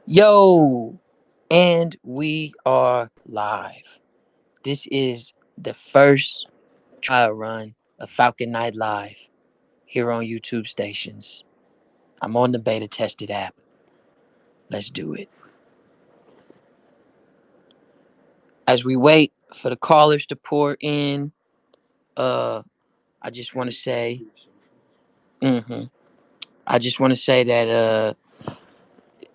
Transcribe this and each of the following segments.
Yo, and we are live. This is the first trial run of Falcon Night Live here on YouTube stations. I'm on the beta tested app. Let's do it. As we wait for the callers to pour in, I just want to say, mhm. I just want to say that,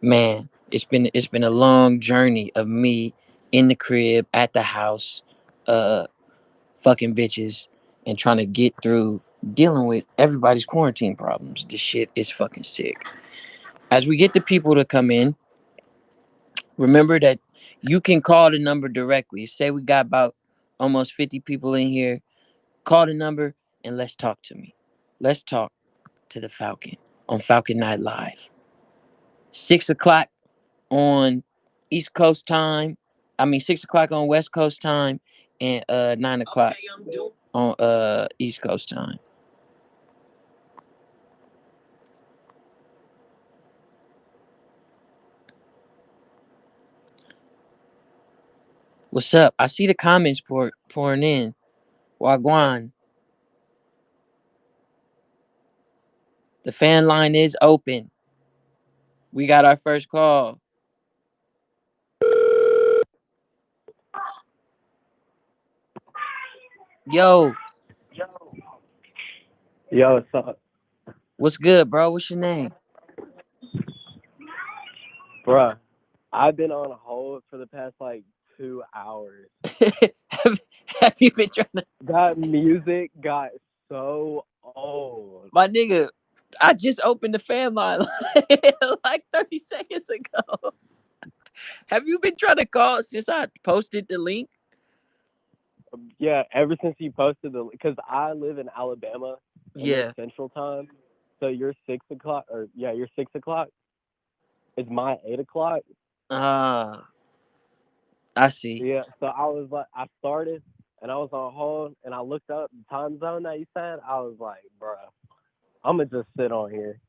man, it's been a long journey of me in the crib at the house, uh, fucking bitches and trying to get through dealing with everybody's quarantine problems. This shit is fucking sick. As we get the people to come in, remember that you can call the number directly. Say we got about almost 50 people in here. Call the number and let's talk to me. Let's talk to the Falcon on Falcon Night Live. 6 o'clock on East Coast time. I mean 6 o'clock on West Coast time and 9 o'clock on East Coast time. What's up? I see the comments pouring in. Wagwan. The fan line is open. We got our first call. Yo, Yo, what's up, what's good, bro? What's your name? bruh? I've been on hold for the past like 2 hours. have, have you been trying to? That music got so old. My nigga, I just opened the fan line like 30 seconds ago. Have you been trying to call since I posted the link? Yeah, ever since you posted because I live in Alabama and it's Yeah. Central Time, so you're 6 o'clock, or yeah, you're 6 o'clock. It's my 8 o'clock. Ah, I see. Yeah, so I was like, I started and I was on hold and I looked up the time zone that you said. I was like, bruh, I'm gonna just sit on here.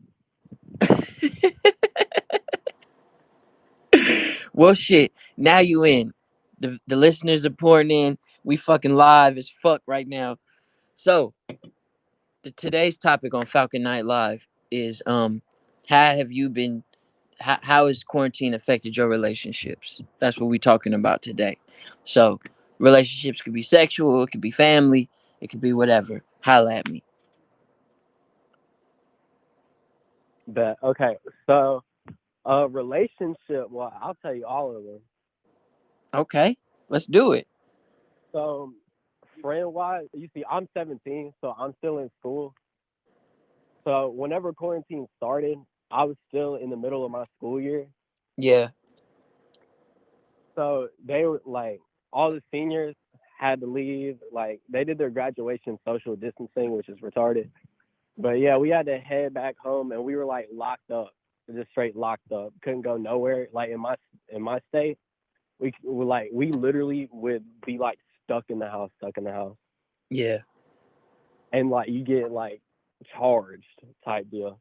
Well, shit. Now you in. The listeners are pouring in. We fucking live as fuck right now. So today's topic on Falcon Night Live is how have you been? How has quarantine affected your relationships? That's what we're talking about today. So relationships could be sexual, it could be family, it could be whatever. Holla at me. But okay, so relationship. Well, I'll tell you all of them. Okay, let's do it. So, friend wise, you see, I'm 17, so I'm still in school. So, whenever quarantine started, I was still in the middle of my school year. Yeah, So, they were like, all the seniors had to leave. Like, they did their graduation social distancing, which is retarded. But yeah, we had to head back home, and we were like locked up, just straight locked up. Couldn't go nowhere. Like in my state, we were like we literally would be like stuck in the house, yeah. and like you get like charged type deal.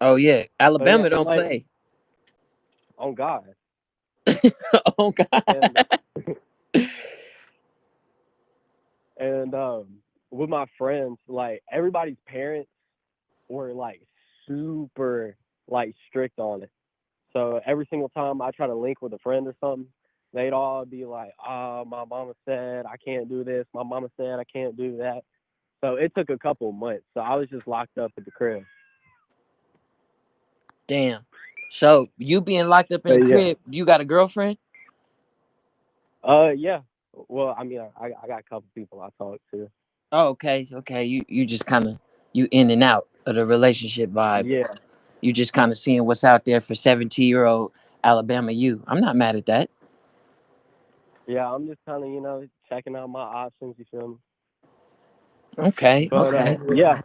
Oh yeah, So yeah, Alabama and don't like play. on God, Oh and God. and with my friends, like everybody's parents were like super like strict on it. So every single time I try to link with a friend or something, they'd all be like, "Oh, my mama said I can't do this. My mama said I can't do that." So it took a couple of months. So I was just locked up at the crib. Damn. So you being locked up in But the yeah, crib, you got a girlfriend? yeah. Well, I mean, I got a couple people I talk to. Oh, okay, okay. You just kind of you in and out of the relationship vibe. Yeah, You just kind of seeing what's out there for 17-year-old Alabama you. I'm not mad at that. yeah. I'm just kind of checking out my options. You feel me? Okay, But okay. yeah,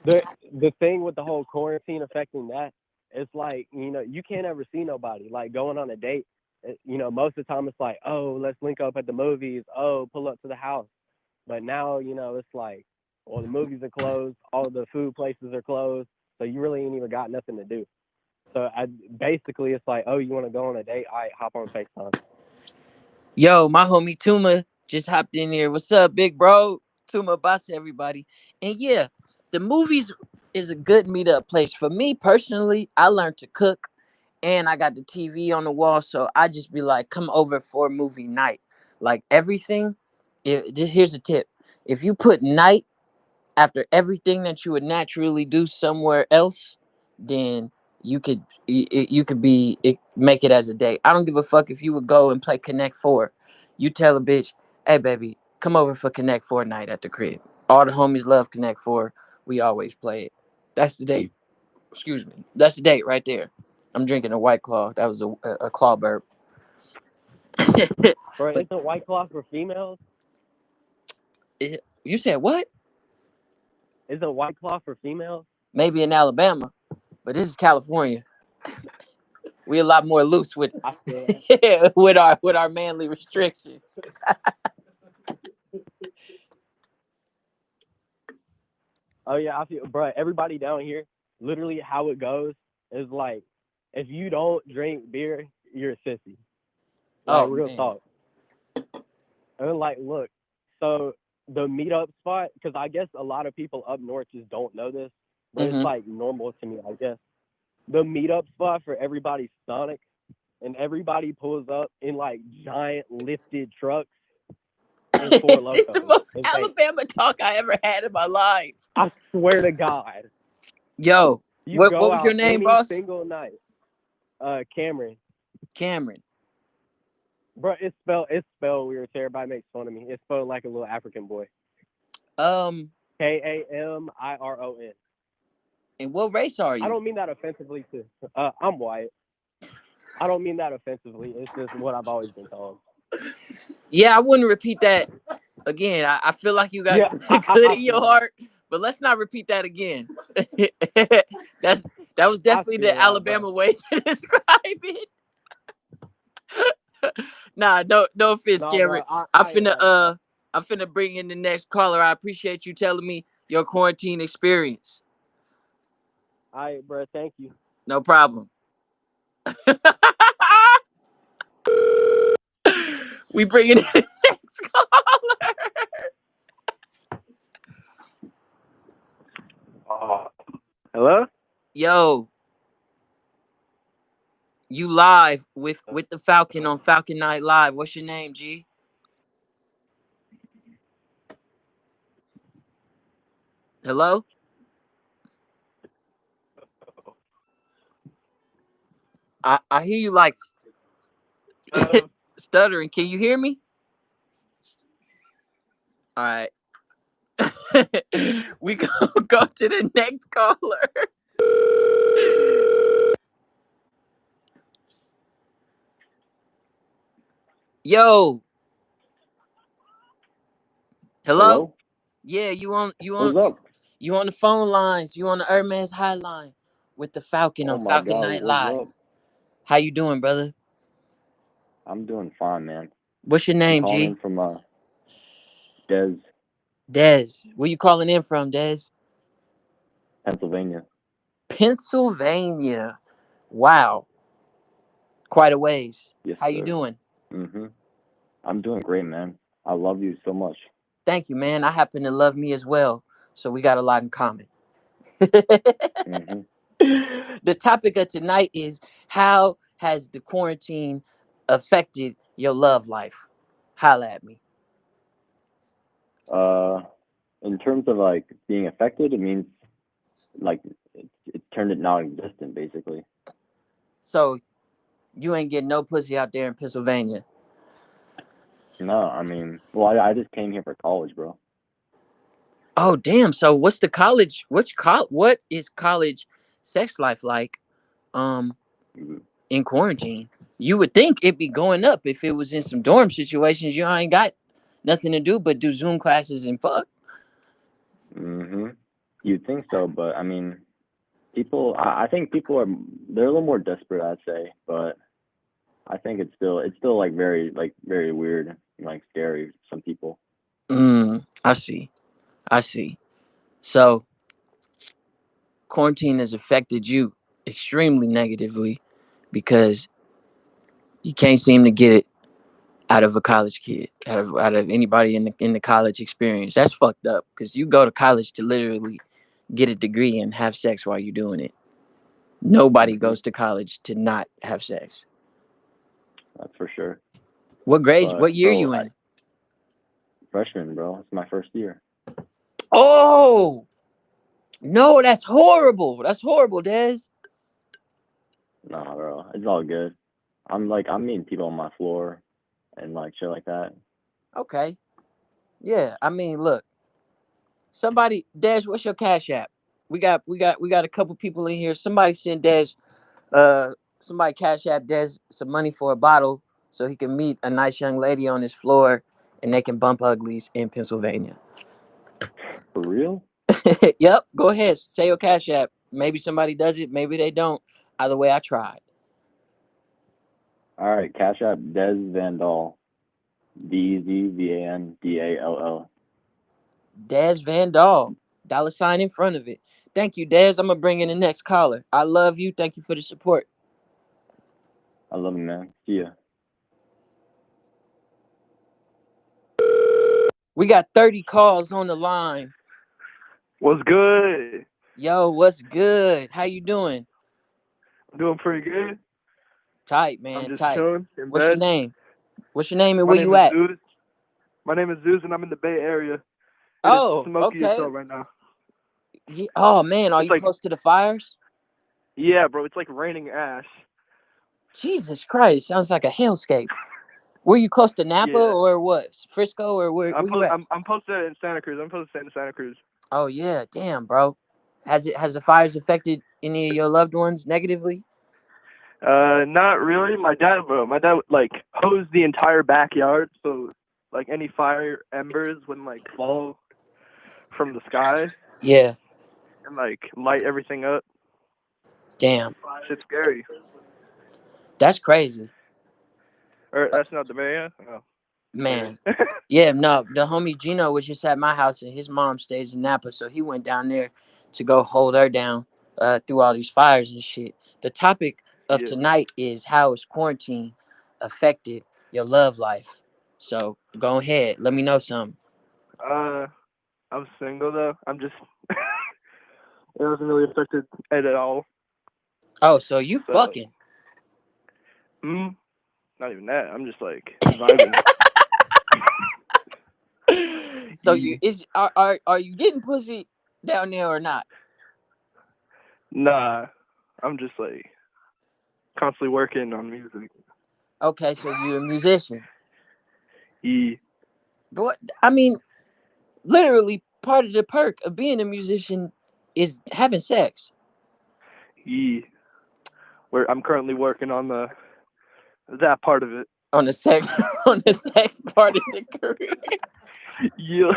the the thing with the whole quarantine affecting that, it's like you can't ever see nobody. Like going on a date, most of the time it's like, oh, let's link up at the movies. Oh, pull up to the house. But now it's like, well, the movies are closed, all the food places are closed, so you really ain't even got nothing to do. So I basically it's like, oh, you want to go on a date? All right, hop on FaceTime. Yo, my homie Tuma just hopped in here. What's up, big bro? Tuma boss everybody. And yeah, the movies is a good meetup place. For me personally, I learned to cook and I got the TV on the wall, so I just be like, come over for a movie night. Like everything, just here's a tip. If you put night after everything that you would naturally do somewhere else, then you could make it as a date. I don't give a fuck if you would go and play Connect Four. You tell a bitch, hey baby, come over for Connect Four night at the crib. All the homies love Connect Four. We always play it. That's the date. Excuse me. That's the date right there. I'm drinking a White Claw. That was a claw burp. Bro, But isn't White Claw for females? you said what? Isn't White Claw for females? Maybe in Alabama, but this is California. We a lot more loose with I feel that. with our manly restrictions. Oh yeah, I feel, bro. Everybody down here, literally, how it goes is like, if you don't drink beer, you're a sissy. Like Oh real man. talk. And like, look, so the meetup spot, because I guess a lot of people up north just don't know this, but it's Mm-hmm. like normal to me, I guess. The meetup spot for everybody's Sonic, and everybody pulls up in like giant lifted trucks and four This the locos most and vape. Alabama talk I ever had in my life. I swear to God, Yo, you what go was your out name, any boss? single night. Cameron, Cameron. bro, it's spelled weird. So everybody makes fun of me. It's spelled like a little African boy. Um, Kamiron. and what race are I you? don't mean that offensively too. I'm white. I don't mean that offensively. It's just what I've always been told. Yeah, I wouldn't repeat that again. I feel like you got Yeah, good I in your feel that. heart, but let's not repeat that again. That's that was I definitely feel the that, bro. Alabama way to describe it. Nah, no offense, No, Cameron. bro. I, I I finna am actually. I finna bring in the next caller. I appreciate you telling me your quarantine experience. Bro. Thank you. No problem. We bringing in the next caller. Hello. Yo, you live with the Falcon on Falcon Night Live. What's your name, G? Hello? I hear you like stuttering. Can you hear me? All right. We gonna go to the next caller. Yo, hello? Hello? Yeah, What's up? you on the phone lines. You on the Hermes hotline with the Falcon Oh on my Falcon God, Night what's Live. up? How you doing, brother? I'm doing fine, man. What's your I'm name, calling G? in from Des, Dez. Where you calling in from, Dez? Pennsylvania. Pennsylvania. Wow, quite a ways. Yes, How you sir. doing? Mm-hmm. I'm doing great, man. I love you so much. Thank you, man. I happen to love me as well, so we got a lot in common. Mm-hmm. The topic of tonight is how has the quarantine affected your love life? Holla at me. Uh, in terms of like being affected, it means like it turned it non-existent, basically. So you ain't getting no pussy out there in Pennsylvania. No, I mean, well, I just came here for college, bro. Oh damn. So what's the college what is college sex life like um Mm-hmm. in quarantine? You would think it'd be going up if it was in some dorm situations. You ain't got nothing to do but do Zoom classes and fuck. Mm-hmm. You'd think so, but I mean, I think people they're a little more desperate, I'd say, but I think it's still like very weird, like scary for some people. I see. I see. So quarantine has affected you. extremely negatively because you can't seem to get it out of a college kid, out of anybody in the college experience. That's fucked up because you go to college to literally get a degree and have sex while you're doing it. Nobody Hmm. goes to college to not have sex. That's for sure. What grade? But What year bro, you in? freshman, bro, it's my first year. Oh no, that's horrible. That's horrible, Des. Nah, bro, it's all good. I'm meeting people on my floor and like shit like that. Okay, yeah. I mean, look, somebody, Des, what's your cash app? We got a couple people in here. Somebody send Des, uh, somebody cash app Des some money for a bottle so he can meet a nice young lady on his floor and they can bump uglies in Pennsylvania. For real? Yep, go ahead, say your cash app. Maybe somebody does it, maybe they don't. Either way, I tried. All right, Cash App Des Vandal, DEZVANDALL. Des Van Dal, dollar sign in front of it. Thank you, Des. I'm gonna bring in the next caller. I love you. Thank you for the support. I love you, man. See ya. We got 30 calls on the line. What's good? Yo, what's good? How you doing? I'm doing pretty good. Tight, I'm man. just Tight. chilling in What's your bed. name? What's your name and My where name you is at? Zeus. My name is Zeus, and I'm in the Bay Area. It is Oh, smoky as okay. hell right now. Oh man, are It's you like, close to the fires? yeah, bro. It's like raining ash. Jesus Christ, sounds like a hellscape. Were you close to Napa Yeah. or what? Frisco or where you at? I'm posted in Santa Cruz. I'm posted in Santa Cruz. Oh yeah, damn, bro. Has the fires affected any of your loved ones negatively? Not really. My dad like hosed the entire backyard, so like any fire embers wouldn't like fall from the sky Yeah, and like light everything up. damn. Shit's scary. That's crazy. Or that's not the Bay Area. Oh, maybe. Man. Yeah, no, the homie Gino was just at my house and his mom stays in Napa, so he went down there to go hold her down through all these fires and shit. The topic of Yeah. tonight is how has quarantine affected your love life. So go ahead, let me know something. Uh, I'm single though. I'm just it wasn't really affected it at all. Oh, so you So, fucking. not even that. I'm just like vibing. So you Yeah. is are you getting pussy down there or not? Nah, I'm just like constantly working on music. Okay, so you're a musician. Yeah, But I mean, literally part of the perk of being a musician is having sex yeah. Where I'm currently working on the that part of it. on the sex on the sex part of the career. Yeah.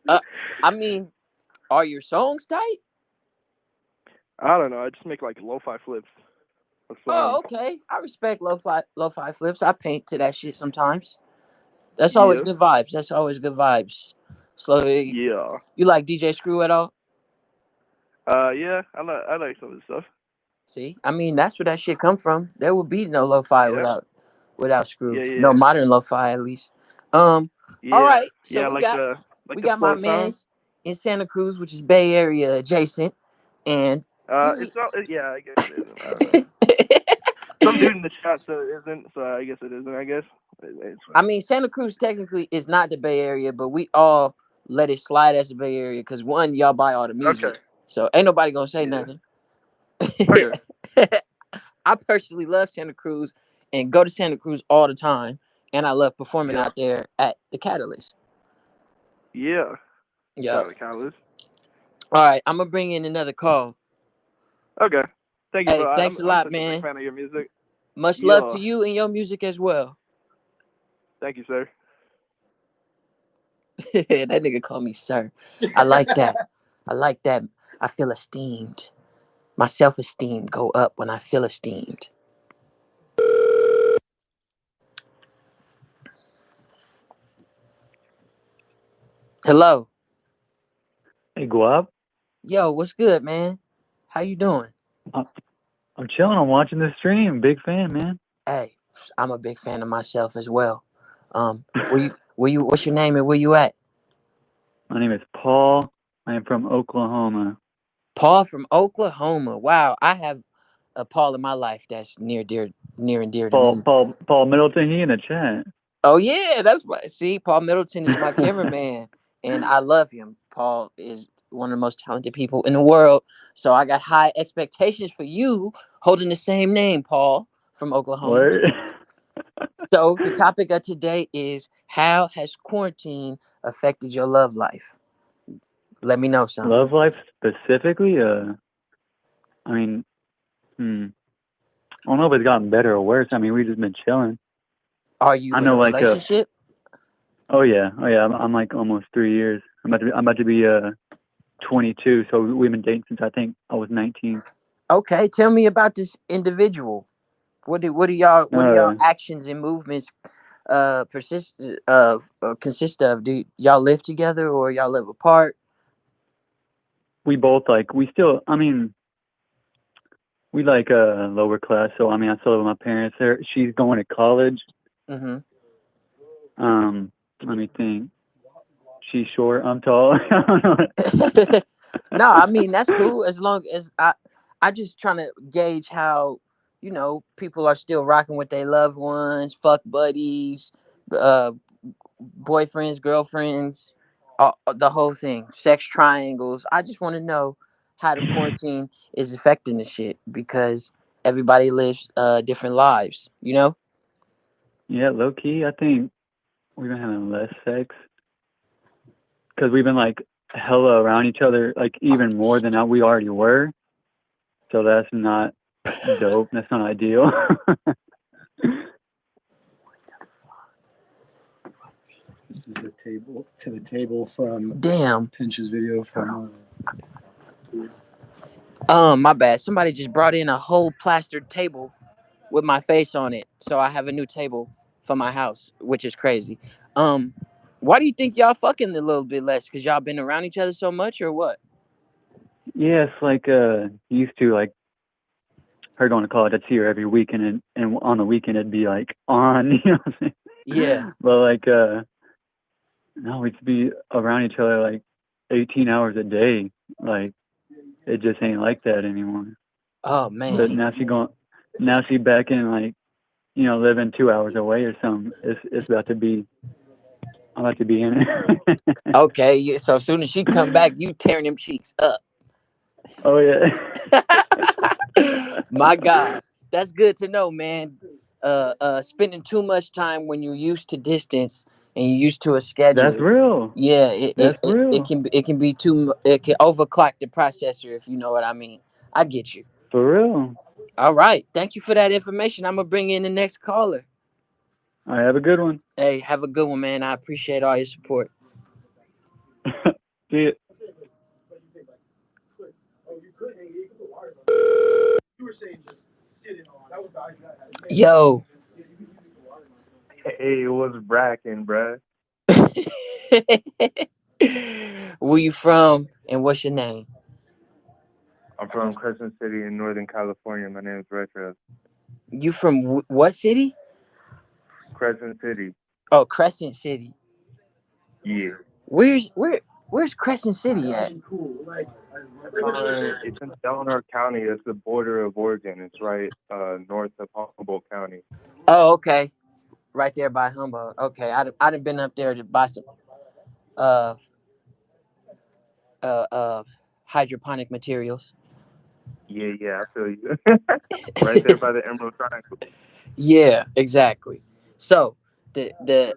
Uh, I mean, are your songs tight? I don't know. I just make like lo-fi flips of songs. Oh, okay. I respect lo-fi flips. I paint to that shit sometimes. That's always Yeah. good vibes. That's always good vibes. Slowly, Yeah. you like DJ Screw at all? Yeah. I like some of the stuff. See, I mean, that's where that shit come from. There would be no lo-fi Yeah. without Screw. Yeah. No Yeah. modern lo-fi, at least. All Yeah. right. So Yeah. we Like got the like we the got my slow songs. man's in Santa Cruz, which is Bay Area adjacent, and he. It's not. Yeah, I guess it isn't. I don't know. Some dude in the chat said it isn't, so I guess it isn't. I guess it's I fine. mean, Santa Cruz technically is not the Bay Area, but we all let it slide as the Bay Area because one, y'all buy all the music, Okay. so ain't nobody gonna say Yeah. nothing. Okay. I personally love Santa Cruz and go to Santa Cruz all the time, and I love performing Yeah. out there at the Catalyst. Yeah. Yep. Shout out to Catalyst. All right, I'm gonna bring in another call. Okay. Thank you, Hey, bro. thanks I'm a I'm lot, such a big man. fan of your music. Much love Yeah. to you and your music as well. Thank you, sir. That nigga called me sir. I like that. I like that. I feel esteemed. My self-esteem go up when I feel esteemed. Hello. Hey, Guap. Yo, what's good, man? How you doing? I- I'm chilling. I'm watching the stream. Big fan, man. Hey, I'm a big fan of myself as well. What's your name and where you at? My name is Paul. I am from Oklahoma. Paul from Oklahoma. Wow, I have a Paul in my life that's near and dear to me. Paul Middleton. He in the chat. Oh yeah, that's what. See, Paul Middleton is my cameraman, and I love him. Paul is one of the most talented people in the world. So I got high expectations for you, holding the same name, Paul from Oklahoma. What? So the topic of today is how has quarantine affected your love life? Let me know something. Love life specifically? I mean, hmm. I don't know if it's gotten better or worse. I mean, we've just been chilling. Are you I in a know, relationship? oh yeah. I'm like almost 3 years. I'm about to be 22. So we've been dating since I think I was 19. Okay, tell me about this individual. What do y'all Uh, actions and movements consist of? Do y'all live together or y'all live apart? we both like we still. I mean, we like lower class. So I mean, I still live with my parents. There, she's going to college. Mm-hmm. Let me think. She's short. I'm tall. I don't know. No, I mean that's cool as long as I just trying to gauge how people are still rocking with their loved ones, fuck buddies, uh, boyfriends, girlfriends, the whole thing, sex triangles. I just want to know how the quarantine is affecting the shit because everybody lives different lives, you know? Yeah, low key. I think we've been having less sex because we've been like hella around each other, like even more than we already were. So that's not dope. That's not ideal. This is the table from Damn. Pinch's video from. My bad. Somebody just brought in a whole plastered table with my face on it, so I have a new table for my house, which is crazy. Um, why do you think y'all fucking a little bit less? Cause y'all been around each other so much, or what? Yeah, it's like used to like her going to college. I'd see her every weekend, and on the weekend it'd be like on, you know what I'm saying? Yeah. But like no, we'd be around each other like 18 hours a day. Like it just ain't like that anymore. Oh But man. now she back in like living 2 hours away or something. It's about to be. I'm about to be in it. Okay. Yeah, so as soon as she come back, you tearing them cheeks up. Oh yeah. My God, that's good to know, man. Spending too much time when you're used to distance and you're used to a That's schedule. real. Yeah, it, it, That's it, it real. can it can be too it can overclock the processor if you know what I mean. I get you. For real. All right, thank you for that information. I'm gonna bring in the next caller. I have a good one. Hey, have a good one, man. I appreciate all your support. See it. Yo. Hey, it was bracking, bruh. Where you from and what's your name? I'm from Crescent City in Northern California. My name is Retro. You from what city? Crescent City. Oh, Crescent City. Yeah. Where's Crescent City at? It's in Delaware County. It's the border of Oregon. It's right north of Humboldt County. Oh, okay. Right there by Humboldt. Okay, I'd have been up there to buy some uh uh uh hydroponic materials. Yeah, I feel you. Right there by the Emerald Triangle. Yeah, exactly. So the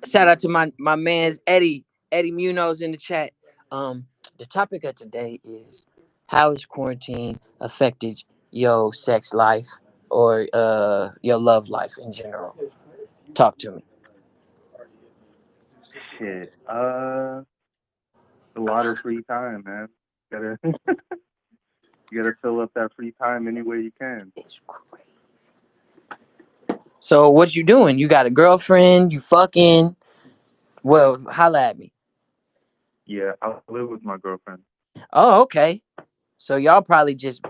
shout out to my man's Eddie Munoz in the chat. The topic of today is how has quarantine affected your sex life or your love life in general? Talk to me. Shit. A lot of free time, man. Gotta you gotta fill up that free time any way you can. It's crazy. So what you doing? You got a girlfriend? You fucking? Well, holla at me. Yeah, I live with my girlfriend. Oh, okay. So y'all probably just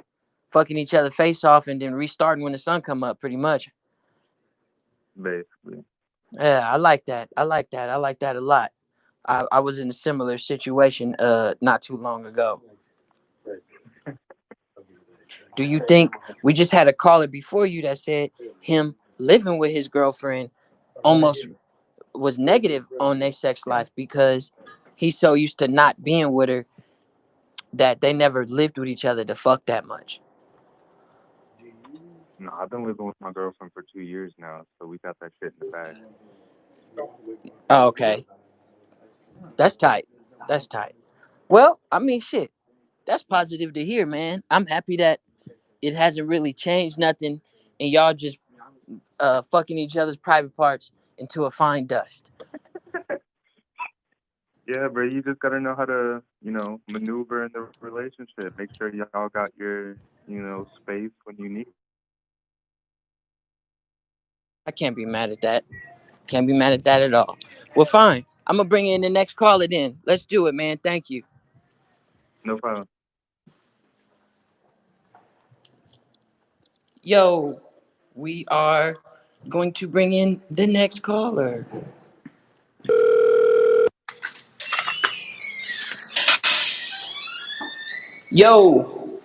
fucking each other face off and then restarting when the sun come up, pretty much. Basically. Yeah, I like that. I like that. I like that a lot. I was in a similar situation not too long ago. Do you think we just had a caller before you that said him living with his girlfriend almost was negative on their sex life because he's so used to not being with her that they never lived with each other to fuck that much. No, I've been living with my girlfriend for 2 years now, so we got that shit in the bag. Oh, okay. That's tight. That's tight. Well, I mean, shit. That's positive to hear, man. I'm happy that it hasn't really changed nothing and y'all just fucking each other's private parts into a fine dust. Yeah, bro, you just gotta know how to, maneuver in the relationship. Make sure y'all got your, space when you need. I can't be mad at that. Can't be mad at that at all. Well, fine. I'm gonna bring in the next caller then. Let's do it, man. Thank you. No problem. Yo, we are going to bring in the next caller. Yo,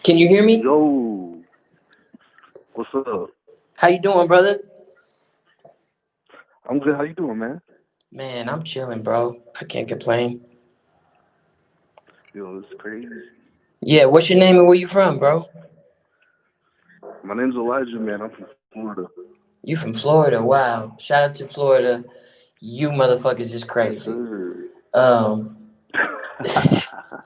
can you hear me? Yo, what's up? How you doing, brother? I'm good. How you doing, man? Man, I'm chilling, bro. I can't complain. Yo, it's crazy. Yeah, what's your name and where you from, bro? My name's Elijah, man. I'm from Florida. You from Florida? Wow. Shout out to Florida. You motherfuckers is Yes, crazy. sir. Um,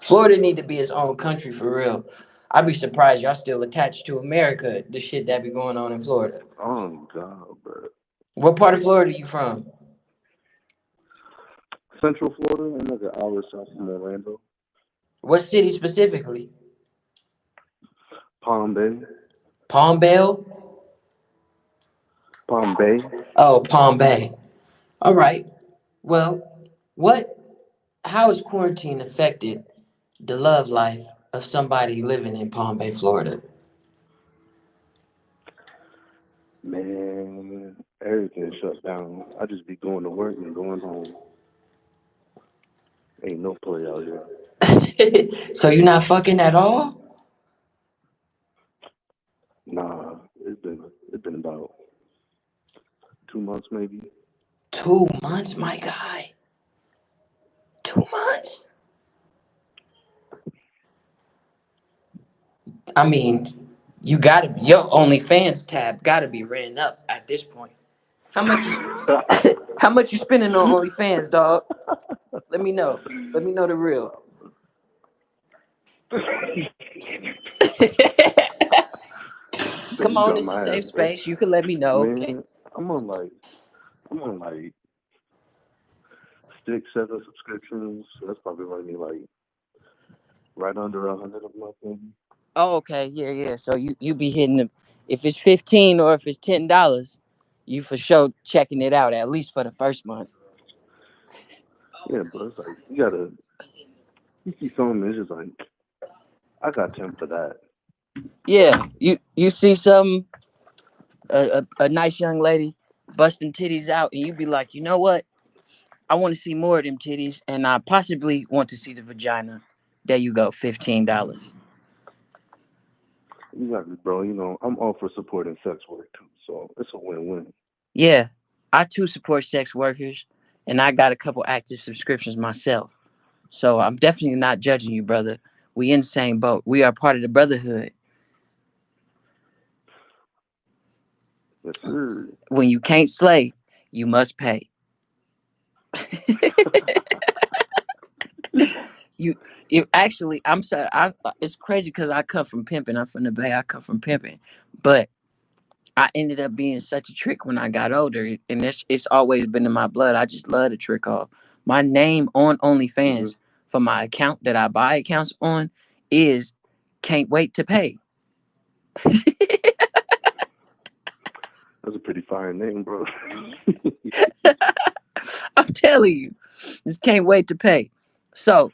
Florida need to be its own country for real. I'd be surprised y'all still attached to America. The shit that be going on in Florida. Oh God, bro. What part of Florida you from? Central Florida. I'm like an hour south from Orlando. What city specifically? Palm Bay. Palm Bay? Palm Bay. Oh, Palm Bay. All right. Well, what? How has quarantine affected the love life of somebody living in Palm Bay, Florida? Man, everything shut down. I just be going to work and going home. Ain't no play out here. So you're not fucking at all? Nah, it's been about 2 months maybe. 2 months, my guy. 2 months. I mean, you gotta your OnlyFans tab gotta be ran up at this point. How much? How much you spending on OnlyFans, dog? Let me know. Let me know the real. Then Come you on, got it's a my ass, safe bro. space. You can let me know. Okay. Man, I'm on like 6, 7 subscriptions. So that's probably running me like right under 100 a month, maybe. Oh, okay. Yeah, yeah. So you be hitting them. If it's 15 or if it's $10, you for sure checking it out at least for the first month. Yeah, but it's like you see something, it's just like I got 10 for that. Yeah. You see some a nice young lady busting titties out, and you be like, you know what? I want to see more of them titties, and I possibly want to see the vagina. There you go, $15. Exactly, bro. I'm all for supporting sex work too, so it's a win-win. Yeah, I too support sex workers, and I got a couple active subscriptions myself. So I'm definitely not judging you, brother. We in the same boat. We are part of the brotherhood. Yes, sir. When you can't slay, you must pay. you, you actually, I'm sorry. It's crazy because I come from pimping. I'm from the Bay. I come from pimping, but I ended up being such a trick when I got older, and it's always been in my blood. I just love to trick off. My name on Hmm. OnlyFans for my account that I buy accounts on is "Can't Wait to Pay." That's a pretty fire name, bro. I'm telling you, just can't wait to pay. So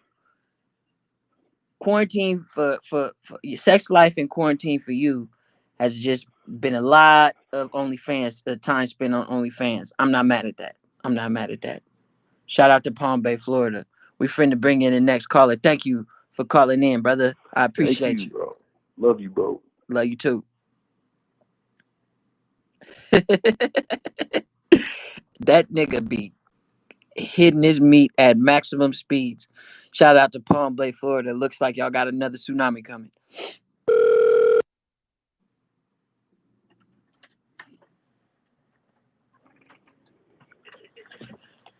quarantine for your sex life in quarantine for you has just been a lot of OnlyFans time spent on OnlyFans. I'm not mad at that. I'm not mad at that. Shout out to Palm Bay, Florida. We finna bring in the next caller. Thank you for calling in, brother. I Thank appreciate you, you. bro. Love you, bro. Love you too. That nigga be hitting his meat at maximum speeds. Shout out to Palm Bay, Florida. Looks like y'all got another tsunami coming.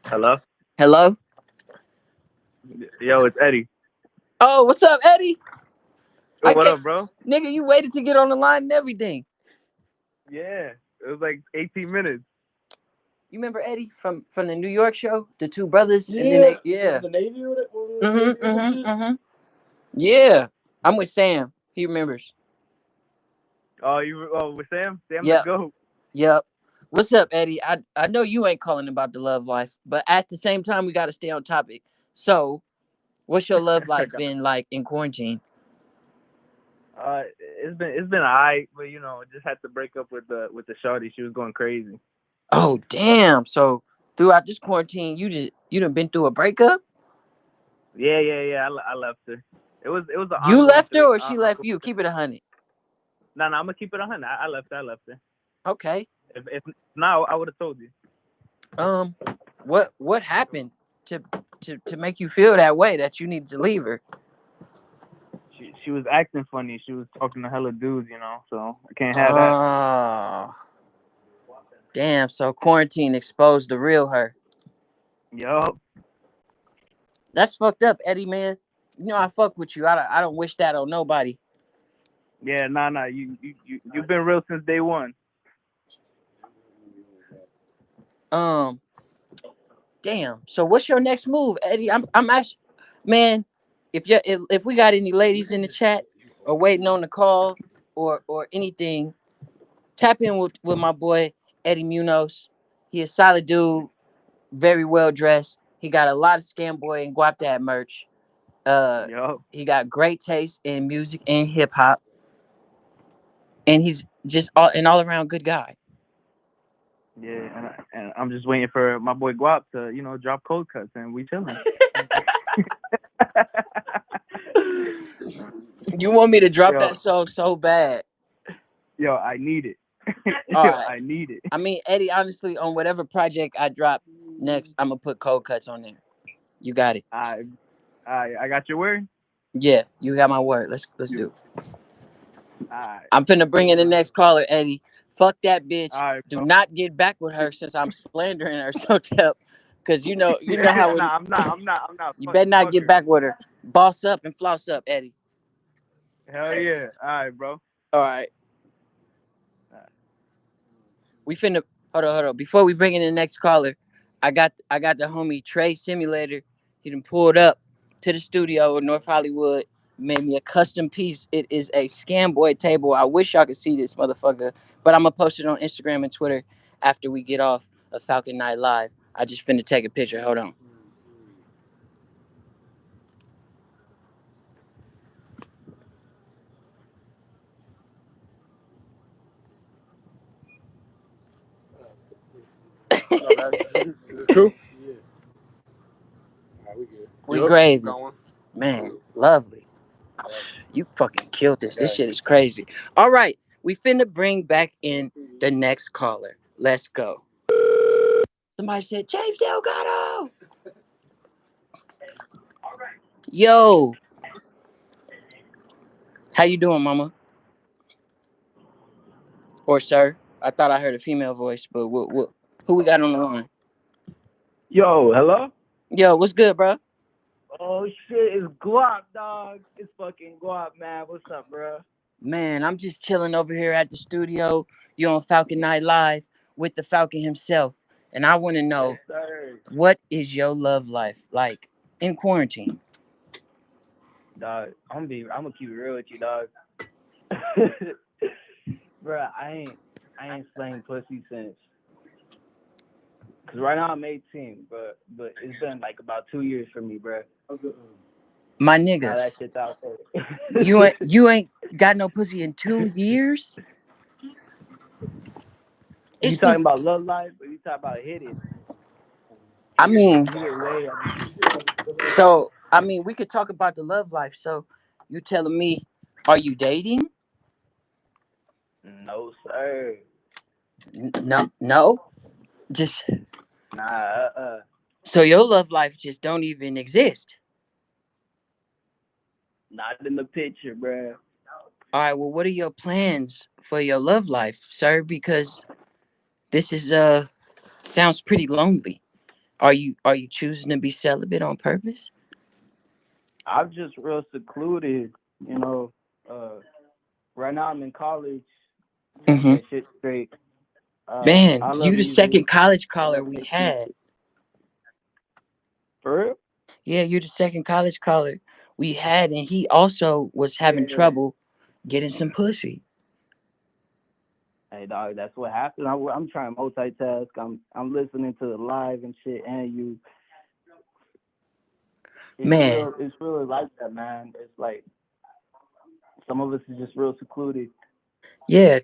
Hello? Hello? Yo, it's Eddie. Oh, what's up, Eddie? Oh, I what can't, up, bro? nigga, you waited to get on the line and everything. Yeah, it was like 18 minutes. You remember Eddie from the New York show, the two brothers, Yeah, and then yeah. The Navy or yeah. I'm with Sam. He remembers. Oh, with Sam? Sam the Yep, GOAT. yep. What's up, Eddie? I know you ain't calling about the love life, but at the same time, we got to stay on topic. So, what's your love life been like in quarantine? It's been alright, but just had to break up with the shorty. She was going crazy. Oh, damn. So throughout this quarantine, you done been through a breakup? Yeah. I left her. It was an You ongoing left her thing. or she left you? Keep it 100. No, I'm gonna keep it 100. I left her. I left her. Okay. If now I would have told you. Um, what happened to make you feel that way that you need to leave her? She was acting funny. She was talking to hella dudes, so I can't have that. Oh, damn. So quarantine exposed the real her. Yup. That's fucked up, Eddie, man. You know I fuck with you. I don't wish that on nobody. Yeah, nah. You've been real since day one. Um, damn. So what's your next move, Eddie? I'm actually, man. If we got any ladies in the chat or waiting on the call or anything, tap in with my boy Eddie Munoz. He a solid dude, very well dressed. He got a lot of Scam Boy and GUAPDAD merch. Yup. He got great taste in music and hip hop, and he's just an all around good guy. Yeah, and I'm just waiting for my boy Guap to, drop cold cuts, and we chilling. You want me to drop Yo, that song so bad? yo, I need it. All Yo, right. I need it. I mean, Eddie, honestly, on whatever project I drop next, I'm gonna put cold cuts on there. You got it. I got your word. Yeah, you got my word. Let's do it. Alright, I'm finna bring in the next caller, Eddie. Fuck that bitch. alright, Do bro. not get back with her since I'm slandering her so tough. Cause you know how when Nah, I'm not. you Fuck, better not fuck get her. back with her. Boss up and floss up, Eddie. Hell yeah. Alright, bro. All right. We finna hold on. Before we bring in the next caller, I got the homie Trey Simulator. He done pulled up to the studio in North Hollywood, made me a custom piece. It is a Scam Boy table. I wish y'all could see this motherfucker, but I'm gonna post it on Instagram and Twitter after we get off of Falcon Night Live. I just finna take a picture. Hold on. Is this cool? Yeah. All right, we good. We Yup, gravy. got one. Man, lovely. You fucking killed this. This shit is crazy. All right, we finna bring back in the next caller. Let's go. Somebody said James Delgado. Yo, how you doing, mama? Or sir? I thought I heard a female voice, but who we got on the line? Yo, hello? Yo, what's good, bro? Oh shit, it's Guap, dog. It's fucking Guap, man. What's up, bro? Man, I'm just chilling over here at the studio. You on Falcon Night Live with the Falcon himself, and I want to know Yes, sir. what is your love life like in quarantine? Dog, I'm gonna keep it real with you, dog. Bro, I ain't slaying pussy since. Cause right now I'm 18, but it's been like about 2 years for me, bro. My Now nigga, that shit's out there. you ain't got no pussy in 2 years. It's You been. talking about love life, or you talking about hitting? I mean, Either way, I mean, we could talk about the love life. So, you telling me, are you dating? no sir. No, no. Just Nah, so your love life just don't even exist. not in the picture, bruh. All right. Well, what are your plans for your love life, sir? Because this is sounds pretty lonely. Are you choosing to be celibate on purpose? I'm just real secluded, you know. Uh, right now I'm in college, trying to Mm-hmm. get shit straight. Man, I love you the music. second college I caller love we listening had. to. For real? Yeah, you're the second college caller we had, and he also was having Yeah. trouble getting some pussy. Hey dog, that's what happened. I'm trying to multitask. I'm listening to the live and shit, and you. It's Man, real. It's really like that, man. It's like some of us is just real secluded. yeah.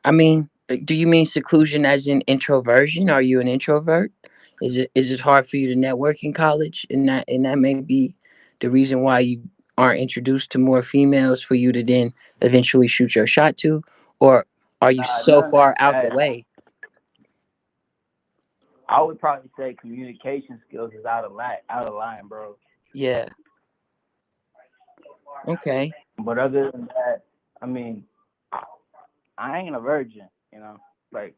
I mean, do you mean seclusion as in introversion? Are you an introvert? Is it hard for you to network in college, and that may be the reason why you aren't introduced to more females for you to then eventually shoot your shot to, or are you Nah, so none. far out the Hey, way? I would probably say communication skills is out of line, bro. Yeah. Okay. But other than that, I mean, I ain't a virgin, you know. Like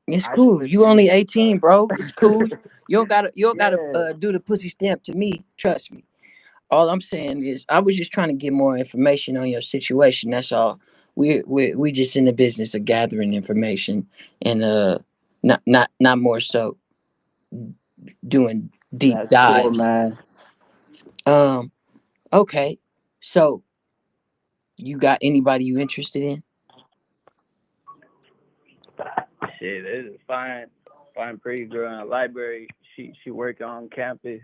It's I just cool. You only experience. 18, bro. It's cool. You don't gotta Yeah, do the pussy stamp to me. Trust me. All I'm saying is I was just trying to get more information on your situation. That's all. We just in the business of gathering information and not more so doing deep that's cool, dives. man. Um. Okay. So you got anybody you interested in? Shit, this is fine, pretty girl in the library. She working on campus.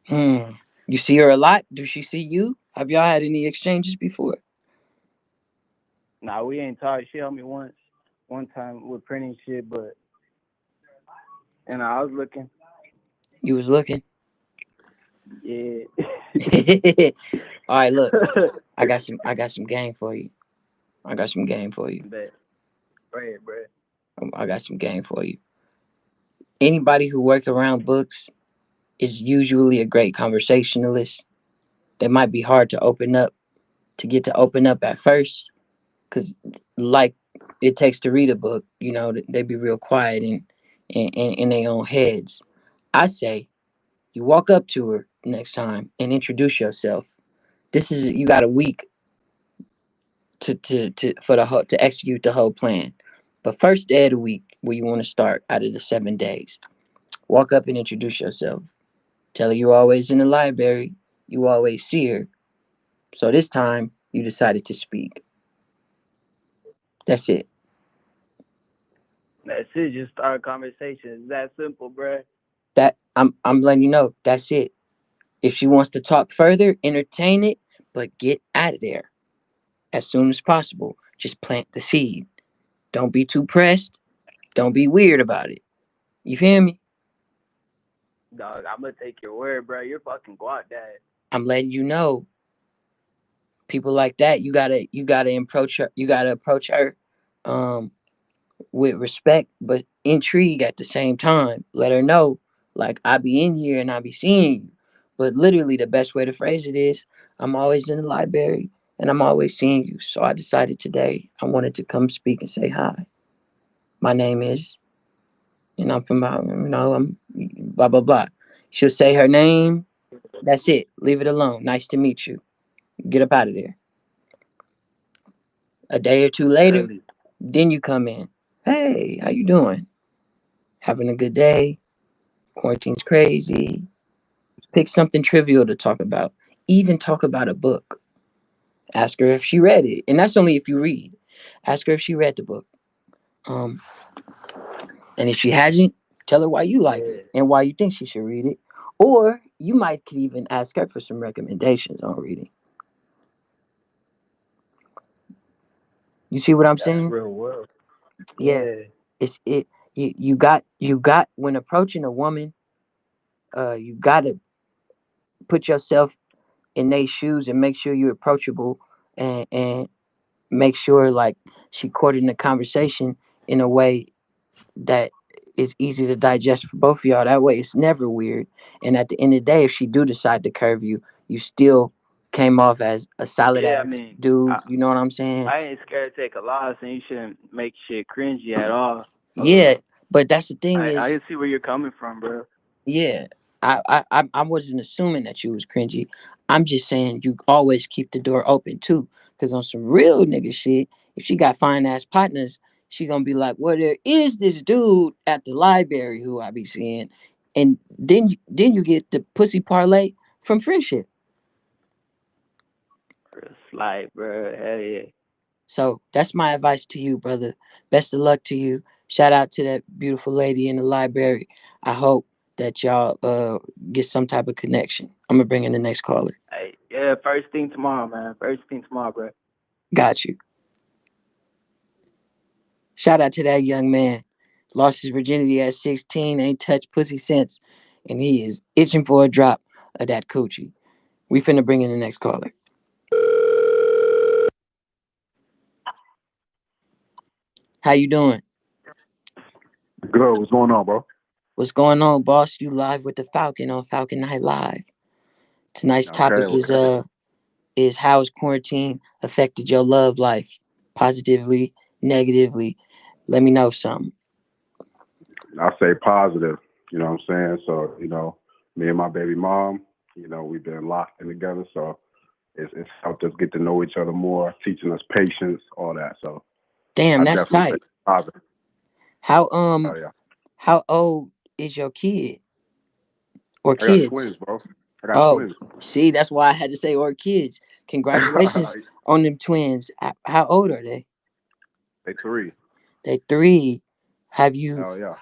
Hmm. You see her a lot? Does she see you? Have y'all had any exchanges before? Nah, we ain't talked. She helped me one time with printing shit, but I was looking. You was looking. Yeah. All right, look. I got some game for you. I got some game for you. Bet. Bread, bread. I got some game for you. Anybody who work around books is usually a great conversationalist. They might be hard to get to open up at first, because like it takes to read a book, they be real quiet and in their own heads. I say you walk up to her next time and introduce yourself. This is you got a week for the whole to execute the whole plan. But first day of the week where you want to start out of the 7 days, walk up and introduce yourself. Tell her you're always in the library. You always see her. So this time you decided to speak. That's it. That's it. Just start a conversation. It's that simple, bruh. I'm letting you know. That's it. If she wants to talk further, entertain it, but get out of there as soon as possible. Just plant the seed. Don't be too pressed. Don't be weird about it. You feel me? Dog, I'm gonna take your word, bro. You're fucking guap dad. I'm letting you know. People like that, you gotta approach her um with respect but intrigue at the same time. Let her know, like, I be in here and I be seeing you. But literally the best way to phrase it is, I'm always in the library and I'm always seeing you. So I decided today I wanted to come speak and say hi. My name is, and I'm from, I'm blah blah blah. She'll say her name. That's it. Leave it alone. Nice to meet you. Get up out of there. A day or two later, Early. then you come in. Hey, how you doing? Having a good day? Quarantine's crazy. Pick something trivial to talk about. Even talk about a book. Ask her if she read it, and that's only if you read. Ask her if she read the book. And if she hasn't, tell her why you like it Yeah. and why you think she should read it. Or you might could even ask her for some recommendations on reading. You see what I'm That's saying? real world. Yeah. Yeah. It you got when approaching a woman, you gotta put yourself in their shoes and make sure you're approachable, and make sure like she courted the conversation in a way that is easy to digest for both of y'all. That way it's never weird. And at the end of the day, if she do decide to curve you, you still came off as a solid Yeah, I ass mean, dude. I You know what I'm saying? I ain't scared to take a loss, and you shouldn't make shit cringy at all. Yeah. But that's the thing I is, can see where you're coming from, bro. yeah, I wasn't assuming that you was cringy. I'm just saying you always keep the door open too, because on some real nigga shit, if she got fine ass partners, she gonna be like, "Well, there is this dude at the library who I be seeing," and then you get the pussy parlay from friendship. Real slight, bro. Hell yeah. So that's my advice to you, brother. Best of luck to you. Shout out to that beautiful lady in the library. I hope that y'all get some type of connection. I'm gonna bring in the next caller. Hey, yeah. First thing tomorrow, man. First thing tomorrow, bro. Got you. Shout out to that young man. Lost his virginity at 16, ain't touched pussy since, and he is itching for a drop of that coochie. We finna bring in the next caller. How you doing? Good. What's going on, bro? What's going on, boss? You live with the Falcon on Falcon Night Live. Tonight's Okay. topic is how has quarantine affected your love life? Positively, negatively. Let me know something. I say positive. You know what I'm saying? So, me and my baby mom, we've been locked in together. So it's helped us get to know each other more, teaching us patience, all that. So Damn, I that's definitely say tight. positive. How Oh yeah. how old is your kid or I got kids? twins, bro. I got Oh, twins. see, that's why I had to say or kids. Congratulations on them twins. How old are they? They three. They three. Have you Hell yeah.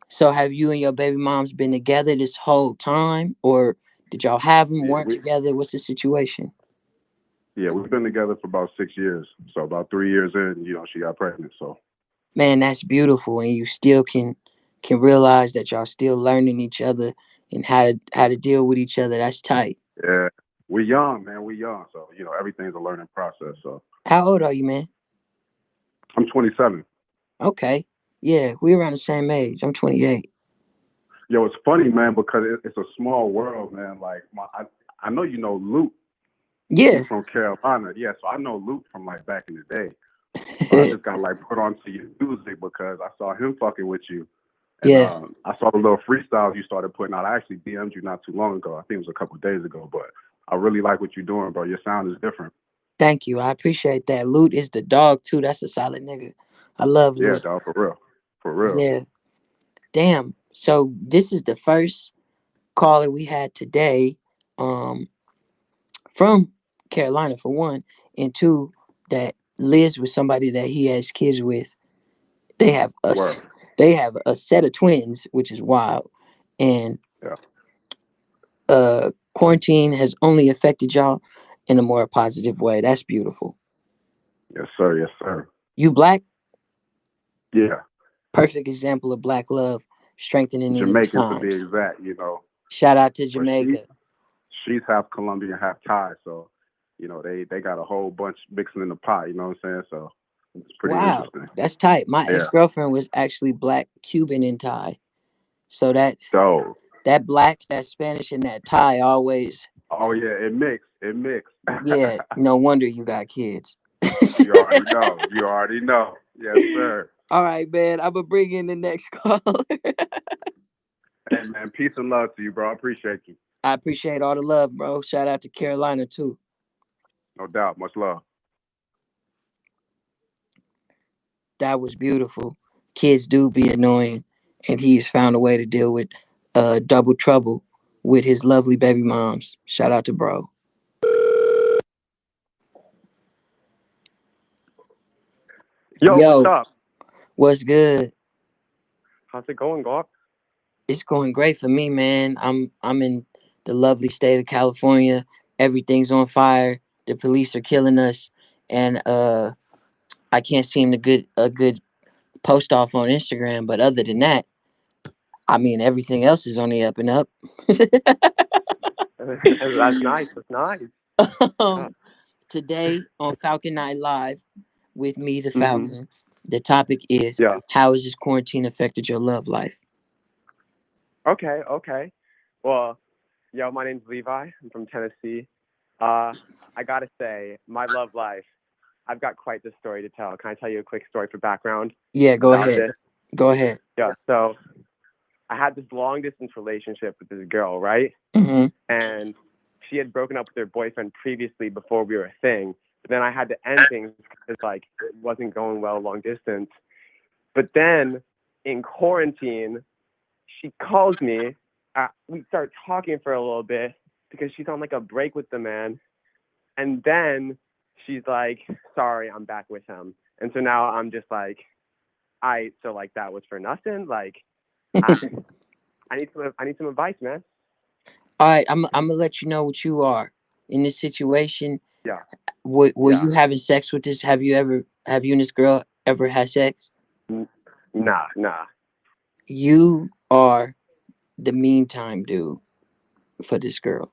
so have you and your baby moms been together this whole time, or did y'all have them Yeah, weren't together? What's the situation? we've been together for about 6 years. So about 3 years in, she got pregnant. So Man, that's beautiful, and you still can realize that y'all still learning each other and how to deal with each other. That's tight. yeah, we young, man. We young. So everything's a learning process. So How old are you, man? I'm 27. Okay, yeah, we around the same age. I'm 28. Yo, it's funny, man, because it's a small world, man. Like I know you know Luke. He's Yeah, from Carolina. Yeah, so I know Luke from like back in the day. But I just got like put onto your music because I saw him fucking with you. And yeah. I saw the little freestyles you started putting out. I actually DM'd you not too long ago. I think it was a couple of days ago. But I really like what you're doing, bro. Your sound is different. Thank you. I appreciate that. Loot is the dog too. That's a solid nigga. I love Yeah, Loot. dog, for real. For real. Yeah. Damn. So this is the first caller we had today, um, from Carolina for one, and two that lives with somebody that he has kids with. They have Word. us. They have a set of twins, which is wild. And Yeah. quarantine has only affected y'all in a more positive way. That's beautiful. Yes, sir. Yes, sir. You black, Yeah. perfect example of black love strengthening in these Jamaican to be times. exact. Shout out to But Jamaica. she's half Colombian, half Thai, so they got a whole bunch mixing in the pot. You know what I'm saying? So it's pretty Wow, interesting. that's tight. My ex Yeah. girlfriend was actually black, Cuban, and Thai. So So that black, that Spanish, and that Thai always. oh yeah, it mixed. It mixed. Yeah, no wonder you got kids. You already know. You already know. Yes, sir. All right, man. I'm gonna bring in the next caller. Hey man, peace and love to you, bro. I appreciate you. I appreciate all the love, bro. Shout out to Carolina too. No doubt. Much love. That was beautiful. Kids do be annoying, and he has found a way to deal with double trouble with his lovely baby moms. Shout out to bro. Yo, what's Yo, up? what's good? How's it going, Gawk? It's going great for me, man. I'm in the lovely state of California. Everything's on fire. The police are killing us, and I can't seem to get a good post off on Instagram. But other than that, I mean, everything else is on the up and up. That's nice. That's nice. Yeah. um, Today on Falcon Night Live with me, the Mhm. Falcon, the topic is Yeah. how has this quarantine affected your love life? Okay. Okay. Well, yo, my name's Levi. I'm from Tennessee. Uh, I gotta say, my love life. I've got quite the story to tell. Can I tell you a quick story for background Yeah, go about ahead. this? Go ahead. Yeah. So I had this long distance relationship with this girl, right? Mm-hmm. And she had broken up with her boyfriend previously before we were a thing. But then I had to end things because like it wasn't going well long distance. But then in quarantine, she calls me. We start talking for a little bit because she's on like a break with the man. And then she's like, sorry, I'm back with him. And so now I'm just like, so like that was for nothing. Like, I, I need some advice, man. All right, I'm gonna let you know what you are in this situation. Yeah, Were yeah. you having sex with this? Have you and this girl ever had sex? N- Nah, nah. You are the meantime dude for this girl.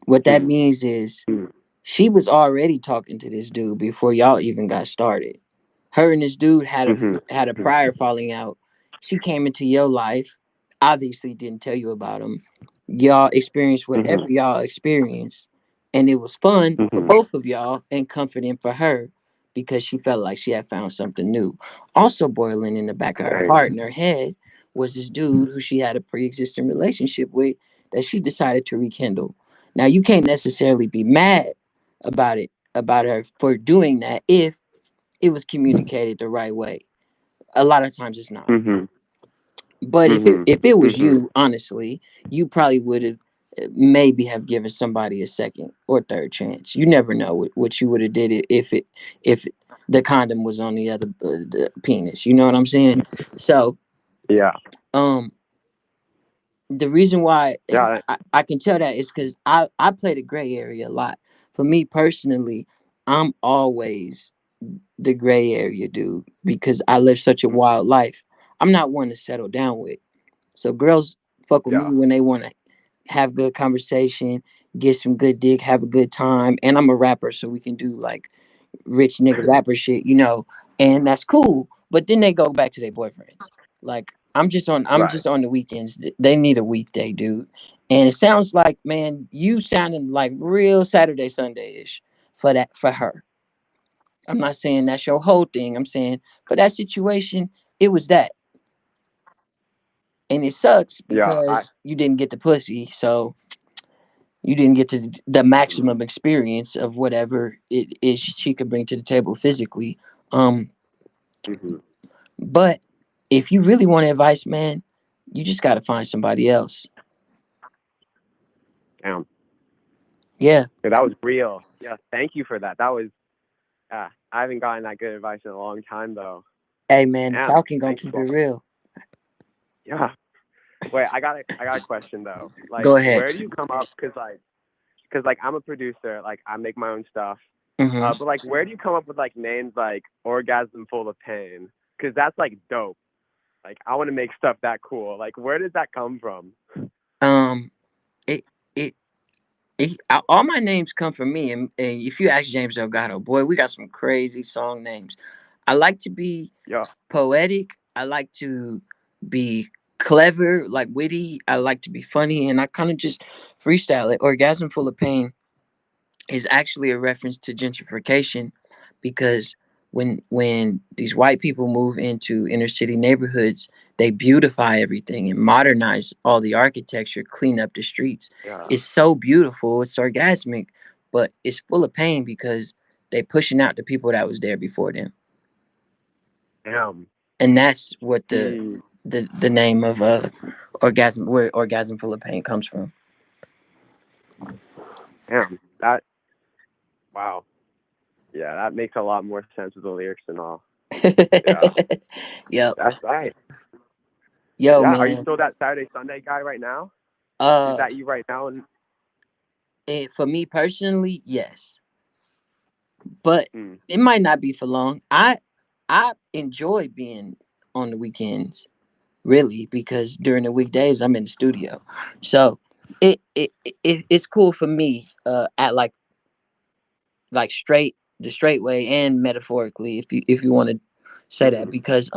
What that Hmm. means is she was already talking to this dude before y'all even got started. Her and this dude Mm-hmm. had a prior falling out. She came into your life, obviously didn't tell you about him. Y'all experienced whatever Mm-hmm. y'all experienced, and it was fun for Mm-hmm. both of y'all and comforting for her because she felt like she had found something new. Also boiling in the back of her Hey. heart and her head was this dude who she had a pre-existing relationship with that she decided to rekindle. Now you can't necessarily be mad about her for doing that if it was communicated the right way. A lot of times it's not. Mm-hmm. But Mm-hmm. if it was Mm-hmm. you, honestly, you probably would have maybe have given somebody a second or third chance. You never know what you would have did it if the condom was on the other the penis. You know what I'm saying? So Yeah. um the reason why Yeah. I can tell that is because I play the gray area a lot. For me personally, I'm always the gray area dude because I live such a wild life. I'm not one to settle down with. So girls fuck with Yeah. me when they want to have good conversation, get some good dick, have a good time, and I'm a rapper, so we can do like rich nigga rapper shit, and that's cool. But then they go back to their boyfriends. Like I'm Right. just on the weekends. They need a weekday, dude. And it sounds like, man, you sounding like real Saturday Sunday ish for her. I'm not saying that's your whole thing. I'm saying for that situation, it was that. And it sucks Yeah. because you didn't get the pussy. So you didn't get to the maximum experience of whatever it is she could bring to the table physically. Um, Mm-hmm. but if you really want advice, man, you just gotta find somebody else. Damn. Yeah. Yeah, that was real. Yeah. Thank you for that. That was. I haven't gotten that good advice in a long time though. Hey man, the Damn. Falcon gonna Thank keep you. it real. Yeah. Wait, I got a question though. Like, Go ahead. where do you come up? Cause like I'm a producer. Like I make my own stuff. Hmm. But like, where do you come up with like names like Orgasm Full of Pain? Cause that's like dope. Like I want to make stuff that cool. Like where did that come from? Um, it it all my names come from me, and if you ask James Delgado, boy, we got some crazy song names. I like to be Yeah. poetic. I like to be clever, like witty. I like to be funny, and I kind of just freestyle it. Orgasm Full of Pain is actually a reference to gentrification because when these white people move into inner city neighborhoods, they beautify everything and modernize all the architecture, clean up the streets. Yeah. It's so beautiful, it's orgasmic, but it's full of pain because they pushing out the people that was there before them. Damn. And that's what Mm, the name of orgasm where orgasm full of pain comes from. damn. That. Wow. Yeah, that makes a lot more sense with the lyrics and all. Yeah. Yep. That's right. Yo, Yeah. Are you man. still that Saturday Sunday guy right now? Is Uh, that you right now? And for me personally, yes, but mm, it might not be for long. I enjoy being on the weekends, really, because during the weekdays I'm in the studio, so it's cool for me. At like straight the straight way and metaphorically, if you want to say that, hmm because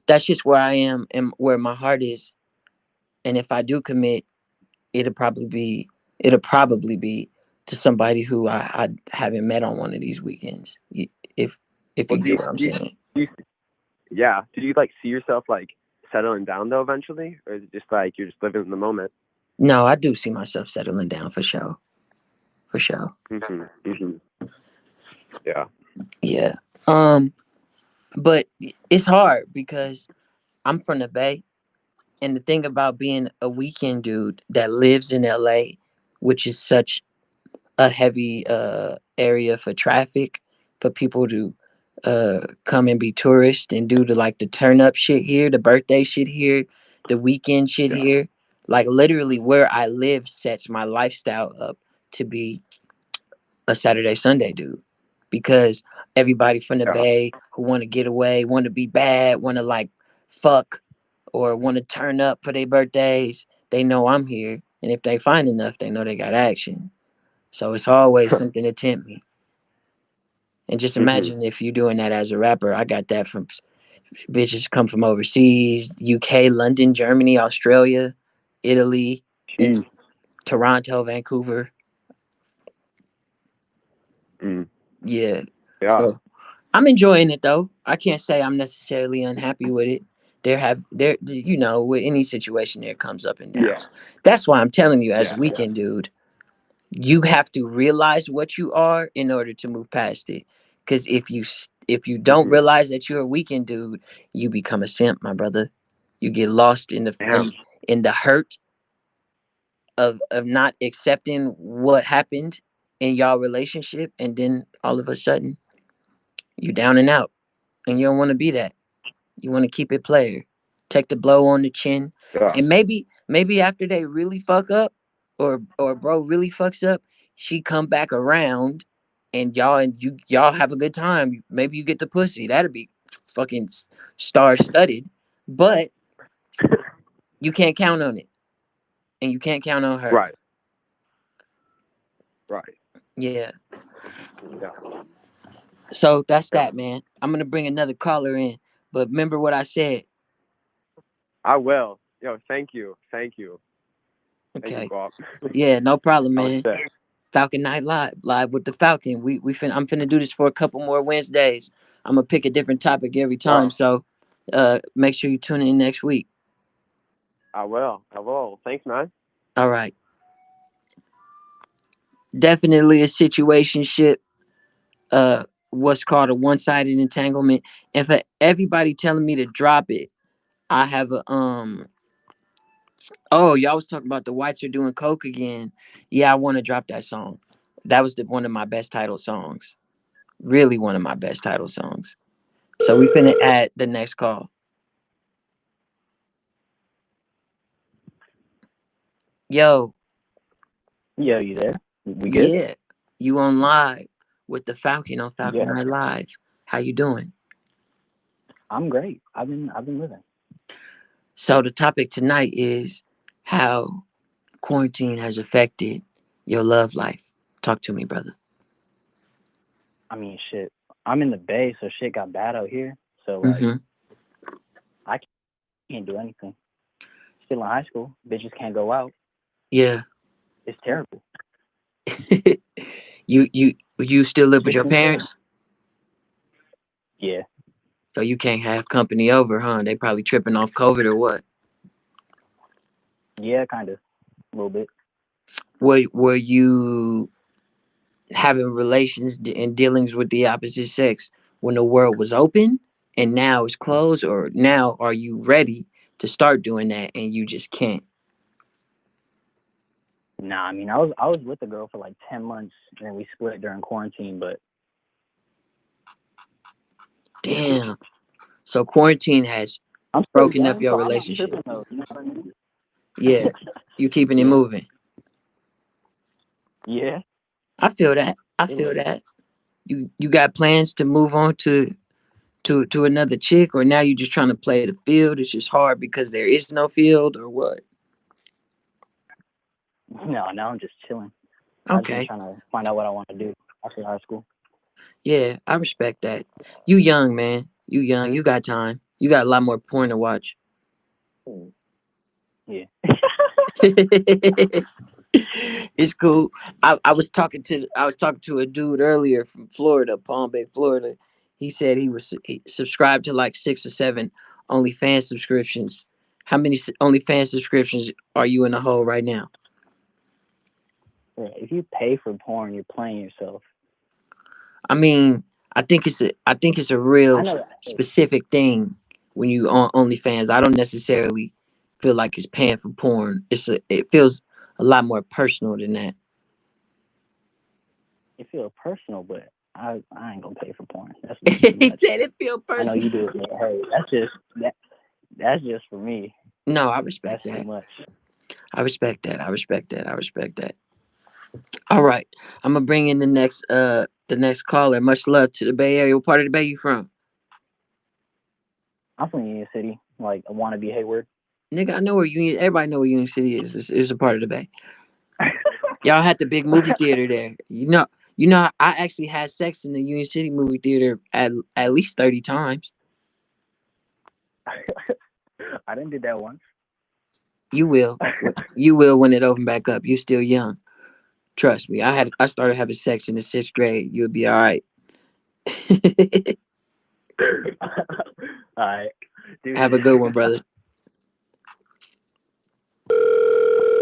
that's just where I am and where my heart is. And if I do commit, it'll probably be it'll probably be to somebody who I haven't met on one of these weekends. If if Well, you get what I'm saying. do you, yeah. Do you like see yourself like settling down though eventually, or is it just like you're just living in the moment? No, I do see myself settling down for sure. For sure. Hmm. Yeah. Yeah. Um, but it's hard because I'm from the Bay, and the thing about being a weekend dude that lives in LA, which is such a heavy area for traffic, for people to come and be tourists and do the turn up shit here, the birthday shit here, the weekend shit Yeah. here. Like literally where I live sets my lifestyle up to be a Saturday Sunday dude, because everybody from the Yeah. Bay who want to get away, want to be bad, want to like fuck, or want to turn up for their birthdays, they know I'm here, and if they find enough, they know they got action. So it's always something to tempt me. And just Hmm. imagine if you're doing that as a rapper. I got that from bitches come from overseas, UK, London, Germany, Australia, Italy, and Jeez. Toronto, Vancouver. Mm. Yeah. Yeah. So I'm enjoying it though. I can't say I'm necessarily unhappy with it. There with any situation there comes up and Yeah. downs. That's why I'm telling you, as a Yeah. weekend dude, you have to realize what you are in order to move past it. Because if you don't Hmm. realize that you're a weekend dude, you become a simp, my brother. You get lost in the Damn. in the hurt of not accepting what happened in y'all relationship, and then all of a sudden you down and out, and you don't want to be that. You want to keep it player. Take the blow on the chin. Yeah. And maybe after they really fuck up, or bro really fucks up, she come back around and y'all have a good time. Maybe you get the pussy. That'd be fucking star studded. But you can't count on it. And you can't count on her. Right. Right. Yeah. Yeah. So that's Yeah. that, man. I'm gonna bring another caller in. But remember what I said. I will. Yo, thank you. Thank you. Thank you, Okay. Guap. Yeah, no problem, That was man. sick. Falcon Night Live with the Falcon. I'm finna do this for a couple more Wednesdays. I'm gonna pick a different topic every Yeah. time. So make sure you tune in next week. I will. I will. Thanks, man. All right. Definitely a situationship. What's called a one-sided entanglement. And for everybody telling me to drop it, I have a oh, y'all was talking about the whites are doing coke again. Yeah, I want to drop that song. That was one of my best title songs. Really one of my best title songs. So we finna add the next call. Yo, Yo, you there? We good? yeah, you on live with the Falcon on Falcon Yeah, Night Live. How you doing? I'm great. I've been living. So the topic tonight is how quarantine has affected your love life. Talk to me, brother. I mean, shit. I'm in the Bay, so shit got bad out here. So like, Mm-hmm. I can't do anything. Still in high school, bitches can't go out. Yeah. It's terrible. You still live with Shit's your insane. parents, Yeah, so you can't have company over, huh? They probably tripping off COVID or what? yeah, kind of, a little bit. Were you having relations and dealings with the opposite sex when the world was open and now it's closed, or now are you ready to start doing that and you just can't? Nah, I mean, I was with a girl for like 10 months, and then we split during quarantine. But it's cool. Damn. So quarantine has I'm still broken up young, your so I'm not relationship. tripping though. You know what I mean? Yeah, you keeping it Yeah. moving. Yeah. I feel that. I You feel know. that. You got plans to move on to another chick, or now you just trying to play the field? It's just hard because there is no field, or what? No, now I'm just chilling. I've been Okay. trying to find out what I want to do after high school. Yeah, I respect that. You young, man. You young. You got time. You got a lot more porn to watch. Yeah. It's cool. I was talking to a dude earlier from Florida, Palm Bay, Florida. He said he subscribed to like 6 or 7 OnlyFans subscriptions. How many OnlyFans subscriptions are you in the hole right now? Yeah, if you pay for porn, you're playing yourself. I mean, I think it's a I real know. specific thing when you on OnlyFans. I don't necessarily feel like it's paying for porn. It feels a lot more personal than that. It feels personal, but I ain't gonna pay for porn. That's a little too He much. said it feel I know personal. you do it, but hey, that's just for me. No, I That's respect too that. much. I respect that. I respect that. I respect that. All right, I'm gonna bring in the next caller. Much love to the Bay Area. What part of the Bay you from? I'm from Union City, like I want to be Hayward. Nigga, I know where Union. Everybody know where Union City is. It's a part of the Bay. Y'all had the big movie theater there. I actually had sex in the Union City movie theater at least 30 times. I didn't do that once. You will. You will when it open back up. You still young. Trust me. I started having sex in the 6th grade. You'll be all right. All right, Have dude. a good one, brother.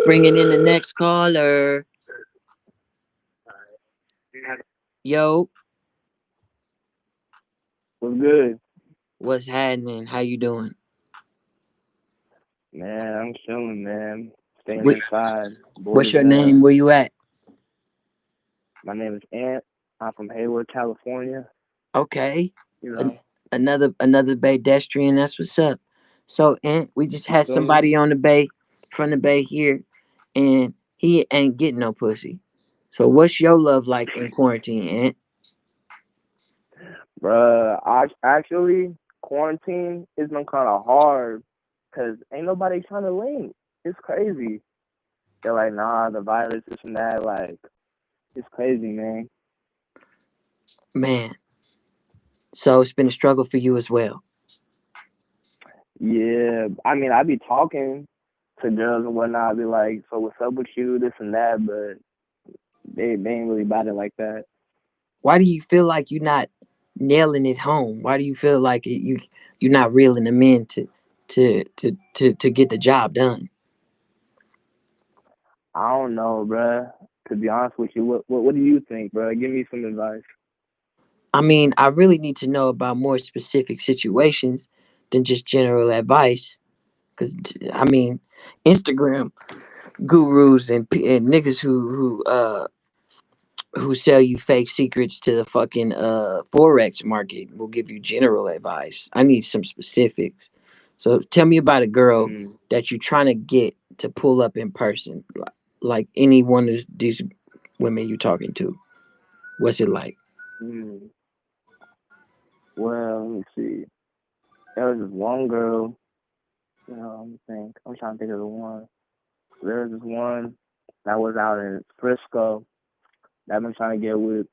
Bringing in the next caller. Yo, What's good? what's happening? How you doing? Man, I'm chilling, man. Staying What, inside. Bored what's as your hell. name? Where you at? My name is Ant. I'm from Hayward, California. Okay. You An- know, another pedestrian. That's what's up. So, and we just you had feel me? somebody on the bay, from the bay here, and he ain't getting no pussy. So, what's your love like in quarantine, Ant? Bruh, I actually quarantine has been kind of hard because ain't nobody trying to link. It's crazy. They're like, nah, the virus, this and that. Like, it's crazy, man. Man, so it's been a struggle for you as well. Yeah, I mean, I be talking to girls and whatnot. I be like, so what's up with you, this and that, but they ain't really about it like that. Why do you feel like you're not nailing it home? Why do you feel like you're not reeling them in to get the job done? I don't know, bruh. To be honest with you, what do you think, bruh? Give me some advice. I mean, I really need to know about more specific situations than just general advice. Cause I mean, Instagram gurus and niggas who sell you fake secrets to the fucking forex market will give you general advice. I need some specifics. So tell me about a girl Mm, that you're trying to get to pull up in person, like any one of these women you're talking to. What's it like? mm. Well, let me see. There was this one girl. Let me think. I'm trying to think of the one. There was this one that was out in Frisco that I've been trying to get with,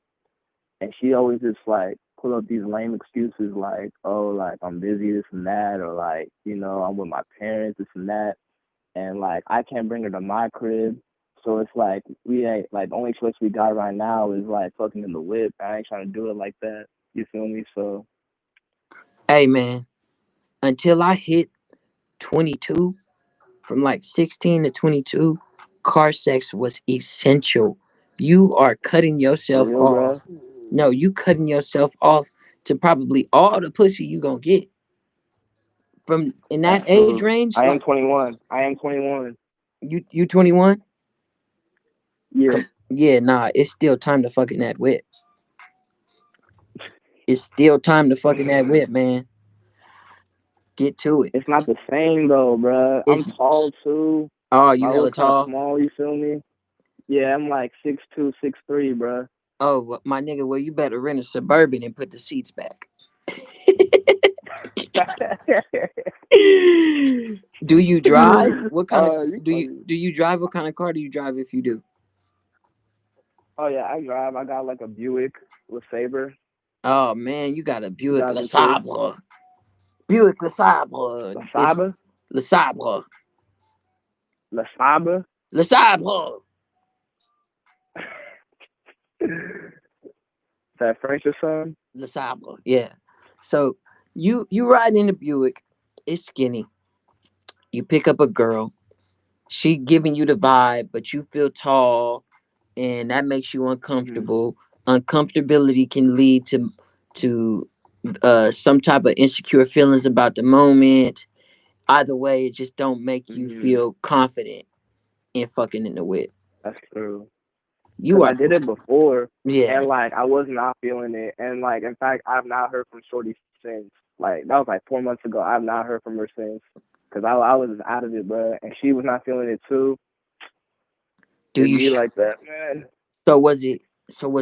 and she always just like pull up these lame excuses like, oh, like I'm busy, this and that, or like, I'm with my parents, this and that, and like I can't bring her to my crib. So it's like we ain't like the only choice we got right now is like fucking in the whip. I ain't trying to do it like that. You feel me? So Hey man, until I hit 22, from like 16 to 22, car sex was essential. You are cutting for yourself real, off. bro. No, you cutting yourself off to probably all the pussy you gonna get from in that age Absolutely. range. I am Like 21. I am 21. you 21. Yeah. Yeah, nah, it's still time to fucking that whip. It's still time to fucking that whip, man. Get to it. It's not the same though, bruh. I'm It's tall too. oh, My you hella hood's kind of tall. small. You feel me? Yeah, I'm like 6'2", 6'3", bruh. Oh, my nigga, well, you better rent a Suburban and put the seats back. Do you drive? What kind of You funny. do you drive? What kind of car do you drive if you do? Oh yeah, I drive. I got like a Buick LeSabre, Oh man, you got a Buick Le 2002. Sabre. Buick Le Sabre. It's LeSabre, Le Sabre. LeSabre. Le Sabre. That French or something? Le Sabre. Yeah. So you ride in the Buick. It's skinny. You pick up a girl. She giving you the vibe, but you feel tall, and that makes you Hmm. uncomfortable. Uncomfortability can lead to some type of insecure feelings about the moment. Either way, it just don't make you Hmm. feel confident in fucking in the whip. That's true. You Cause are, I did it before, yeah, and like I was not feeling it, and like in fact I've not heard from Shorty since. Like that was like 4 months ago. I've not heard from her since. Cause I was out of it, bro, and she was not feeling it too. do It you? be like that, man. So was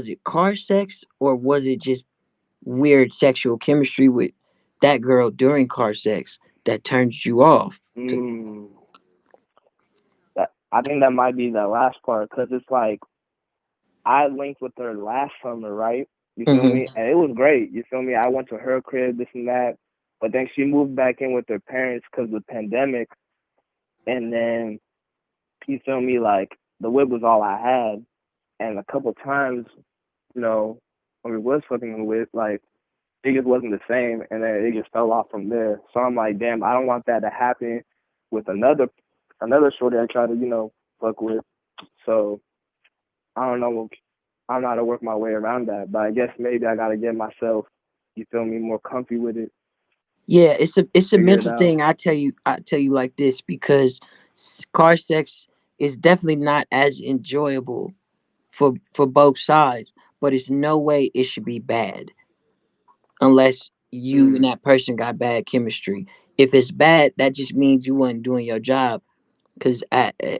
it car sex, or was it just weird sexual chemistry with that girl during car sex that turned you off? To, Mm. That I think that might be the last part, cause it's like I linked with her last summer, right? You feel hmm me? And it was great. You feel me? I went to her crib, this and that. But then she moved back in with her parents because of the pandemic. And then, you feel me? Like, the whip was all I had. And a couple times, you know, when we was fucking the whip, like, it just wasn't the same. And then it just fell off from there. So I'm like, damn, I don't want that to happen with another shorty I try to, fuck with. So I don't know. I don't know how to work my way around that, but I guess maybe I gotta get myself, you feel me, more comfy with it, Yeah, it's a figure it mental out. thing. I tell you like this because car sex is definitely not as enjoyable for both sides, but it's no way it should be bad unless you and Mm, that person got bad chemistry. If it's bad, that just means you wasn't doing your job. Cause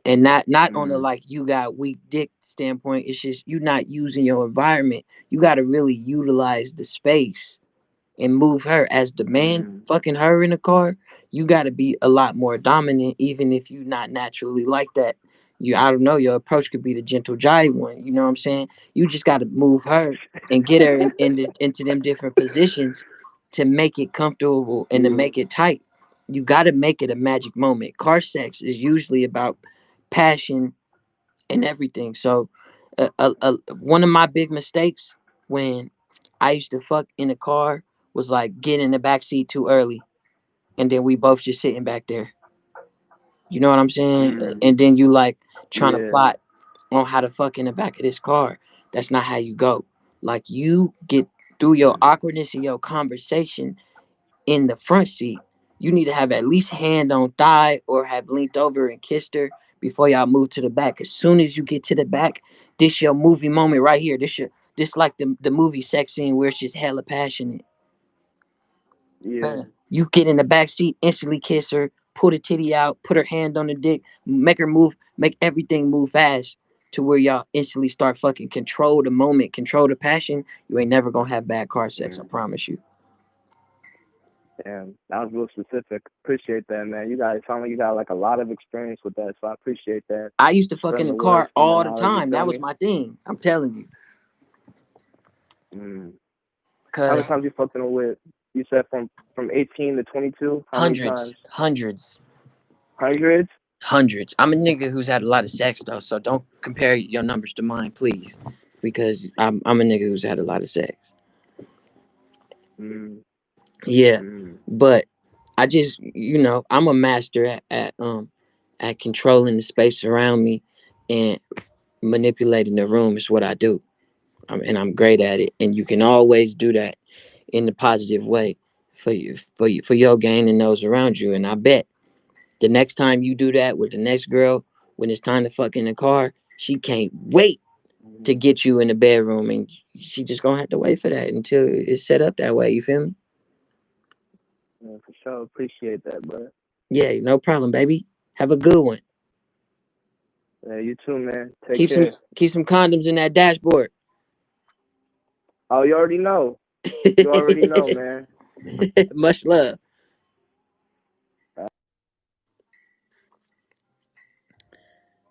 and not on the mm, like you got weak dick standpoint. It's just you not using your environment. You got to really utilize the space and move her as the man mm, fucking her in the car. You got to be a lot more dominant, even if you not naturally like that. You, I don't know, your approach could be the gentle jive one. You know what I'm saying? You just got to move her and get her into them different positions to make it comfortable and to yeah, make it tight. You got to make it a magic moment. Car sex is usually about passion and everything. So, one of my big mistakes when I used to fuck in the car was like getting in the back seat too early, and then we both just sitting back there. You know what I'm saying? mm, And then you like trying to yeah, plot on how to fuck in the back of this car. That's not how you go. Like you get through your mm, awkwardness and your conversation in the front seat. You need to have at least hand on thigh or have leaned over and kissed her before y'all move to the back. As soon as you get to the back, this your movie moment right here. This like the movie sex scene where it's just hella passionate. yeah, Bam. You get in the back seat, instantly kiss her, pull the titty out, put her hand on the dick, make her move, make everything move fast to where y'all instantly start fucking control the moment, control the passion. You ain't never gonna have bad car sex, I mm. promise you. Damn, that was real specific. Appreciate that, man. You guys sound like you got like a lot of experience with that, so I appreciate that. I used to fuck in Spreading the the word, car spreading the all the knowledge. You time. feel That was me? my thing. I'm telling you. Mm. How many Cause times you fucked in a whip? You said from 18 to 22. How many hundreds, times? hundreds, Hundreds. hundreds. I'm a nigga who's had a lot of sex though, so don't compare your numbers to mine, please. Because I'm a nigga who's had a lot of sex. Mm, Yeah. mm, But I just I'm a master at controlling the space around me and manipulating the room is what I do. And I'm great at it. And you can always do that in the positive way for your gain and those around you. And I bet the next time you do that with the next girl, when it's time to fuck in the car, she can't wait to mm. get you in the bedroom, and she just gonna have to wait for that until it's set up that way. You feel me? Yeah, for sure. Appreciate that, bro. Yeah, no problem, baby. Have a good one. Yeah, you too, man. Take Keep some care. keep some condoms in that dashboard. Oh, you already know. You already know, man. Much love.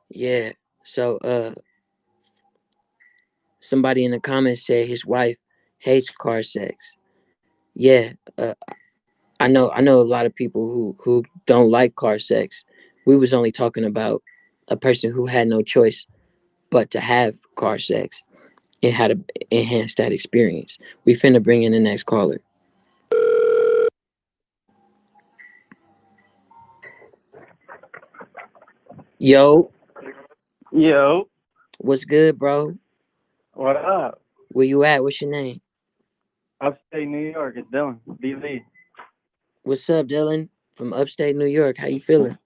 Yeah. So somebody in the comments said his wife hates car sex. Yeah. I know a lot of people who don't like car sex. We was only talking about a person who had no choice but to have car sex and how to enhance that experience. We finna bring in the next caller. Yo, Yo, what's good, bro? what up? Where you at? What's your name? Upstate New York, it's Dylan. BZ. What's up, Dylan? From upstate New York. How you feeling?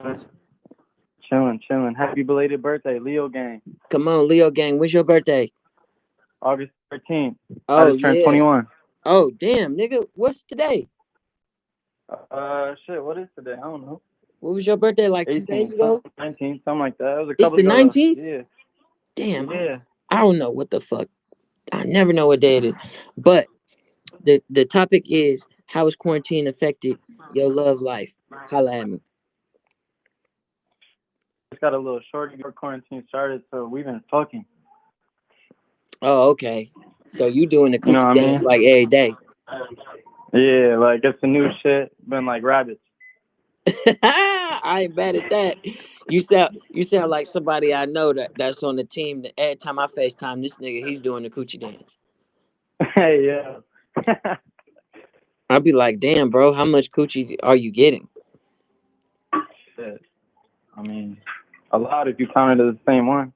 Chilling, chilling. Happy belated birthday, Leo gang. Come on, Leo gang. When's your birthday? August 13th. I Oh just turned yeah. 21. Oh damn, nigga. What's today? Shit, what is today? I don't know. What was your birthday like 2 days 18, ago? 19, something like that. It was a It's couple the days ago. 19th. Yeah, Damn. yeah. I don't know what the fuck. I never know what day it is. But the topic is how has quarantine affected your love life? Holla at me. Just got a little shorty before quarantine started, so we've been fucking. Oh, okay. So you doing the You know coochie what I dance mean? like every day. Yeah, like it's the new shit. Been like rabbits. I ain't bad at that. You sound like somebody I know that's on the team that every time I FaceTime this nigga, he's doing the coochie dance. Hey, yeah. I'd be like, damn, bro, how much coochie are you getting? Shit. I mean, a lot if you count it as the same one.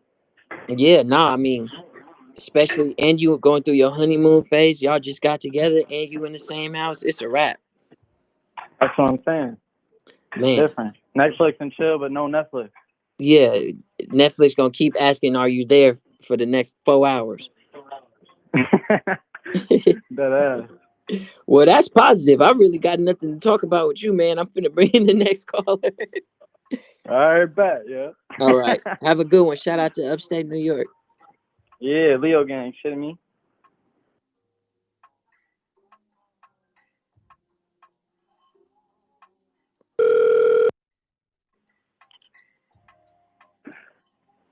Yeah, nah, I mean, especially and you going through your honeymoon phase, y'all just got together and you in the same house, it's a wrap. That's what I'm saying. Man, Different. Netflix and chill, but no Netflix. yeah, Netflix gonna keep asking, are you there for the next 4 hours? That ass. Well, that's positive. I really got nothing to talk about with you, man. I'm finna bring in the next caller. All right, bet, yeah. All right. Have a good one. Shout out to upstate New York. Yeah, Leo gang, shit me.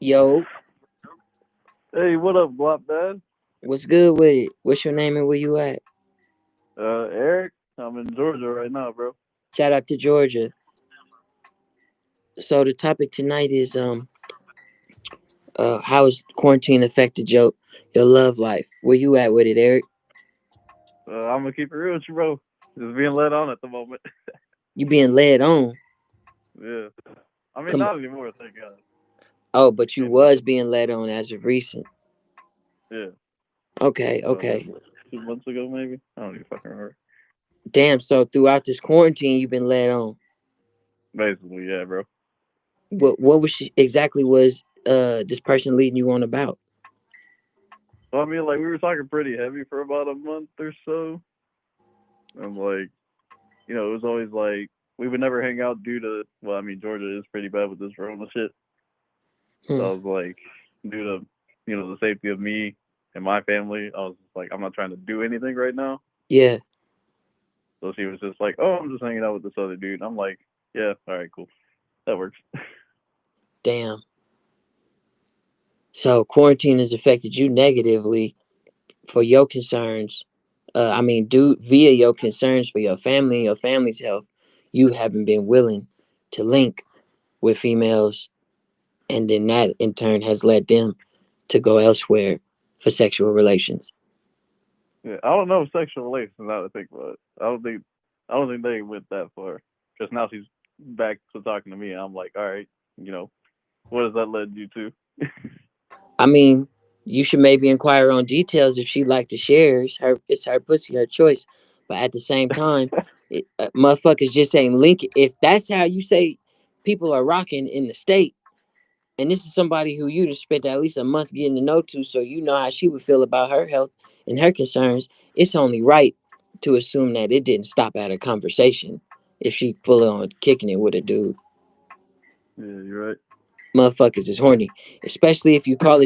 Yo, Hey, what up, GUAPDAD? what's good with it? What's your name and where you at? Eric. I'm in Georgia right now, bro. Shout out to Georgia. So the topic tonight is how has quarantine affected your love life? Where you at with it, Eric? I'm gonna keep it real with you, bro. Just being led on at the moment. You being led on. Yeah. I mean, Come not anymore, thank God. Oh, but you Came to was the, being led on as of recent. yeah. Okay, Like okay. what, 2 months ago, maybe. I don't even fucking remember. Damn, so throughout this quarantine you've been led on. Basically, yeah, bro. What was exactly was this person leading you on about? So I mean, like we were talking pretty heavy for about a month or so, and like, it was always like we would never hang out due to, well, I mean, Georgia is pretty bad with this Corona shit. So Hmm. I was like, due to, the safety of me and my family, I was just like, I'm not trying to do anything right now. Yeah. So she was just like, oh, I'm just hanging out with this other dude. I'm like, yeah, all right, cool. That works. Damn. So quarantine has affected you negatively for your concerns. I mean, via your concerns for your family and your family's health, you haven't been willing to link with females, and then that in turn has led them to go elsewhere for sexual relations. Yeah, I don't know if sexual relations now to think about it. I don't think they went that far. Because now she's back to talking to me. And I'm like, all right, what has that led you to? I mean, you should maybe inquire on details if she'd like to share. It's her pussy, her choice. But at the same time, motherfuckers just ain't link it. If that's how you say people are rocking in the state, and this is somebody who you just spent at least a month getting to know to, so you know how she would feel about her health and her concerns, it's only right to assume that it didn't stop at a conversation. if she full on kicking it with a dude. Yeah, you're right. Motherfuckers is horny, especially if you call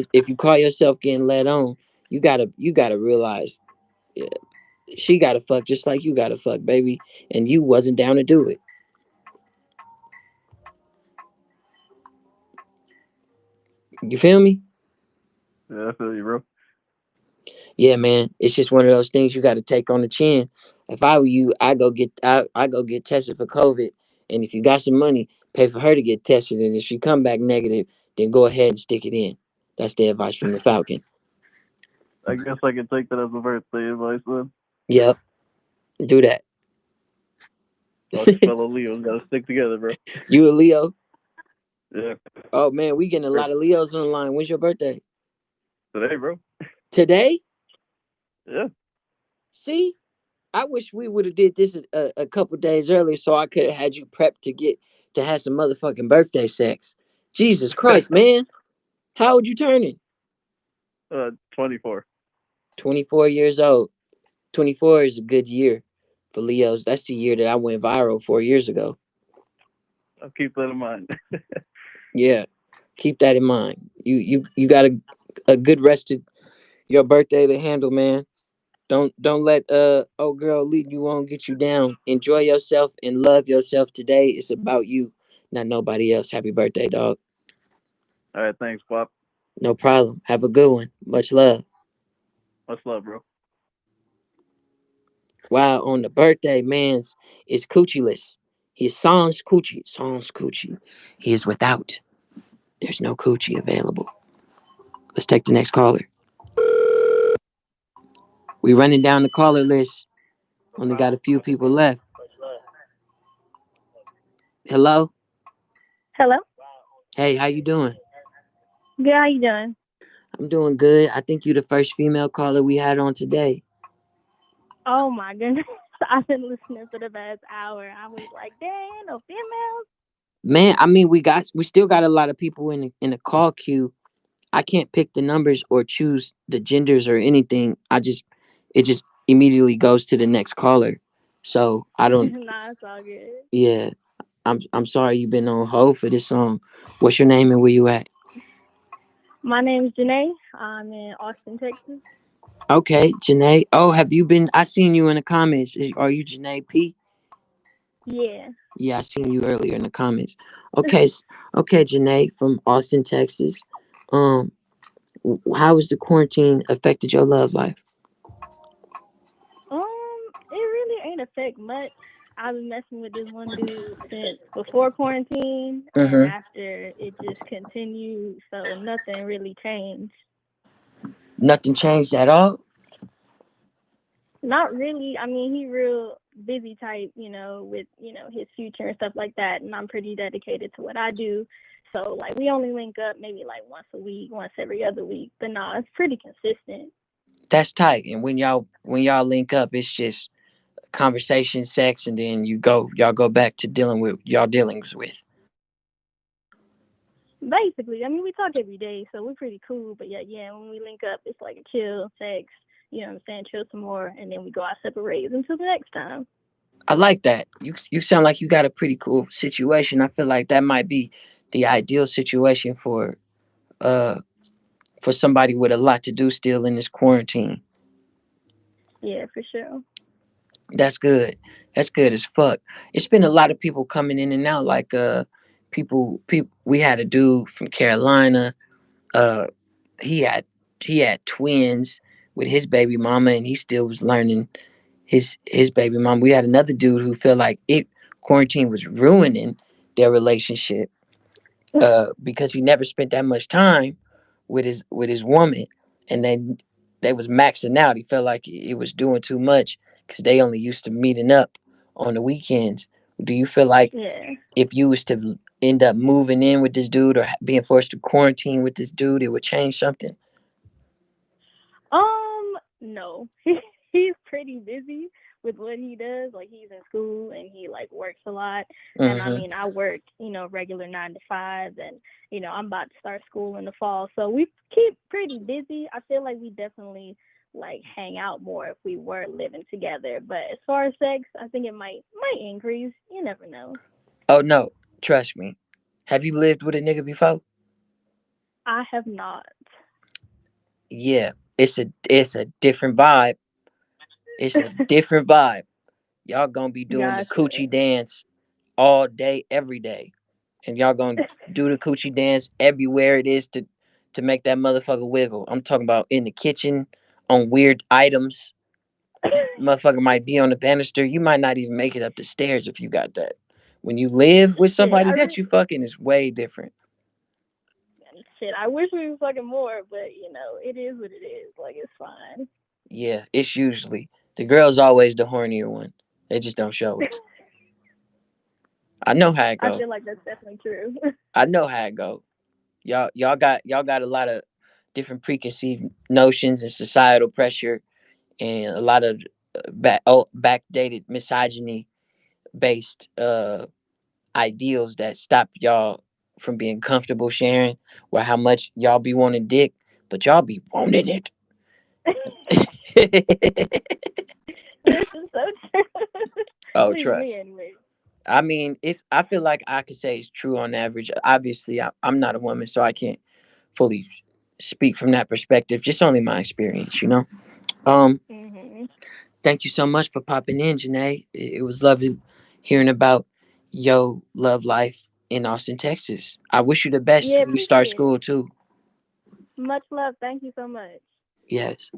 yourself getting led on. You gotta realize, yeah, she gotta fuck just like you gotta fuck, baby, and you wasn't down to do it. You feel me? Yeah, I feel you, bro. Yeah, man. It's just one of those things you got to take on the chin. If I were you, I go get tested for COVID, and if you got some money, pay for her to get tested, and if she come back negative, then go ahead and stick it in. That's the advice from the Falcon. I guess I can take that as a birthday advice then. Yep, do that. Us fellow Leos gotta stick together, bro. You a Leo? Yeah. Oh man, we getting a lot of Leos on the line. When's your birthday? Today, bro. Today? Yeah. See, I wish we would have did this a couple days earlier, so I could have had you prepped to have some motherfucking birthday sex. Jesus Christ, man! How old you turning? 24. 24 years old. 24 is a good year for Leos. That's the year that I went viral 4 years ago. I'll keep that in mind. Yeah, keep that in mind. You got a good rested your birthday to handle, man. Don't let old girl lead you on, get you down. Enjoy yourself and love yourself today. It's about you, not nobody else. Happy birthday, dog. All right, thanks, Pop. No problem. Have a good one. Much love. Much love, bro. While on the birthday, man's is coochieless. His sans coochie. He is without. There's no coochie available. Let's take the next caller. We running down the caller list. Only got a few people left. Hello? Hello? Hey, how you doing? Good, how you doing? I'm doing good. I think you the first female caller we had on today. Oh my goodness. I've been listening for the past hour. I was like, dang, no females? Man, I mean we still got a lot of people in the call queue. I can't pick the numbers or choose the genders or anything. It just immediately goes to the next caller. So I don't. Nah, it's all good. Yeah, I'm sorry you've been on hold for this song. What's your name and where you at? My name's Janae. I'm in Austin, Texas. Okay, Janae. Oh, have you been? I seen you in the comments. Are you Janae P? Yeah. Yeah, I seen you earlier in the comments. Okay, okay, Janae from Austin, Texas. Um, how has the quarantine affected your love life? It really ain't affect much. I've been messing with this one dude since before quarantine, and Mm-hmm. after it just continued, so nothing really changed. Nothing changed at all. Not really. I mean, he real busy type, with, his future and stuff like that. And I'm pretty dedicated to what I do. So, like, we only link up maybe like once a week, once every other week. But no, it's pretty consistent. That's tight. And when y'all link up, it's just conversation, sex, and then y'all go back to dealing with y'all dealings with. Basically, I mean, we talk every day, so we're pretty cool. But yeah, when we link up, it's like a chill, sex, you know what I'm saying, chill some more. And then we go our separate ways until the next time. I like that. You sound like you got a pretty cool situation. I feel like that might be the ideal situation uh for somebody with a lot to do still in this quarantine. Yeah, for sure. That's good. That's good as fuck. It's been a lot of people coming in and out. Like people. We had a dude from Carolina. Uh, he had he had twins with his baby mama, and he still was learning his baby mama. We had another dude who felt like it quarantine was ruining their relationship because he never spent that much time with his woman, and they was maxing out. He felt like it was doing too much because they only used to meeting up on the weekends. Do you feel like Yeah. if you was to end up moving in with this dude or being forced to quarantine with this dude, it would change something? No. He's pretty busy with what he does. Like he's in school and he like works a lot. And I Hmm. mean, I work, regular 9 to 5, and I'm about to start school in the fall. So we keep pretty busy. I feel like we definitely like hang out more if we were living together. But as far as sex, I think it might increase. You never know. Oh no, trust me. Have you lived with a nigga before? I have not. Yeah, it's a different vibe. It's a different vibe. Y'all gonna be doing the Gotcha. coochie dance all day, every day, and y'all gonna do the coochie dance everywhere it is to make that motherfucker wiggle. I'm talking about in the kitchen, on weird items. Motherfucker might be on the banister. You might not even make it up the stairs if you got that. When you live with Shit, somebody that you fucking is way different. I wish we were fucking more, but it is what it is. Like it's fine. Yeah, it's usually the girl's always the hornier one. They just don't show it. I know how it I go. feel like that's definitely true. I know how it go. Y'all got a lot of different preconceived notions and societal pressure and a lot of backdated misogyny based ideals that stop y'all from being comfortable sharing or how much y'all be wanting dick, but y'all be wanting it. This is so true. At Oh, least me, trust. anyway. I mean, it's. I feel like I could say it's true on average. Obviously, I'm not a woman, so I can't fully speak from that perspective. Just only my experience, you know. Um, Mhm. Thank you so much for popping in, Janae. It was lovely hearing about your love life in Austin, Texas. I wish you the best Yeah, when you start appreciate it. school too. Much love. Thank you so much. Yes.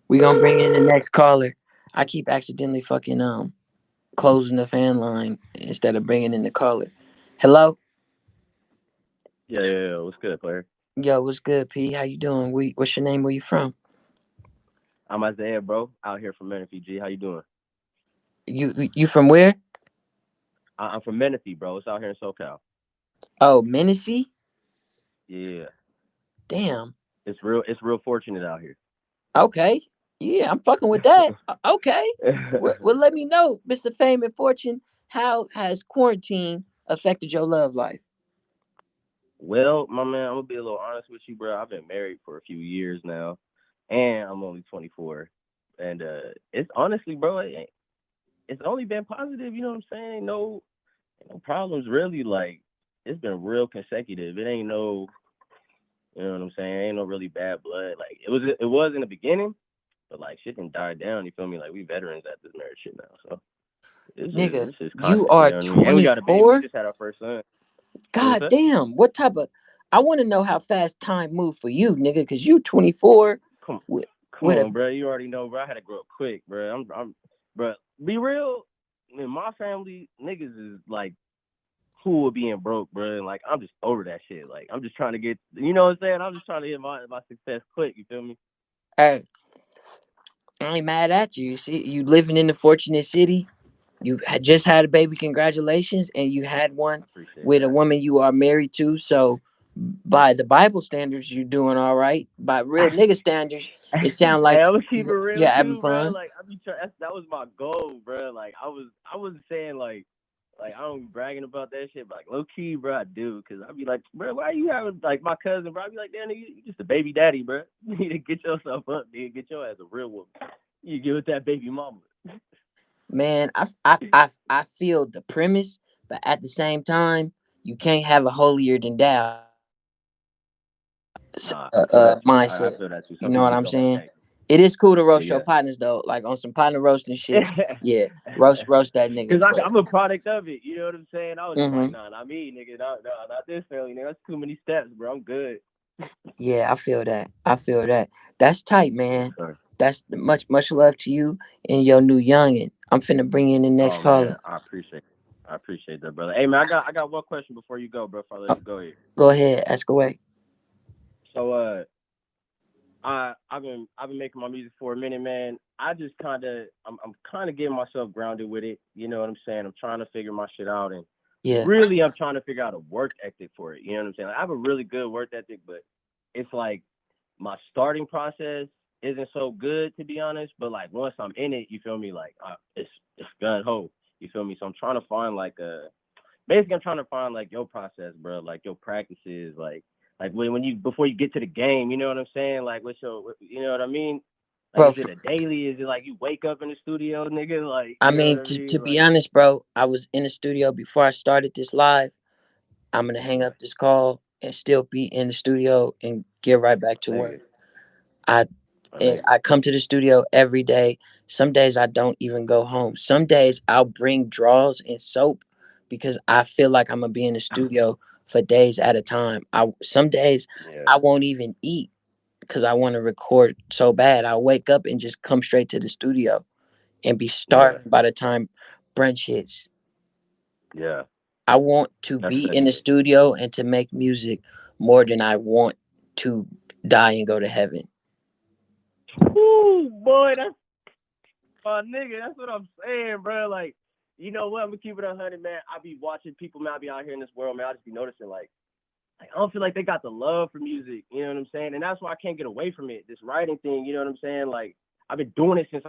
We gonna bring in the next caller. I keep accidentally fucking closing the fan line instead of bringing in the caller. Hello. Yeah. What's good, player? Yo, what's good, P? How you doing? What's your name? Where you from? I'm Isaiah, bro. Out here from Menifee, G. How you doing? You from where? I'm from Menifee, bro. It's out here in SoCal. Oh, Menacee. Yeah. Damn. It's real fortunate out here. Okay. Yeah, I'm fucking with that. Okay. Well, let me know, Mr. Fame and Fortune. How has quarantine affected your love life? Well, my man, I'm gonna be a little honest with you, bro. I've been married for a few years now, and I'm only 24. And it's honestly, bro, it's only been positive. You know what I'm saying? No problems really. Like it's been real consecutive. It ain't no, you know what I'm saying? Ain't no really bad blood. Like it was in the beginning, but like shit didn't die down. You feel me? Like we veterans at this marriage shit now, so Nigga, it's just you constant. You are know what I mean? And we got a baby. We 24? just had our first son. What's God that? damn. What type of I want to know how fast time moved for you, nigga, cuz you 24 Come with come with a on, bro. You already know, bro. I had to grow up quick, bro. Bro. Be real. In my family, niggas is like cool with being broke, bro. And like I'm just over that shit. Like I'm just trying to get, you know what I'm saying? I'm just trying to hit my success quick. You feel me? hey, I ain't mad at you. See, you living in the fortunate city. You had just had a baby, congratulations, and you had one I appreciate with a that. woman you are married to. So, by the Bible standards, you're doing all right. By real nigga standards, it sound Hey, like I'm gonna keep it real you're having too, bro. fun. Like I be trying. That was my goal, bro. Like I wasn't saying like I don't be bragging about that shit, but like low key, bro, I do, cause I be like, bro, why you having like my cousin, bro? I be like, damn, you just a baby daddy, bro. You need to get yourself up, dude. Get your ass a real woman. You get with that baby mama. Man, I feel the premise, but at the same time, you can't have a holier than thou Nah, I feel that too. I mindset. feel that too. You Some know what people I'm feel like saying? that. It is cool to Yeah, roast your yeah. partners though, like on some partner roasting shit. Yeah, roast that nigga. Cause But I'm a product of it. You know what I'm saying? I was just like, hmm nah, not me, nigga. No, no, not this family, nigga. That's too many steps, bro. I'm good. yeah, I feel that. I feel that. That's tight, Yes, man. sir. That's much love to you and your new youngin. I'm finna bring in the next Oh man, caller. I appreciate that, brother. Hey man, I got one question before you go, bro. Before I let Uh, you go here. Go ahead, ask away. So I've been making my music for a minute, man. I just I'm kind of getting myself grounded with it. You know what I'm saying? I'm trying to figure my shit out, and Yeah, really I'm trying to figure out a work ethic for it. You know what I'm saying? Like, I have a really good work ethic, but it's like my starting process isn't so good, to be honest. But like once I'm in it, you feel me? Like it's gun ho. You feel me? So I'm trying to find like basically I'm trying to find like your process, bro. Like your practices, like Like when you before you get to the game, you know what I'm saying? Like you know what I mean? Like bro. is it a daily? Is it like you wake up in the studio, nigga? Like I you know mean, what I to mean? be Like honest, bro, I was in the studio before I started this live. I'm gonna hang mm, up this call and still be in the studio and get right back to work. nigga, I my and nigga. I come to the studio every day. Some days I don't even go home. Some days I'll bring draws and soap because I feel like I'm gonna be in the studio for days at a time. Some days Yeah, I won't even eat because I want to record so bad. I'll wake up and just come straight to the studio and be yeah, starving by the time brunch hits. yeah. I want to That's be in heavy. the studio and to make music more than I want to die and go to heaven. Woo, boy, that's my nigga. That's what I'm saying, bro. Like, you know what? I'm gonna keep it 100, man. I be watching people, man. I be out here in this world, man. I just be noticing, like I don't feel like they got the love for music. You know what I'm saying? And that's why I can't get away from it. This writing thing, you know what I'm saying? Like I've been doing it since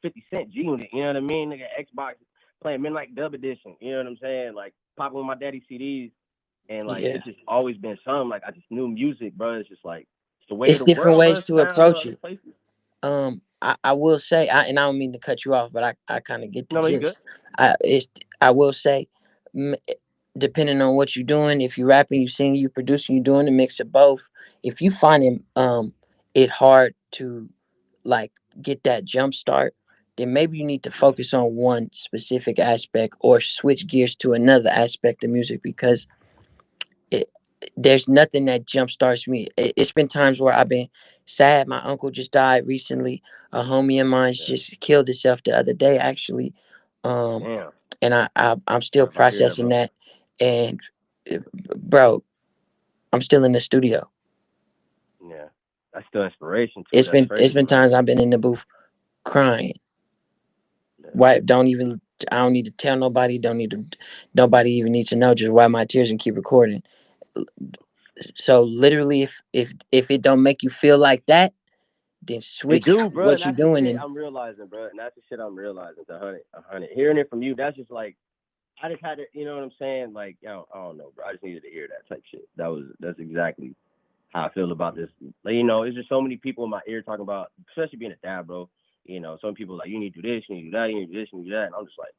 50 Cent G Unit. You know what I mean? Nigga, Xbox playing Midnight Dub Edition. You know what I'm saying? Like popping with my daddy CDs, and like Yeah. it's just always been something. Like I just knew music, bro. It's just like it's the way of It's the different world, bro. ways It's to found in approach other it. places. I will say, and I don't mean to cut you off, but I kind of get the No, no, you good? gist. I will say, m- depending on what you're doing, if you rapping, you singing, you producing, you doing a mix of both. If you finding it hard to like get that jump start, then maybe you need to Yeah, focus on one specific aspect or switch gears to another aspect of music because it, there's nothing that jump starts me. It's been times where I've been sad. My uncle just died recently. A homie of mine yeah. just killed himself the other day, actually. Um, Damn. and I'm still Sorry to hear that, processing bro. that. And uh, bro, I'm still in the studio. Yeah. That's still inspiration to it. That's It's crazy, been bro. times I've been in the booth crying. Yeah. Why don't even I don't need to tell nobody. Don't need to nobody even needs to know. Just wipe my tears and keep recording. So literally, if it don't make you feel like that, then It switch do, bro, and what you that's the doing shit and I'm realizing, bro, and that's the shit I'm realizing. A hundred. Hearing it from you, that's just like I just had to, you know what I'm saying? Like, I don't know, bro. I just needed to hear that type shit. That's exactly how I feel about this. Like, you know, it's just so many people in my ear talking about, especially being a dad, bro. You know, some people like you need to do this, you need to do that, you need to do this, you need to do that, and I'm just like,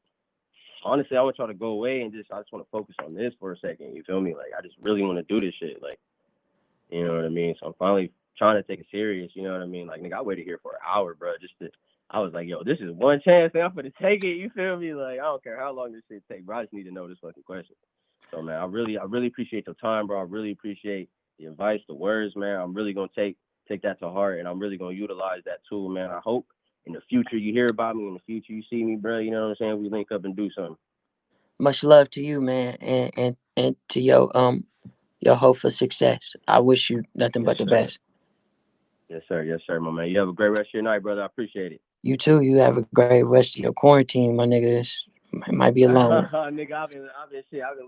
honestly, I want y'all to go away and I just want to focus on this for a second. You feel me? Like, I just really want to do this shit. Like. You know what I mean? So I'm finally trying to take it serious. You know what I mean? Like, nigga, I waited here for an hour, bro. I was like, yo, this is one chance. I'm gonna take it. You feel me? Like, I don't care how long this shit take, bro. I just need to know this fucking question. So, man, I really appreciate your time, bro. I really appreciate the advice, the words, man. I'm really gonna take that to heart, and I'm really gonna utilize that tool, man. I hope in the future you hear about me. In the future you see me, bro. You know what I'm saying? We link up and do something. much love to you, man, and to your hope for success. I wish you nothing Yes, but the sir. best. Yes, sir. Yes, sir, my man. You have a great rest of your night, brother. I appreciate it. You too. You have a great rest of your quarantine, my nigga. It might be a long one. Nigga, I've been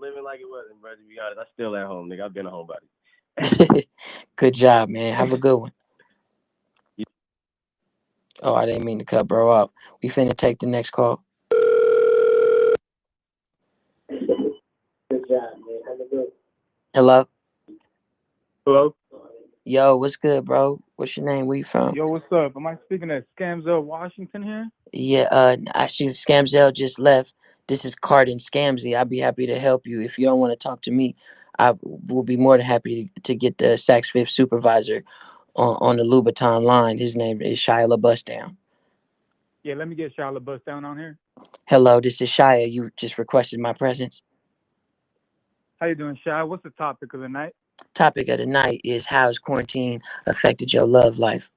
living like it wasn't, bro. To be honest, I still at home, nigga. I've been a homebody. Good job, man. Have a good one. Oh, I didn't mean to cut bro off. We finna take the next call. Good job, man. Have a good Hello. Hello? Yo, what's good, bro? What's your name? Where you from? Yo, what's up? Am I speaking at Scamsville, Washington here? Yeah, I see Scamzel just left. This is Cardin Scamzy. I'd be happy to help you. If you don't want to talk to me, I will be more than happy to get the Saks Fifth supervisor on the Louboutin line. His name is Shia LaBustown. Yeah, let me get Charlotte Bus down on here. Hello, this is Shia. You just requested my presence. How you doing, Shy? What's the topic of the night? Topic of the night is how has quarantine affected your love life?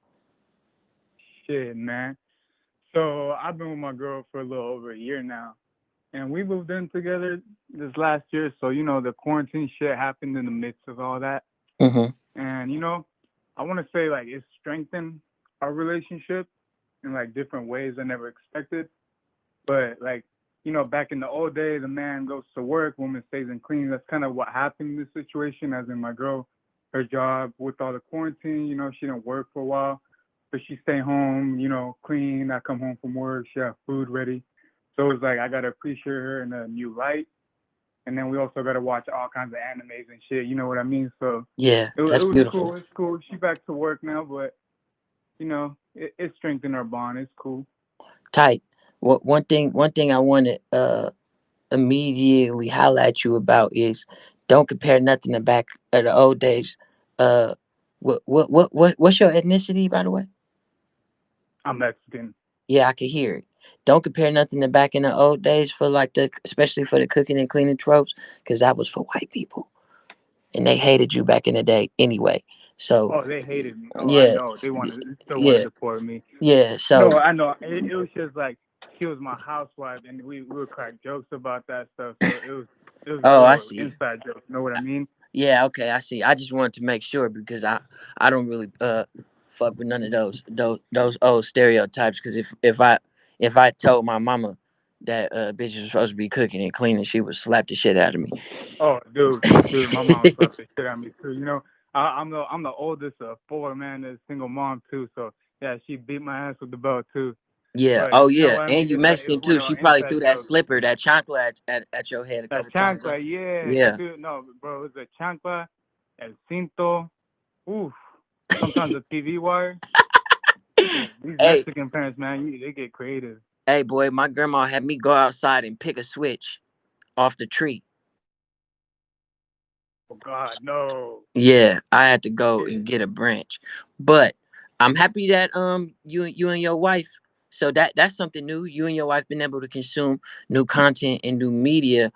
Shit, man. So I've been with my girl for a little over a year now. And we moved in together this last year. So, the quarantine shit happened in the midst of all that. Mm-hmm. And, I want to say, like, it strengthened our relationship in, like, different ways I never expected. But, like, back in the old days, a man goes to work, woman stays and cleans. That's kind of what happened in this situation, as in my girl, her job with all the quarantine, she didn't work for a while, but she stay home, clean. I come home from work, she have food ready. So it was like I got to appreciate her in a new light. and then we also got to watch all kinds of animes and shit. You know what I mean? So Yeah, it that's was beautiful. cool. It's cool. She back to work now, but it strengthened our bond. It's cool. Tight. One thing I want to immediately holler at you about is don't compare nothing to back of the old days. Uh, what's your ethnicity, by the way? I'm Mexican. Yeah, I can hear it. Don't compare nothing to back in the old days for like especially for the cooking and cleaning tropes, because that was for white people and they hated you back in the day anyway. So Oh, they hated me. Oh, I yeah, know. Still wanted yeah, to deport me. yeah. No, So I know. It was just like she was my housewife, and we would crack jokes about that stuff. So it was oh, I little see. inside jokes. You know what I mean? Yeah, okay, I see. I just wanted to make sure because I don't really fuck with none of those old stereotypes. Because if I told my mama that bitches was supposed to be cooking and cleaning, she would slap the shit out of me. Oh, dude, my mom slapped the shit out of me too. I'm the oldest of four, man. There's a single mom too. So yeah, she beat my ass with the belt too. Yeah. But Oh you know yeah. what I And mean? you It Mexican was one too. of She those probably threw inside that jokes. slipper, that chancla at your head a That couple times. Huh? chancla, yeah, Yeah. dude. No, bro, it was a chancla, el cinto. Oof. Sometimes a TV wire. These Hey, Mexican parents, man, they get creative. hey, boy. My grandma had me go outside and pick a switch off the tree. Oh God, no. Yeah, I had to go Yeah, and get a branch. But I'm happy that you and your wife, so that's something new. You and your wife been able to consume new content and new media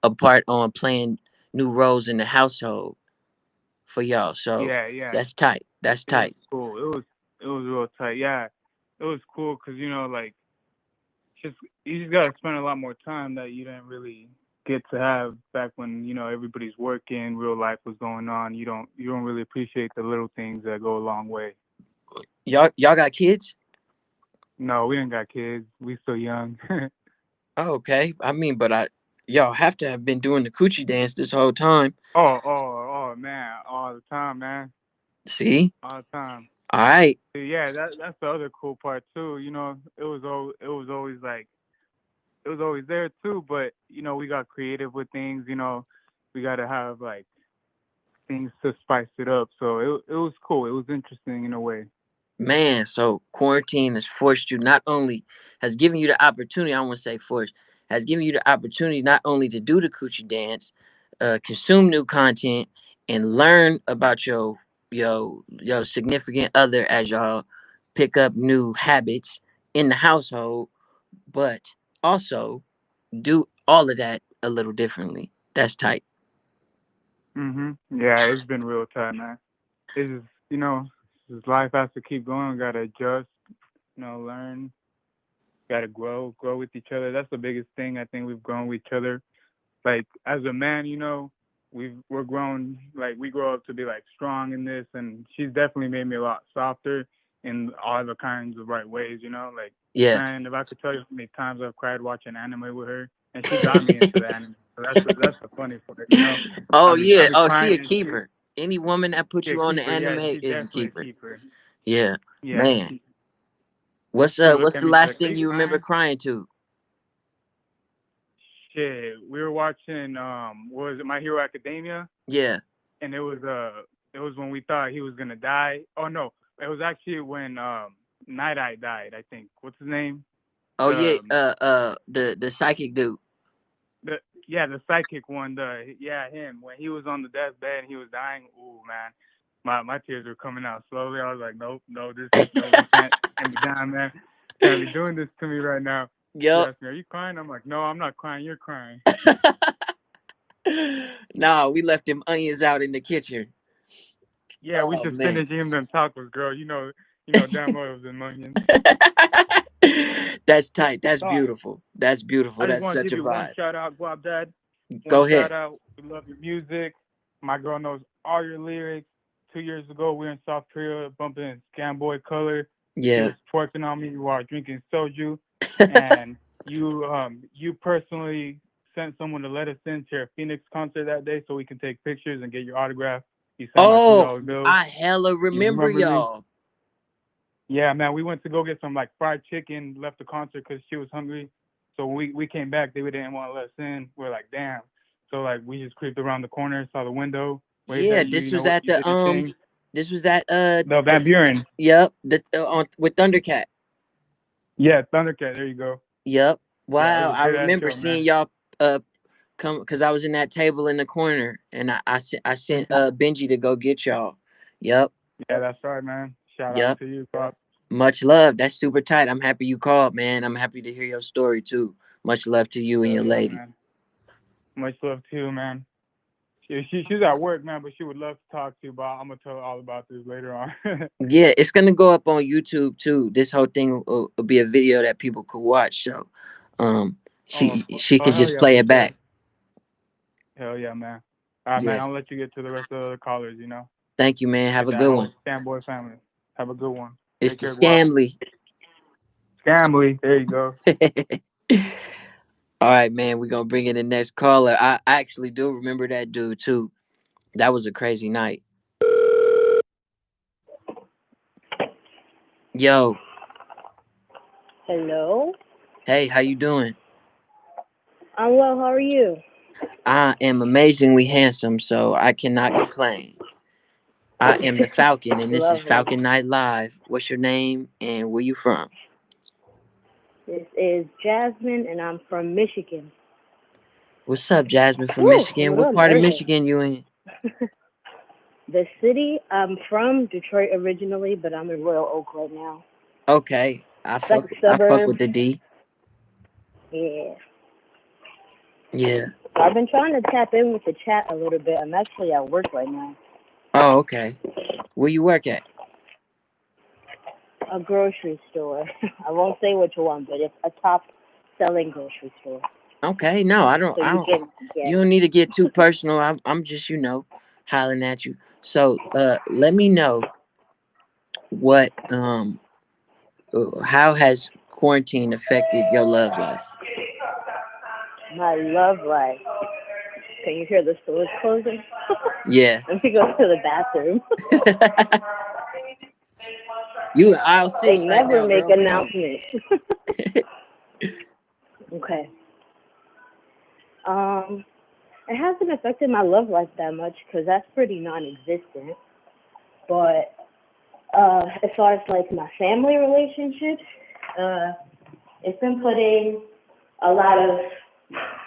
apart on playing new roles in the household for y'all. So yeah. that's tight. That's It was tight. cool. It was real tight. Yeah, it was cool because like just you just gotta spend a lot more time that you didn't really get to have back when everybody's working, real life was going on. You don't really appreciate the little things that go a long way. Y'all got kids? No, we ain't got kids. We still young. Oh, okay. I mean, but y'all have to have been doing the coochie dance this whole time. Oh man, all the time, man, See? all the time. All right. Yeah, that's the other cool part too. It was always like it was always there too, but we got creative with things. We got to have like things to spice it up. So it was cool. It was interesting in a way. Man, so quarantine has forced you not only has given you the opportunity, I want to say forced, has given you the opportunity not only to do the coochie dance, consume new content, and learn about your significant other as y'all pick up new habits in the household, but also do all of that a little differently. That's tight. Yeah, it's been real time, man. It's just just life has to keep going. Got to adjust. Learn. Got to grow with each other. That's the biggest thing. I think we've grown with each other. Like as a man, we're grown. Like we grow up to be like strong in this, and she's definitely made me a lot softer in all the kinds of right ways. Like Yeah. man, if I could tell you how many times I've cried watching anime with her, and she got me into the anime. So that's the funny part. Oh I be I yeah. be Oh, she crying a and she keeper. Any woman that puts yeah you on the keeper. Yeah, anime she's is a definitely a keeper. keeper. Yeah, Yeah, man. she'll look What's at the me and be last like, "Are thing you you remember crying?" crying to? Shit, we were watching what was it, My Hero Academia, Yeah. and it was when we thought he was gonna die. Oh no, it was actually when Night Eye died. I think what's his name? Oh yeah. The The psychic dude. the yeah the psychic one. Him when he was on the deathbed and he was dying. Ooh man, my tears were coming out slowly. I was like, nope, no, we can't be dying, man. Can't be doing this to me right now. She Yup. asked me, "Are you crying?" I'm like, "No, I'm not crying. You're crying." Nah, we left them onions out in the kitchen. Yeah, we Oh just man. finished eating them tacos, girl. You know damn well it was in onions. That's tight. That's Oh, beautiful. That's beautiful. I just That's want to such give a you one vibe. shout out, Guap Dad. One Go shout ahead. out. We love your music. My girl knows all your lyrics. 2 years ago, we were in South Korea bumping Scamboy Color. She Yeah. was twerking on me while drinking soju, and you personally sent someone to let us into your Phoenix concert that day so we can take pictures and get your autograph. You signed my two Oh, dollar bill. I hella You remember remember me? y'all. Yeah, man, we went to go get some like fried chicken. Left the concert because she was hungry. So we came back. They didn't want to let us in. We're like, damn. So like we just creeped around the corner, saw the window, waved Yeah, at you. this You know was what? at You did your thing. this was at The Van Buren. yep, on with Thundercat. Yeah, Thundercat. There you go. Yep. Yeah, it Wow, was a I good ass remember show, seeing man. y'all come because I was in that table in the corner, and I sent Benji to go get y'all. Yep. Yeah, that's right, man. Shout out Yep. to you, Pop. Much love. That's super tight. I'm happy you called, man. I'm happy to hear your story too. Much love to you and Hell your yeah, lady. man. Much love to you, man. She's at work, man, but she would love to talk to you about. I'm gonna tell her all about this later on. Yeah, it's gonna go up on YouTube too. This whole thing will be a video that people could watch. So, um, she Oh could hell just yeah, play for it sure. back. Hell yeah, man. All right, man. Yeah. I'll let you get to the rest of the callers. Thank you, man. Have Get a that good whole one. Scamboy family. Have a good one. It's Take the care, Guap. Scamly. Scamly. There you go. All right, man. We're gonna bring in the next caller. I actually do remember that dude too. That was a crazy night. Yo, Hello. hey, how you doing? I'm well. How are you? I am amazingly handsome, so I cannot complain. I am the Falcon, and this is Lovely. Falcon Night Live. What's your name and where you from? This is Jasmine, and I'm from Michigan. What's up, Jasmine from Woo, a Michigan? What little part of nervous. Michigan you in? The city, I'm from Detroit originally, but I'm in Royal Oak right now. Okay, It's like a I fuck suburb. with the D. Yeah. Yeah. So I've been trying to tap in with the chat a little bit. I'm actually at work right now. Oh, okay. Where you work at? A grocery store. I won't say which one, but it's a top selling grocery store. Okay, no, I don't. So I you don't. can get You it. don't need to get too personal. I'm just hollering at you. So, let me know what how has quarantine affected your love life? My love life. Can you hear the stores closing? Yeah. Let me go to the bathroom. You aisle They 6 right never now, make girl. Come on. announcements. Okay. It hasn't affected my love life that much because that's pretty non-existent. But as far as like my family relationships, it's been putting a lot of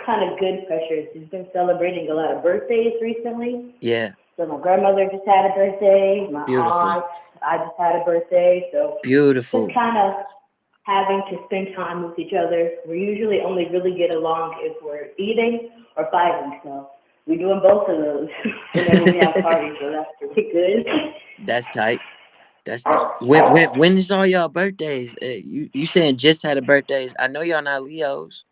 kind of good pressures. It's been celebrating a lot of birthdays recently. Yeah. So my grandmother just had a birthday. My Beautiful. aunt, I just had a birthday. So Beautiful. just kind of having to spend time with each other. We usually only really get along if we're eating or fighting. So we're doing both of those whenever we have parties. So that's pretty good. That's tight. When is all y'all birthdays? You saying just had a birthdays? I know y'all not Leos.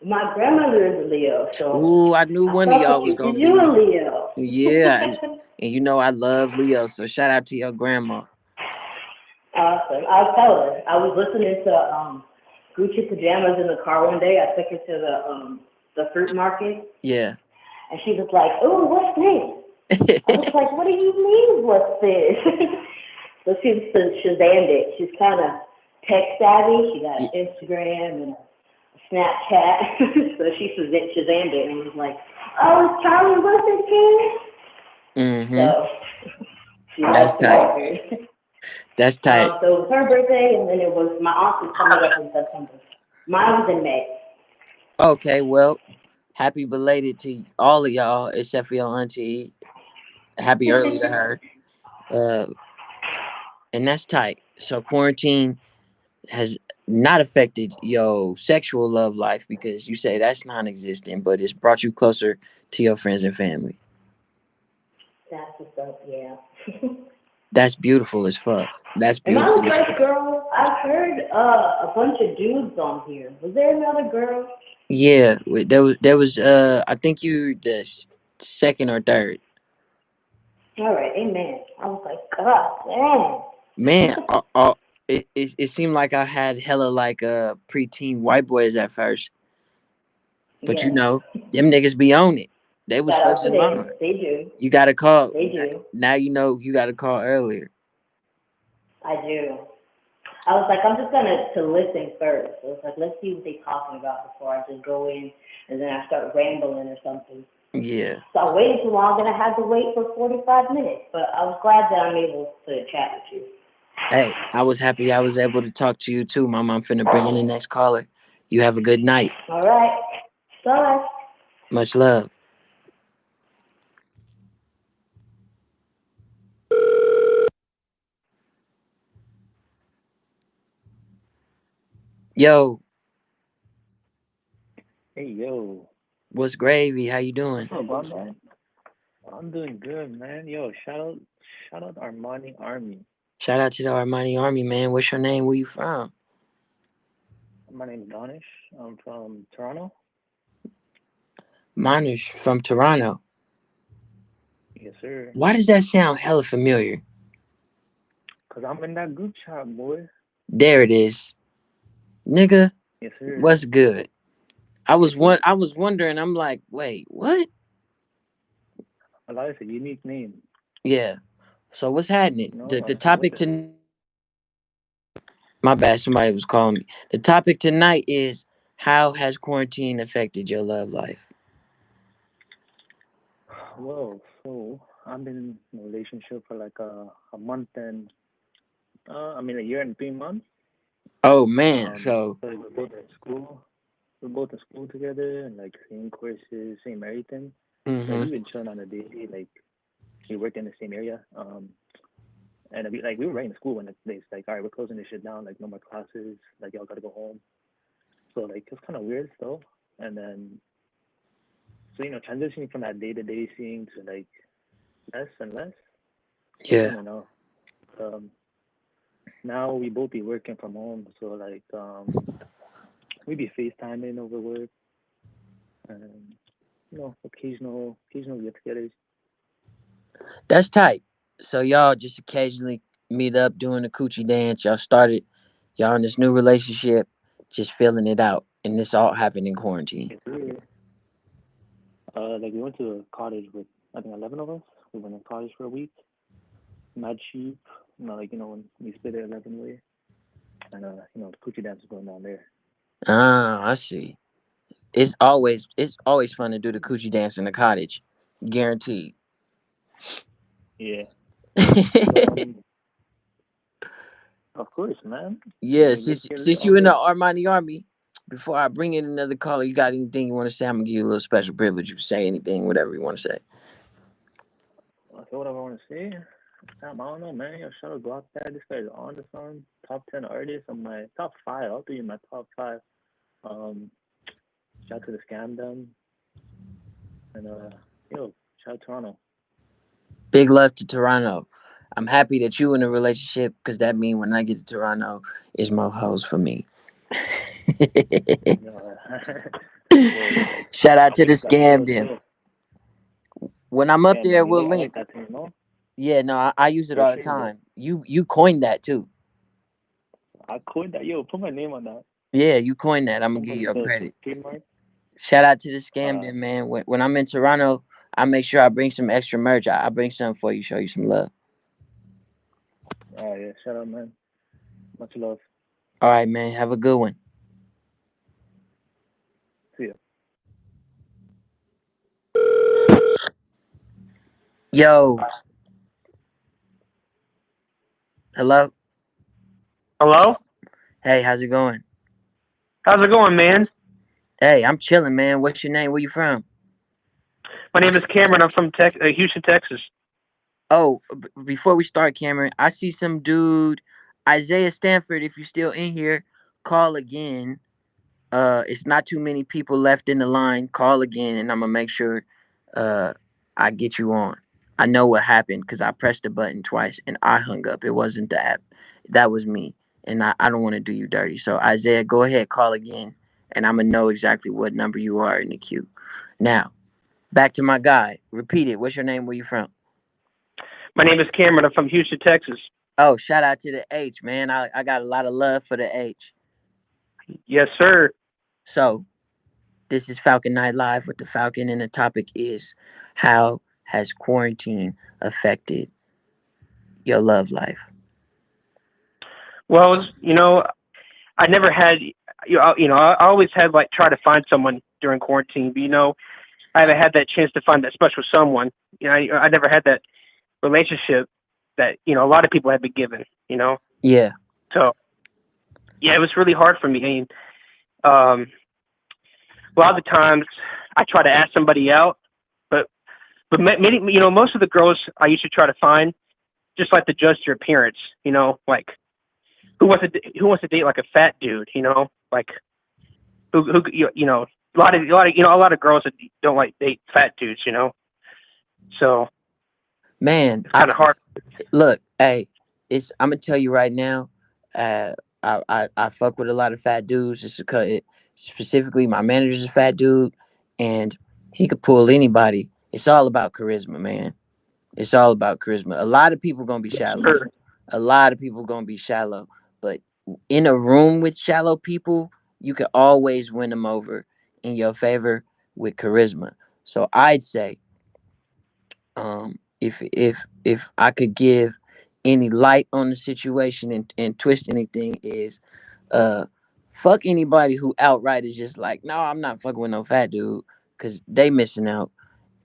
My grandmother is a Leo, so Ooh, I knew I one of fuck y'all with was you gonna because you're a be. Leo. Yeah, and you know I love Leo, so shout out to your grandma. Awesome. I'll tell her. I was listening to Gucci Pajamas in the car one day. I took her to the fruit market, Yeah. and she was like, "Ooh, what's this?" I was like, "What do you mean, what's this?" So she Shazammed it. She's kind of tech savvy. She got an Instagram and a Snapchat. So she Shazammed it and was like, "Oh, it's Charlie Wilson kid." Mm-hmm. So she That's likes the tight. record. That's tight. So it was her birthday, and then it was my aunt's is coming up in September. Mine was in May. Okay, well, happy belated to all of y'all except for your auntie. Happy early to her. And that's tight. So quarantine has not affected your sexual love life because you say that's non-existent, but it's brought you closer to your friends and family. That's what's up, yeah. That's beautiful as fuck. That's Am I beautiful the as first fuck. girl? I've heard a bunch of dudes on here. Was there another girl? Yeah, there was I think you second or third. All right, amen. I was like, God Man, it seemed like I had hella like preteen white boys at first, but Yes. them niggas be on it. They was Shout out first to in line. them. They do. You gotta call They do. now. You know you gotta call earlier. I do. I was like, I'm just gonna to listen first. So it's like, let's see what they're talking about before I just go in and then I start rambling or something. Yeah. So I waited too long and I had to wait for 45 minutes. But I was glad that I'm able to chat with you. Hey, I was happy I was able to talk to you too, Mom. I'm finna bring in the next caller. You have a good night. All right. Bye. Much love. Yo, Hey, yo. what's gravy? How you doing? What's up, Bob, man? I'm doing good, man. Yo, shout out Armani Army. Shout out to the Armani Army, man. What's your name? Where you from? My name's Danish. I'm from Toronto. Mine is from Toronto. Yes, sir. Why does that sound hella familiar? Cause I'm in that group chat, boy. There it is. Nigga, Yes, sir. what's good? I was wondering, I'm like, wait, what? Allah is a unique name. Yeah. So what's happening? You know, The what topic to my bad, somebody was calling me. The topic tonight is how has quarantine affected your love life? Well, so I've been in a relationship for like a month and a year and 3 months. Oh man, so So we're both at school. We're both in school together and like same courses, same everything. Like mm-hmm. we've been chilling on a daily. Like we work in the same area. And we were right in school when it's like, all right, we're closing this shit down. Like no more classes. Like y'all gotta go home. So like it's kind of weird still. And then so transitioning from that day to day seeing to like less and less. I Yeah. don't know. Um, Now we both be working from home, so like we be FaceTiming over work, and occasional get-togethers. That's tight. So y'all just occasionally meet up doing the coochie dance. Y'all in this new relationship, just filling it out. And this all happened in quarantine. Yes, sir. Like we went to a cottage with I think 11 of us. We went to a cottage for a week. Mad cheap, when we split it 11 way, and the coochie dance was going down there. Ah, I see. It's always fun to do the coochie dance in the cottage. Guaranteed. Yeah, but of course, man. Yeah, Let's get it since you on in the there. Armani Army, before I bring in another caller, you got anything you want to say? I'm gonna give you a little special privilege. You say anything, whatever you want to say. Okay, whatever I want to say. I don't know, man. Yo, shout out GUAPDAD. This guy's on the song. Top 10 artists on my top five. I'll do you my top five. Um, Shout out to the Scam Done. And, shout out Toronto. Big love to Toronto. I'm happy that you in a relationship because that means when I get to Toronto, it's more hoes for me. No, word. Shout out I to the think that's scam real them. too. When I'm up Yeah, there, man. we'll I like link. that thing, Yeah, no, I use it For all the sure, bro. time. You coined that too. I coined that. Yo, put my name on that. Yeah, you coined that. I'm gonna I'm give gonna you your put credit. trademark. Shout out to the scam Uh, them, man. When I'm in Toronto, I make sure I bring some extra merch. I bring something for you, show you some love. yeah, shout out, man. Much love. All right, man. Have a good one. See ya. Yo, hello. Hello? Hey, how's it going? How's it going, man? Hey, I'm chilling, man. What's your name? Where you from? My name is Cameron. I'm from Houston, Texas. Oh, before we start, Cameron, I see some dude, Isaiah Stanford. If you're still in here, call again. It's not too many people left in the line. Call again, and I'm gonna make sure, uh, I get you on. I know what happened because I pressed the button twice and I hung up. It wasn't the app. That was me, and I don't want to do you dirty. So Isaiah, go ahead, call again, and I'm gonna know exactly what number you are in the queue. Now, back to my guy. Repeat it. What's your name? Where you from? My name is Cameron. I'm from Houston, Texas. Oh, shout out to the H, man. I got a lot of love for the H. Yes, sir. So, this is Falcon Night Live with the Falcon, and the topic is how has quarantine affected your love life? Well, I never had, I always had like try to find someone during quarantine, but I haven't had that chance to find that special someone. I never had that relationship that a lot of people have been given. Yeah. So yeah, it was really hard for me. I mean, um, a lot of the times I try to ask somebody out, but many, most of the girls I used to try to find just like to judge their appearance. Like who wants to date like a fat dude? Like who a lot of girls that don't like date fat dudes. So Man, it's kind of hard. look, hey, I'm gonna tell you right now, uh, I fuck with a lot of fat dudes. It's because specifically my manager's a fat dude, and he could pull anybody. It's all about charisma, man. It's all about charisma. A lot of people gonna be shallow. Sure. A lot of people gonna be shallow, but in a room with shallow people, you can always win them over in your favor with charisma. So I'd say, if I could give any light on the situation and twist anything is uh fuck anybody who outright is just like, no, I'm not fucking with no fat dude, because they missing out.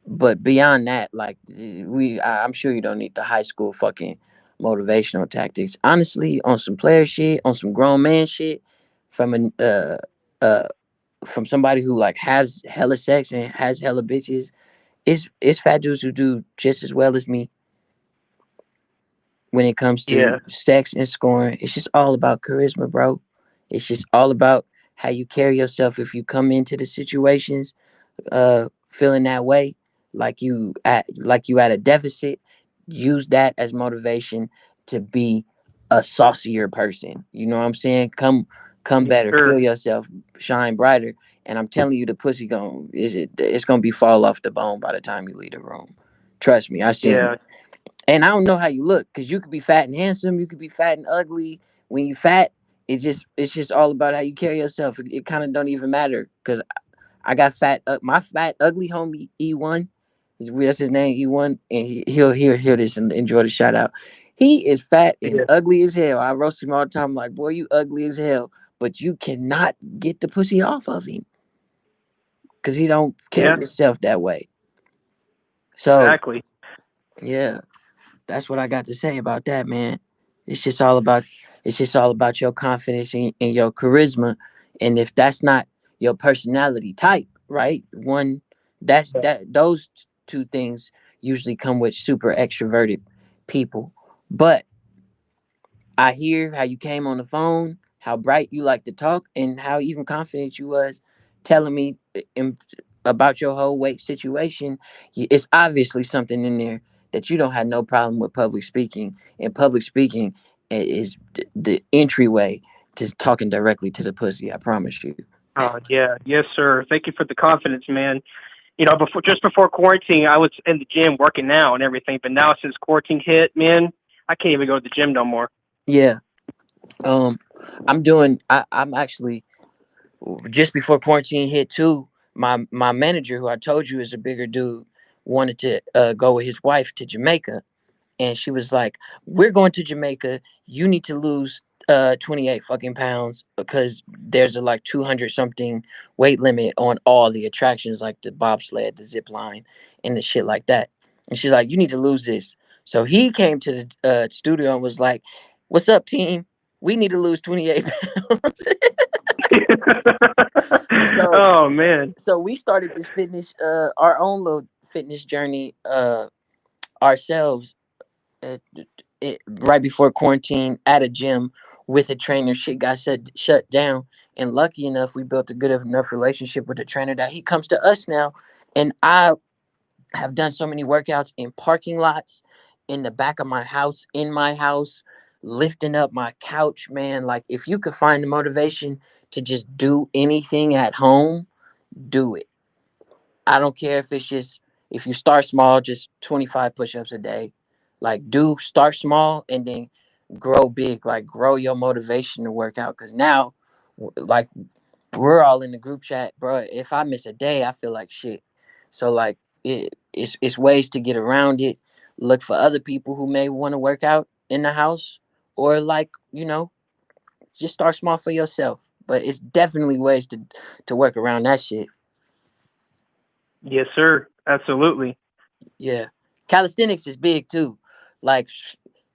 But beyond that, like, I'm sure you don't need the high school fucking motivational tactics. Honestly, on some player shit, on some grown man shit, from an uh from somebody who like has hella sex and has hella bitches, it's fat dudes who do just as well as me when it comes to Yeah. sex and scoring. It's just all about charisma, bro. It's just all about how you carry yourself. If you come into the situations feeling that way, like you at a deficit, use that as motivation to be a saucier person. You know what I'm saying? Come better, feel Sure. yourself, shine brighter. And I'm telling you, the pussy it's gonna be fall off the bone by the time you leave the room. Trust me, I seen it. Yeah. And I don't know how you look, because you could be fat and handsome, you could be fat and ugly. When you fat, it's just all about how you carry yourself. It kind of don't even matter, because I got fat. My fat ugly homie E1, that's his name, E1, and he'll hear this and enjoy the shout out. He is fat and Yeah. ugly as hell. I roast him all the time. I'm like, boy, you ugly as hell, but you cannot get the pussy off of him because he don't carry Yeah. himself that way. So Exactly. yeah, that's what I got to say about that, man. It's just all about your confidence and your charisma. And if that's not your personality type, right? Those two things usually come with super extroverted people. But I hear how you came on the phone, how bright you like to talk, and how even confident you was telling me about your whole weight situation. It's obviously something in there that you don't have no problem with public speaking, and public speaking is the entryway to talking directly to the pussy. I promise you. Oh yeah. Yes, sir. Thank you for the confidence, man. Before quarantine, I was in the gym working out and everything, but now since quarantine hit, man, I can't even go to the gym no more. Yeah. Um, I'm actually, just before quarantine hit too. My manager, who I told you is a bigger dude, wanted to go with his wife to Jamaica, and she was like, "We're going to Jamaica. You need to lose 28 fucking pounds, because there's a like 200 something weight limit on all the attractions, like the bobsled, the zip line, and the shit like that." And she's like, "You need to lose this." So he came to the studio and was like, "What's up, team? We need to lose 28 pounds." so Oh man. so we started this our own little fitness journey ourselves, uh, right before quarantine, at a gym with a trainer. Shit got shut down, and lucky enough, we built a good enough relationship with the trainer that he comes to us now. And I have done so many workouts in parking lots, in the back of my house, in my house, lifting up my couch, man. Like, if you could find the motivation to just do anything at home, do it. I don't care if it's just, if you start small, just 25 push-ups a day. Like, do start small and then grow big. Like, grow your motivation to work out. Cause now, like, we're all in the group chat, bro. If I miss a day, I feel like shit. So like, it's ways to get around it. Look for other people who may want to work out in the house, or like, Just start small for yourself. But it's definitely ways to work around that shit. Yes, sir. Absolutely. Yeah, calisthenics is big too. Like,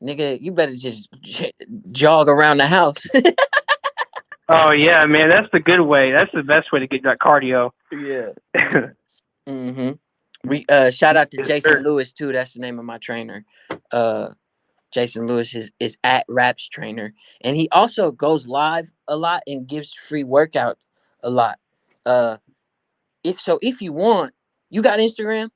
nigga, you better just jog around the house. Oh yeah, man, that's the good way. That's the best way to get that cardio. Yeah. Mm-hmm. We shout out to Yes, Jason sir. Lewis too. That's the name of my trainer. Uh, Jason Lewis is at Raps Trainer, and he also goes live a lot and gives free workout a lot. Uh, if you want, you got Instagram.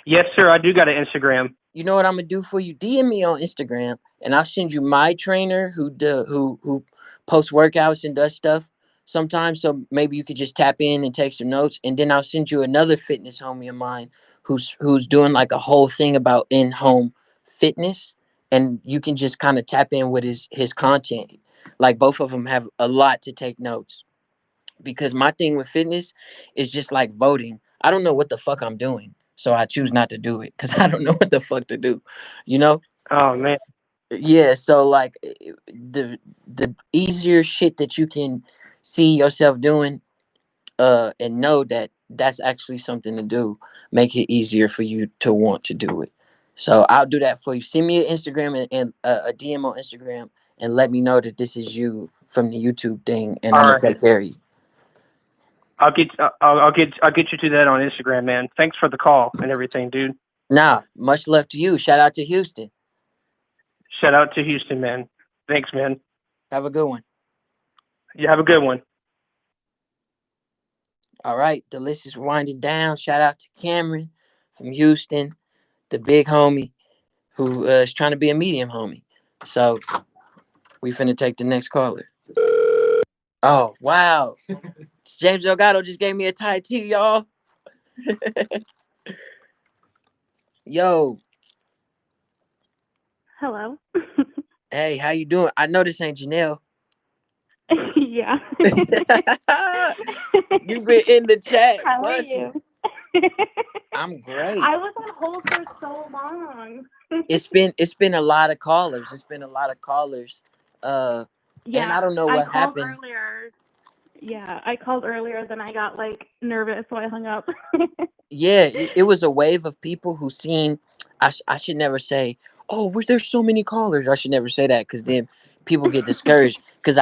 Yes, sir. I do got an Instagram. You know what I'm gonna do for you? DM me on Instagram, and I'll send you my trainer who posts workouts and does stuff sometimes. So maybe you could just tap in and take some notes, and then I'll send you another fitness homie of mine who's doing like a whole thing about in home fitness, and you can just kind of tap in with his content. Like both of them have a lot to take notes because my thing with fitness is just like voting. I don't know what the fuck I'm doing, so I choose not to do it because I don't know what the fuck to do. You know? Oh man. Yeah. So like the easier shit that you can see yourself doing, and know that that's actually something to do, make it easier for you to want to do it. So I'll do that for you. Send me an Instagram and a DM on Instagram and let me know that this is you from the YouTube thing, and All I'm gonna right. take care of you. I'll get you to that on Instagram, man. Thanks for the call and everything, dude. Nah, much love to you. Shout out to Houston. Shout out to Houston, man. Thanks, man. Have a good one. You have a good one. All right, the list is winding down. Shout out to Cameron from Houston, the big homie who is trying to be a medium homie. So we finna take the next caller. Oh wow, James Delgado just gave me a tight tea, y'all. Yo, Hello. hey, how you doing? I know this ain't Janelle. Yeah. You been in the chat, How are busting. you? I'm great. I was on hold for so long. It's been a lot of callers. It's been a lot of callers. And Yeah, I don't know I what called happened. earlier. Yeah, I called earlier, then I got like nervous, so I hung up. Yeah, it was a wave of people who seen. I should never say, "Oh, there's so many callers." I should never say that because then people get discouraged. Because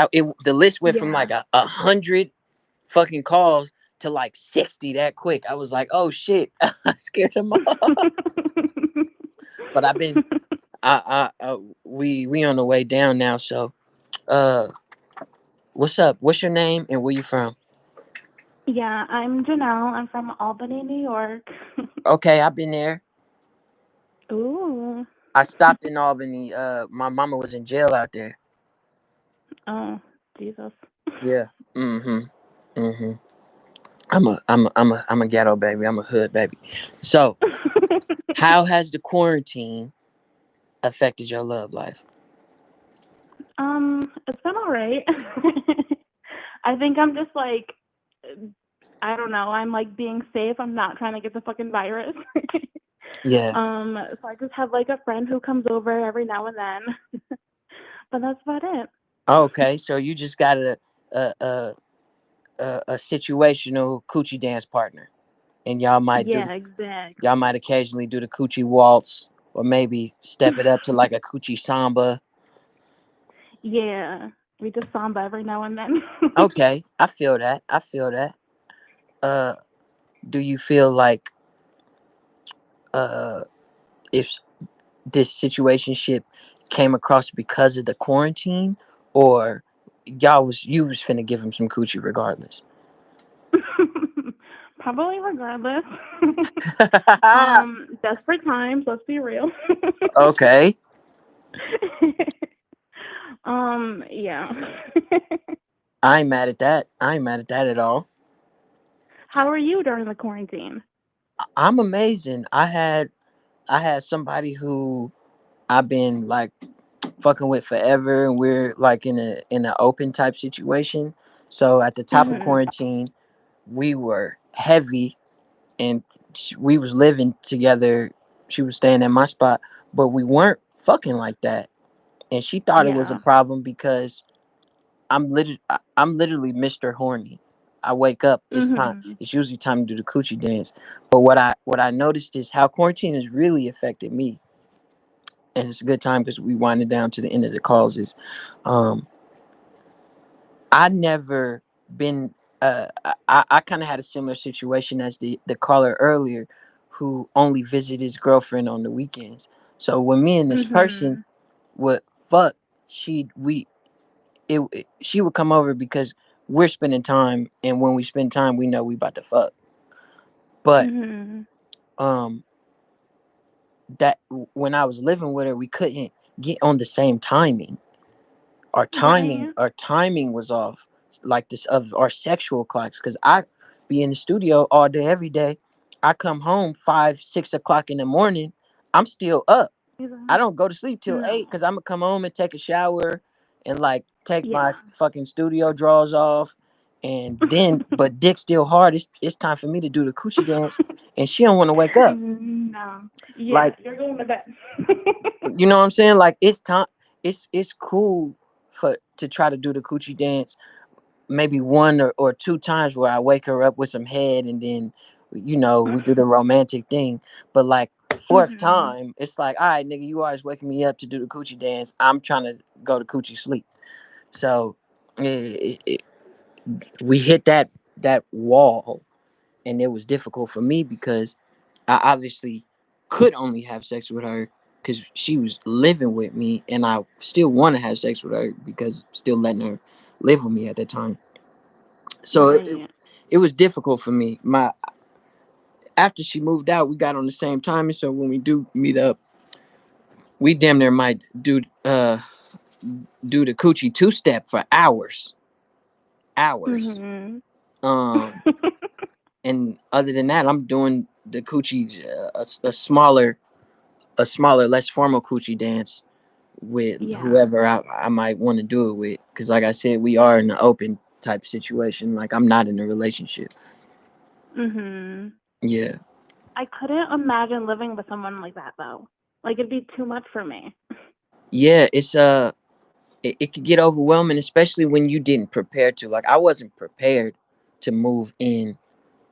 the list went from Yeah. like a hundred fucking calls to like 60 that quick. I was like, "Oh shit!" I scared them off. But I've been, we on the way down now. So, uh, what's up? What's your name and where you from? Yeah, I'm Janelle. I'm from Albany, New York. Okay, I've been there. Ooh. I stopped in Albany. My mama was in jail out there. Oh, Jesus. Yeah. Mm-hmm. Mm-hmm. I'm a ghetto baby. I'm a hood baby. So, how has the quarantine affected your love life? It's been all right. I think I'm just like, I don't know. I'm like being safe. I'm not trying to get the fucking virus. Yeah. So I just have like a friend who comes over every now and then, but that's about it. Okay. So you just got a a a situational coochie dance partner, and Yeah, exactly. y'all might occasionally do the coochie waltz, or maybe step it up to like a coochie samba. Yeah, we just samba every now and then. Okay, I feel that. I feel that. Uh, do you feel like uh if this situationship came across because of the quarantine, or you was finna give him some coochie regardless? Probably regardless. Desperate times, let's be real. Okay. Yeah. I ain't mad at that. I ain't mad at that at all. How are you during the quarantine? I'm amazing. I had somebody who I've been like fucking with forever, and we're like in an open type situation. So at the top of Mhm. quarantine, we were heavy, and we was living together. She was staying at my spot, but we weren't fucking like that. and she thought it was a Yeah. problem because I'm literally Mr. Horny. I wake up, it's time. Mhm. It's usually time to do the coochie dance. But what I noticed is how quarantine has really affected me, and it's a good time because we winding down to the end of the calls. Is um, I never been. I kind of had a similar situation as the caller earlier, who only visited his girlfriend on the weekends. So when me and this person Mhm. would fuck, she would come over because we're spending time, and when we spend time, we know we about to fuck. But Mhm. um, that when I was living with her, we couldn't get on the same timing. our timing Right. our timing was off, like this, of our sexual clocks, because I be in the studio all day every day. I come home 5, 6 o'clock in the morning, I'm still up. I don't go to sleep till No. 8 because I'm gonna come home and take a shower and like take my Yeah. fucking studio drawers off, and then but dick still hard. It's time for me to do the coochie dance, and she don't want to wake up. No. Yeah, Like, you're going to bed. you know what I'm saying? Like, it's time. It's cool for to try to do the coochie dance maybe one or two times where I wake her up with some head, and then we do the romantic thing. But like fourth Mhm. time, it's like, all right, nigga, you always waking me up to do the coochie dance. I'm trying to go to coochie sleep. So we hit that wall, and it was difficult for me because I obviously could only have sex with her because she was living with me, and I still want to have sex with her because still letting her live with me at that time. So Right. it was difficult for me. My After she moved out, we got on the same time, and so when we do meet up, we damn near might do the coochie two step for hours. Mhm. Um, and other than that, I'm doing the coochie a smaller, less formal coochie dance with Yeah. whoever I might want to do it with. Because, like I said, we are in an open type situation. Like, I'm not in a relationship. Mhm. Yeah. I couldn't imagine living with someone like that though. Like it'd be too much for me. Yeah, it could get overwhelming, especially when you didn't prepare to. Like, I wasn't prepared to move in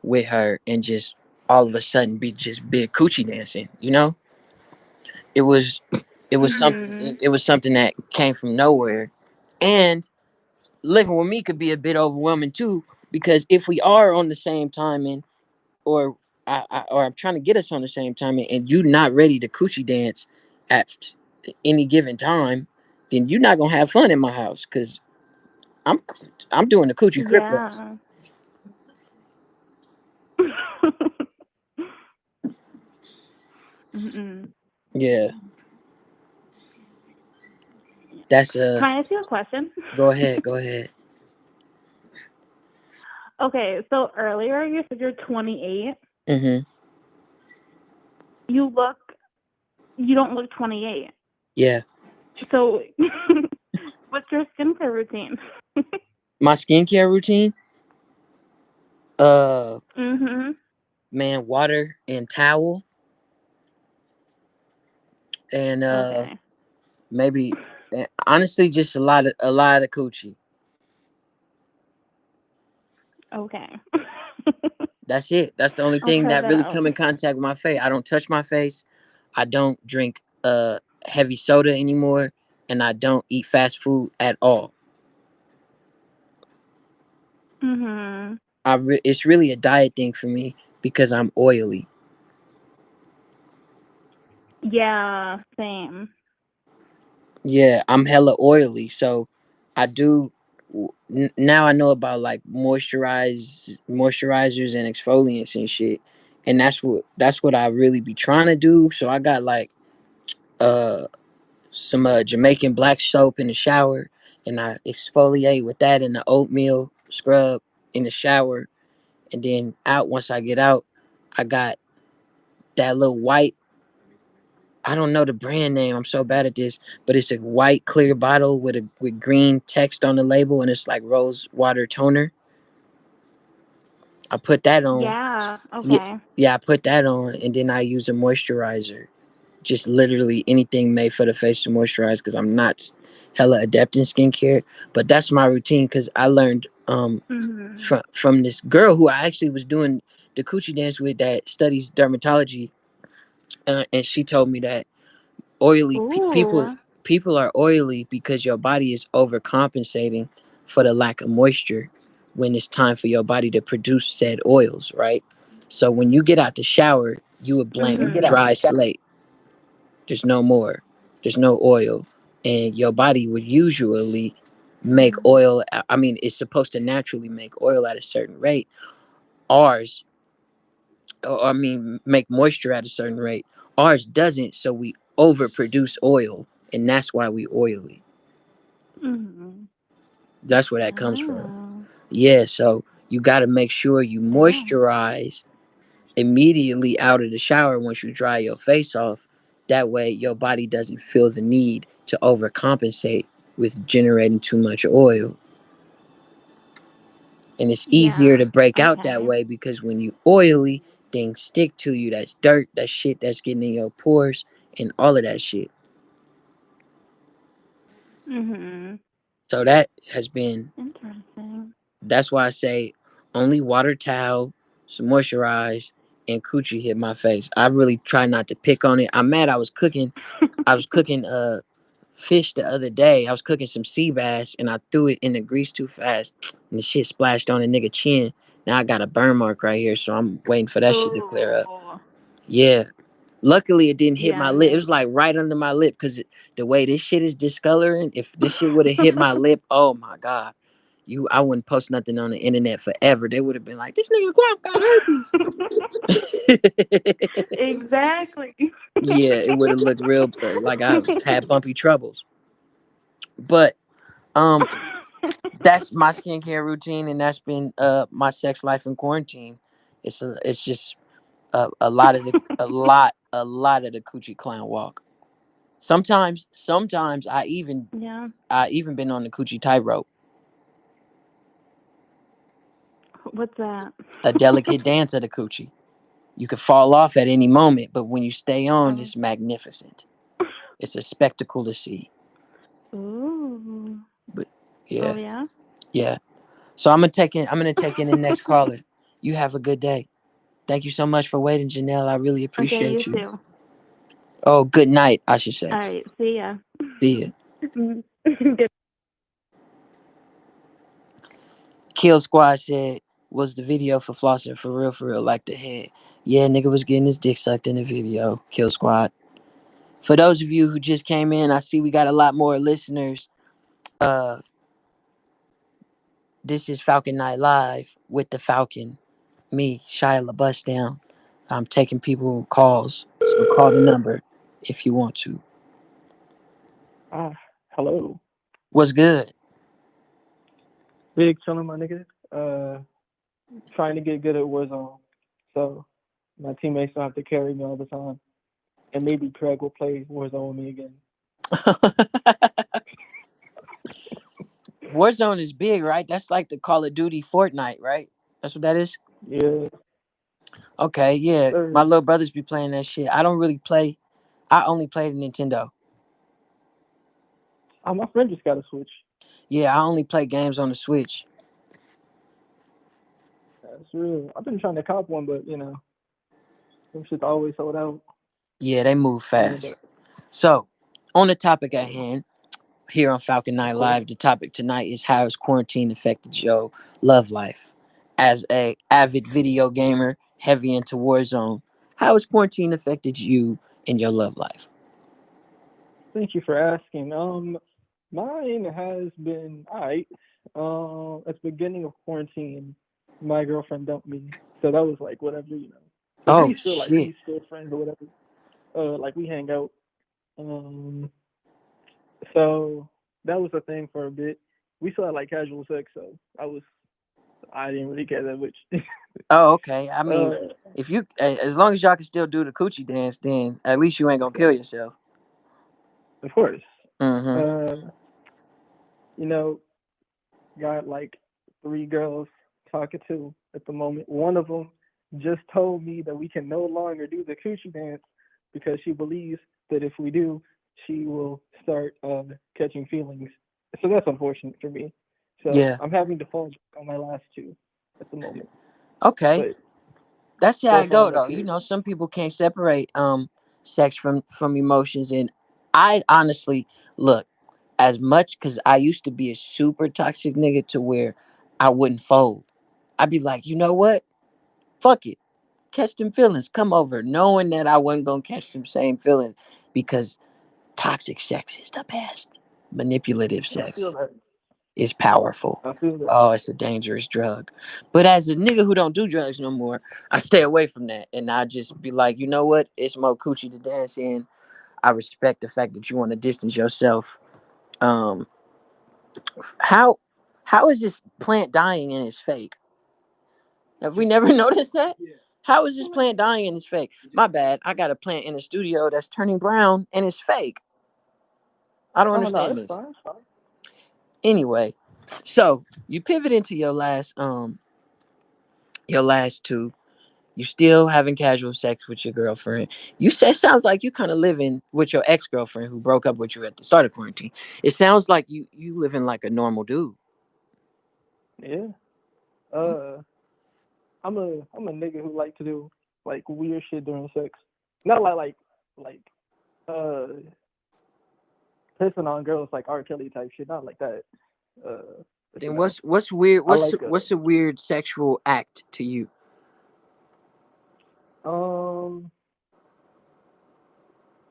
with her and just all of a sudden be just big coochie dancing. It was it was something Mhm. it was something that came from nowhere. And living with me could be a bit overwhelming too, because if we are on the same timing, or I'm trying to get us on the same timing, and you not ready to coochie dance at any given time, then you're not gonna have fun in my house because I'm I'm doing the coochie crip walk. Yeah. Mhm. Yeah, that's Can I ask you a question? Go ahead, go ahead. Okay, so earlier you said you're 28. Mhm. You look you don't look 28. Yeah, So what's your skincare routine? my skincare routine. Uh, Mhm. man, water and towel, and Okay. maybe honestly just a lot of coochie. Okay. That's it. That's the only I'll thing try that that really out. come in contact with my face. I don't touch my face. I don't drink heavy soda anymore, and I don't eat fast food at all. Mhm. It's really a diet thing for me because I'm oily. Yeah, same. Yeah, I'm hella oily, so I do. Now I know about like moisturizers and exfoliants and shit, and that's what I really be trying to do. So I got like uh some Jamaican black soap in the shower, and I exfoliate with that in the oatmeal scrub in the shower, and then out once I get out, I got that little white. I don't know the brand name. I'm so bad at this, but it's a white clear bottle with green text on the label, and it's like rose water toner. I put that on. Yeah, Yeah, okay. yeah, I put that on, and then I use a moisturizer. just literally anything made for the face to moisturize because I'm not hella adept in skincare. But that's my routine because I learned Mhm. from this girl who I actually was doing the coochie dance with that studies dermatology, and she told me that oily people Ooh. people are oily because your body is overcompensating for the lack of moisture when it's time for your body to produce said oils, right? So when you get out the shower, you a blank Mhm. dry slate. There's no more. There's no oil. And your body would usually make Mhm. oil. I mean, it's supposed to naturally make oil at a certain rate. Ours, or I mean, make moisture at a certain rate. Ours doesn't, so we overproduce oil, and that's why we oily. Mhm. That's where that comes from. Oh. Yeah, so you got to make sure you Damn. moisturize immediately out of the shower once you dry your face off. That way, your body doesn't feel the need to overcompensate with generating too much oil. And it's easier Yeah. to break out that Okay. way because when you oily, things stick to you. That's dirt, that shit that's getting in your pores, and all of that shit. Mhm. So that has been, Interesting. that's why I say only water towel, some moisturize, and coochie hit my face. I really try not to pick on it. I'm mad I was cooking fish the other day. I was cooking some sea bass and I threw it in the grease too fast and the shit splashed on a nigga chin. Now I got a burn mark right here, so I'm waiting for that shit to clear up. Ooh. Yeah. Luckily, it didn't hit Yeah, my lip. It man. was like right under my lip because the way this shit is discoloring, if this shit would have hit my lip, oh my God. I wouldn't post nothing on the internet forever. They would have been like, this nigga Guap got herpes. Exactly. Yeah, it would have looked real like had bumpy troubles. But um that's my skincare routine and that's been my sex life in quarantine. It's just a lot of a lot of the coochie clown walk. Sometimes Yeah. I even been on the coochie tightrope, What's that? a delicate dance of the coochie. You could fall off at any moment, but when you stay on, Oh. it's magnificent. It's a spectacle to see. Ooh. But Oh yeah, yeah. yeah. So I'm gonna take in the next caller. You have a good day. Thank you so much for waiting, Janelle. I really Okay, you appreciate you. too. Oh, good night, I should say. All right. See ya. See ya. Good. Kill Squad said, was the video for flossing for real, like the head? Yeah, nigga was getting his dick sucked in the video. Kill Squad. For those of you who just came in, I see we got a lot more listeners. Uh, this is Falcon Night Live with the Falcon. Me, Shia LaBust down. I'm taking people calls, so call the number if you want to. Hello. What's good? Big chillin', my nigga. Trying to get good at Warzone. So my teammates don't have to carry me all the time. And maybe Craig will play Warzone with me again. Warzone is big, right? That's like the Call of Duty Fortnite, right? That's what that is? Yeah. Okay, yeah. My Sir. little brothers be playing that shit. I don't really play. I only play the Nintendo. Oh, my friend just got a Switch. Yeah, I only play games on the Switch. That's real. I've been trying to cop one, but them shit's always sold out. Yeah, they move And fast. So, on the topic at hand, here on Falcon of Night course, Live, the topic tonight is how has quarantine affected your love life? As a avid video gamer, heavy into Warzone, how has quarantine affected you in your love life? thank you for asking. Mine has been alright. At the beginning of quarantine, my girlfriend dumped me, so that was like whatever. But Oh we still shit. we still friends or whatever. Like we hang out. Um, so that was a thing for a bit. We still had like casual sex, so I didn't really care that much. Oh, okay. I mean, uh, if you as long as y'all can still do the coochie dance, then at least you ain't gonna kill yourself. of course. Mm-hmm. Uh, you know, got like three girls talking to at the moment. One of them just told me that we can no longer do the coochie dance because she believes that if we do, she will start catching feelings. So that's unfortunate for me. So Yeah. I'm having to fall back on my last two at the moment. Okay. But That's how so I far go that's though. You good. know, some people can't separate sex from emotions, and I honestly look as much because I used to be a super toxic nigga to where I wouldn't fold. I'd be like, you know what? Fuck it. Catch them feelings. Come over, knowing that I wasn't gonna catch them same feelings because toxic sex is the best. Manipulative I feel sex that. is powerful. I feel that. Oh, it's a dangerous drug. But as a nigga who don't do drugs no more, I stay away from that. And I just be like, you know what? It's more coochie to dance in. I respect the fact that you want to distance yourself. Um, how how is this plant dying and it's fake? Have we never noticed that? How is this plant dying and it's fake? My bad. I got a plant in the studio that's turning brown and it's fake. I don't Oh no, understand it's this. fine. It's fine. Anyway, so you pivot into your last two. You still having casual sex with your girlfriend. You say sounds like you kind of living with your ex girlfriend who broke up with you at the start of quarantine. It sounds like you living like a normal dude. Yeah. Mm. Uh, I'm a nigga who like to do like weird shit during sex. Not like uh pissing on girls like R. Kelly type shit. Not like that. But Then what's weird? I What's like what's a weird sexual act to you? um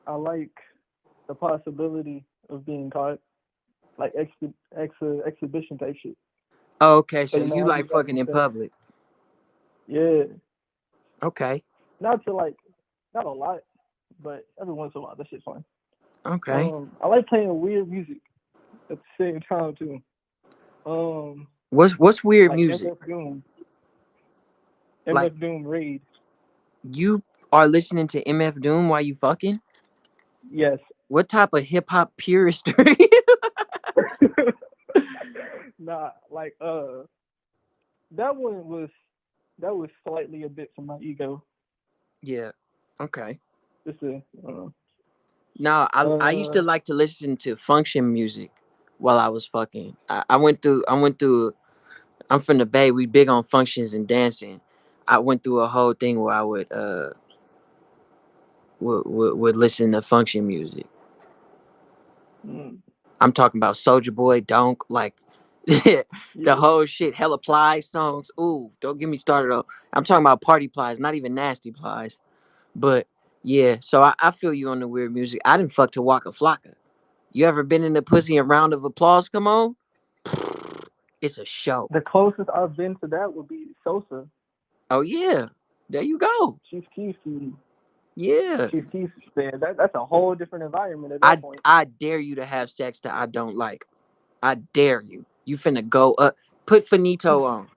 I like the possibility of being caught, like exhibition type shit. Okay, So so you know, you I like just gotta fucking be in safe. public. Yeah, Okay, not to like, not a lot, but every once in a while, that shit's fun. okay. I like playing weird music at the same time too. Um, What's weird like music? MF Doom, Like MF Doom Raid. you are listening to MF Doom while you fucking? Yes. What type of hip hop purist are you? Nah, like that one was that was slightly a bit for my ego. Yeah. Okay. Just a No, I used to like to listen to function music while I was fucking. I went through I'm from the Bay. We big on functions and dancing. I went through a whole thing where I would listen to function music. mm, I'm talking about Soldier Boy, Donk, like the yeah. whole shit, hella Plies songs. Ooh, don't get me started on. I'm talking about party plies, not even nasty plies. But yeah, so I feel you on the weird music. I didn't fuck to Waka Flocka. You ever been in the pussy and round of applause? Come on, it's a show. The closest I've been to that would be Sosa. Oh yeah, there you go. Chief Keef. Yeah, Chief Keef said that's a whole different environment at that I point. I dare you to have sex that I don't like. I dare you. You finna go up. Put finito on.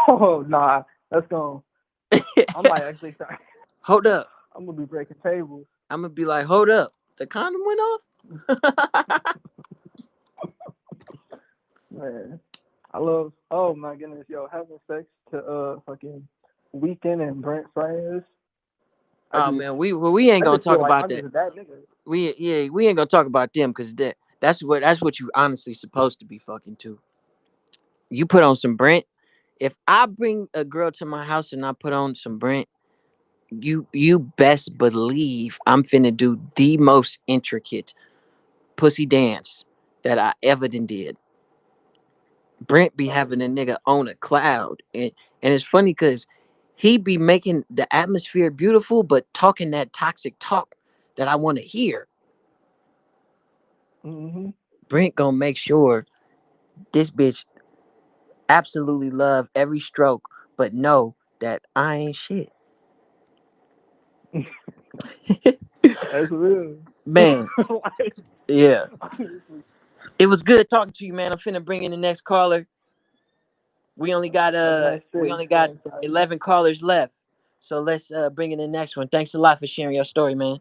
Oh nah, that's going. I might actually start. Hold up. I'm gonna be breaking tables. I'm gonna be like, hold up. The condom went off. Man, I love. Oh my goodness, yo, having sex to fucking Weekend and Brent Fayez. I Oh just man, we ain't I gonna just talk feel like about I'm that. just that nigga. We ain't gonna talk about them because that's what you honestly supposed to be fucking to. You put on some Brent. If I bring a girl to my house and I put on some Brent, you best believe I'm finna do the most intricate pussy dance that I ever did. Brent be Oh having a yeah. nigga on a cloud, and it's funny because he be making the atmosphere beautiful, but talking that toxic talk that I want to hear. Mhm. Brent gonna make sure this bitch absolutely love every stroke, but know that I ain't shit. That's real. Man, Like, yeah. honestly. It was good talking to you, man. I'm finna bring in the next caller. Have a nice We day. only Stay got inside. 11 callers left. So let's bring in the next one. Thanks a lot for sharing your story, man.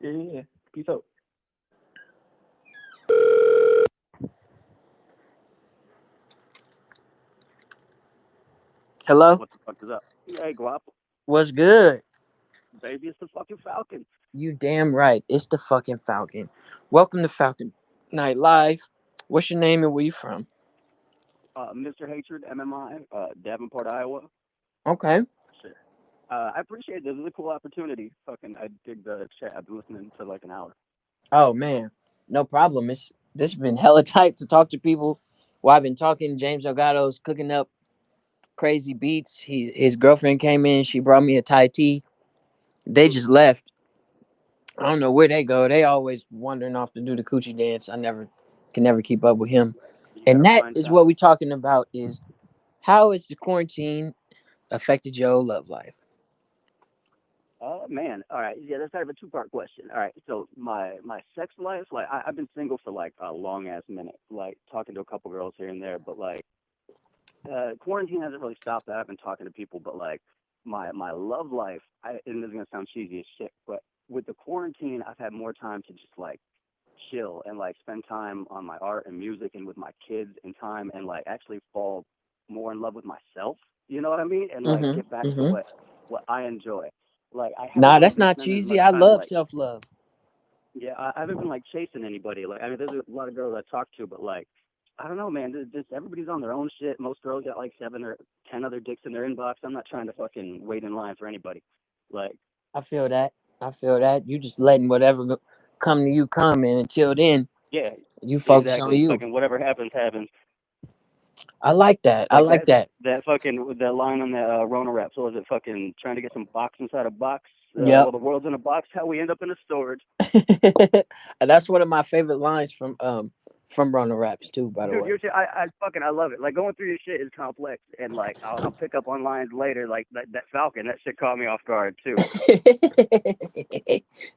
Yeah, yeah, yeah. Peace out. Hello? What the fuck is up? Hey, Guap. What's good? baby. It's the fucking Falcon. You damn right. It's the fucking Falcon. Welcome to Falcon Night Live. What's your name and where you from? Mr. Hatred, MMI, Davenport, Iowa. Okay. Shit. I appreciate this. This is a cool opportunity. Fucking, I dig the chat. I've been listening for like an hour. Oh man, no problem. This has been hella tight to talk to people. While I've been talking, James Elgato's cooking up crazy beats. His girlfriend came in. She brought me a Thai tea. They just left. I don't know where they go. They always wandering off to do the coochie dance. I can never keep up with him. You And gotta that find is time. what we're talking about: is how has the quarantine affected your love life? Oh man, all right. Yeah, that's kind of a two-part question. All right, so my sex life, like I've been single for like a long ass minute, like talking to a couple girls here and there, but like quarantine hasn't really stopped that. I've been talking to people, but like my love life, and this is gonna sound cheesy as shit, but with the quarantine, I've had more time to just like chill and like spend time on my art and music and with my kids and time and like actually fall more in love with myself. You know what I mean? And like get back to what I enjoy. Like I haven't Nah, really that's been not spending as cheesy. much I time love like self love. yeah, I haven't been like chasing anybody. Like I mean, there's a lot of girls I talk to, but like I don't know, man. Just everybody's on their own shit. Most girls got like 7 or 10 other dicks in their inbox. I'm not trying to fucking wait in line for anybody. Like I feel that. I feel that. You just letting whatever come to you come, and until then, yeah, you focus on exactly. you. Fucking whatever happens happens. I like that. I Like like that. that fucking that line on the Rona rap. So is it fucking trying to get some box inside a box? Yep. Well, the world's in a box. How we end up in a storage? And that's one of my favorite lines from Runner Raps too, by the Dude, way. your shit, I love it. Like going through your shit is complex, and like I'll pick up on lines later. Like that Falcon, that shit caught me off guard too.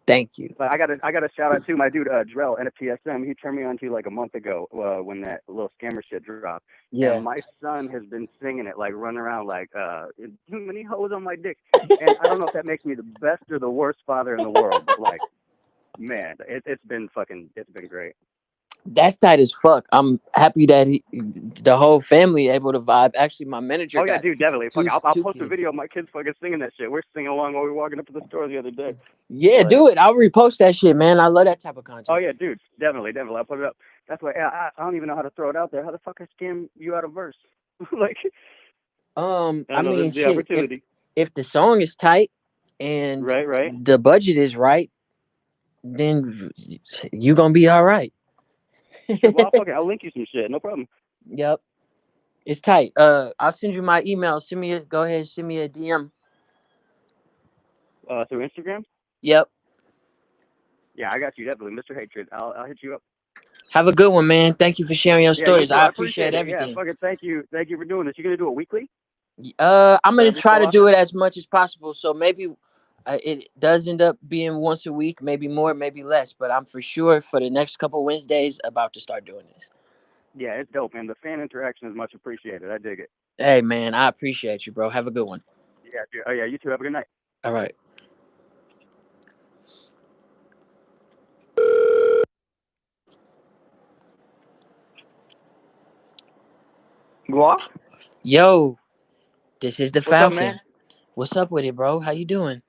Thank you. But I got a shout out to my dude Drell NFTSM. He turned me on to like a month ago when that little scammer shit dropped. Yeah. And my son has been singing it, like running around like too many hoes on my dick. And I don't know if that makes me the best or the worst father in the world, but like, man, it's been great. That's tight as fuck. I'm happy that the whole family able to vibe. Actually, my manager Oh yeah, got dude, definitely. Fuck, two I'll two post a kids. video of my kids fucking singing that shit. We're singing along while we were walking up to the store the other day. Yeah, Like, do it. I'll repost that shit, man. I love that type of oh content. yeah, dude, definitely. I'll put it up. That's why I don't even know how to throw it out there. How the fuck I scam you out of verse? Like, I I don't know. This mean, is the shit. opportunity. If the song is tight and Right. the budget is right, then you gonna be all right. Shit, well, I'll link you some shit. No problem. Yep, it's tight. I'll send you my email. Go ahead, send me a DM. Through Instagram. Yep. Yeah, I got you. Definitely, Mr. Hatred. I'll hit you up. Have a good one, man. Thank you for sharing your Yeah, you stories. too. I I appreciate appreciate it. Yeah, everything. fucking thank you. Thank you for doing this. You gonna do it weekly? I'm Or gonna every try so to do often? it as much as possible. So maybe it does end up being once a week, maybe more, maybe less. But I'm for sure for the next couple Wednesdays about to start doing this. Yeah, it's dope, man. The fan interaction is much appreciated. I dig it. Hey, man, I appreciate you, bro. Have a good one. Yeah, dude. Oh yeah, you too. Have a good night. All right. Guap? Yo, this is the What's up, Falcon. man? What's up with it, bro? How you doing?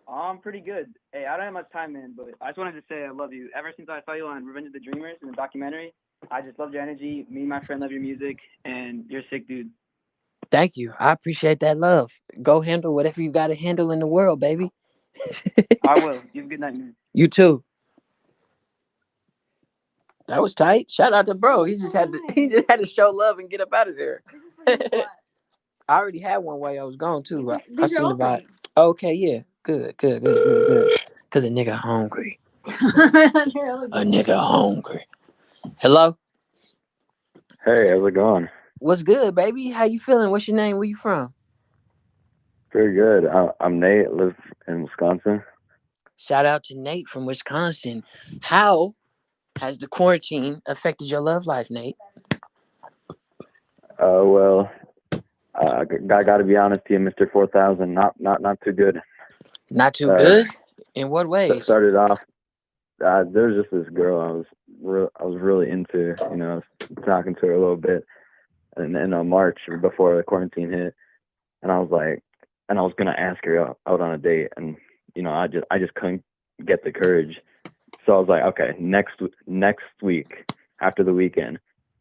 I'm pretty good. Hey, I don't have much time, man, but I just wanted to say I love you. Ever since I saw you on Revenge of the Dreamers in the documentary, I just loved your energy. Me and my friend love your music, and you're a sick dude. Thank you. I appreciate that love. Go handle whatever you got to handle in the world, baby. I will. You have a good night, man. You too. That was tight. Shout out to bro. He just had to show love and get up out of there. I already had one while I was gone too. I seen about. Okay, yeah. Good. Cause a nigga hungry. A nigga hungry. Hello. Hey, how's it going? What's good, baby? How you feeling? What's your name? Where you from? Pretty good. I'm Nate. Live in Wisconsin. Shout out to Nate from Wisconsin. How has the quarantine affected your love life, Nate? Well, I got to be honest to you, Mr. 4000. Not too good. Not too Uh, good. In what ways? started off. There's just this girl I was really into. You know, I was talking to her a little bit, and in March before the quarantine hit, and I was like, and I was gonna ask her out on a date, and I just couldn't get the courage. So I was like, okay, next week after the weekend,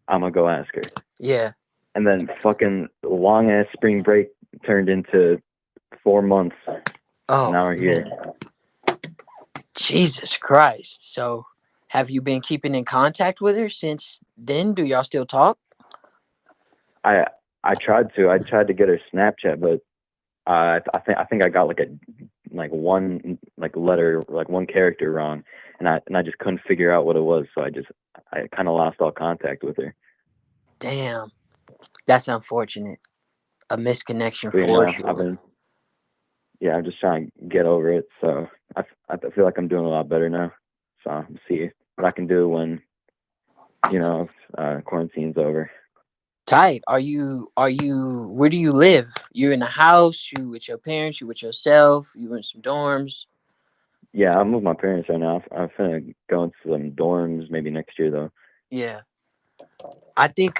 I'm gonna go ask her. Yeah. And then fucking long ass spring break turned into 4 months. Oh, now we're here. man. Jesus Christ. So, have you been keeping in contact with her since then? Do y'all still talk? I tried to get her Snapchat, but I think I got one letter, one character wrong, and I just couldn't figure out what it was. So I kind of lost all contact with her. Damn, that's unfortunate. A misconnection But, for sure. I'm just trying to get over it. So I feel like I'm doing a lot better now. So I'll see what I can do when quarantine's over. Tight. Are you? Where do you live? You in a house? You with your parents? You with yourself? You in some dorms? Yeah, I'm with my parents right now. I'm finna go into some dorms maybe next year though. Yeah. I think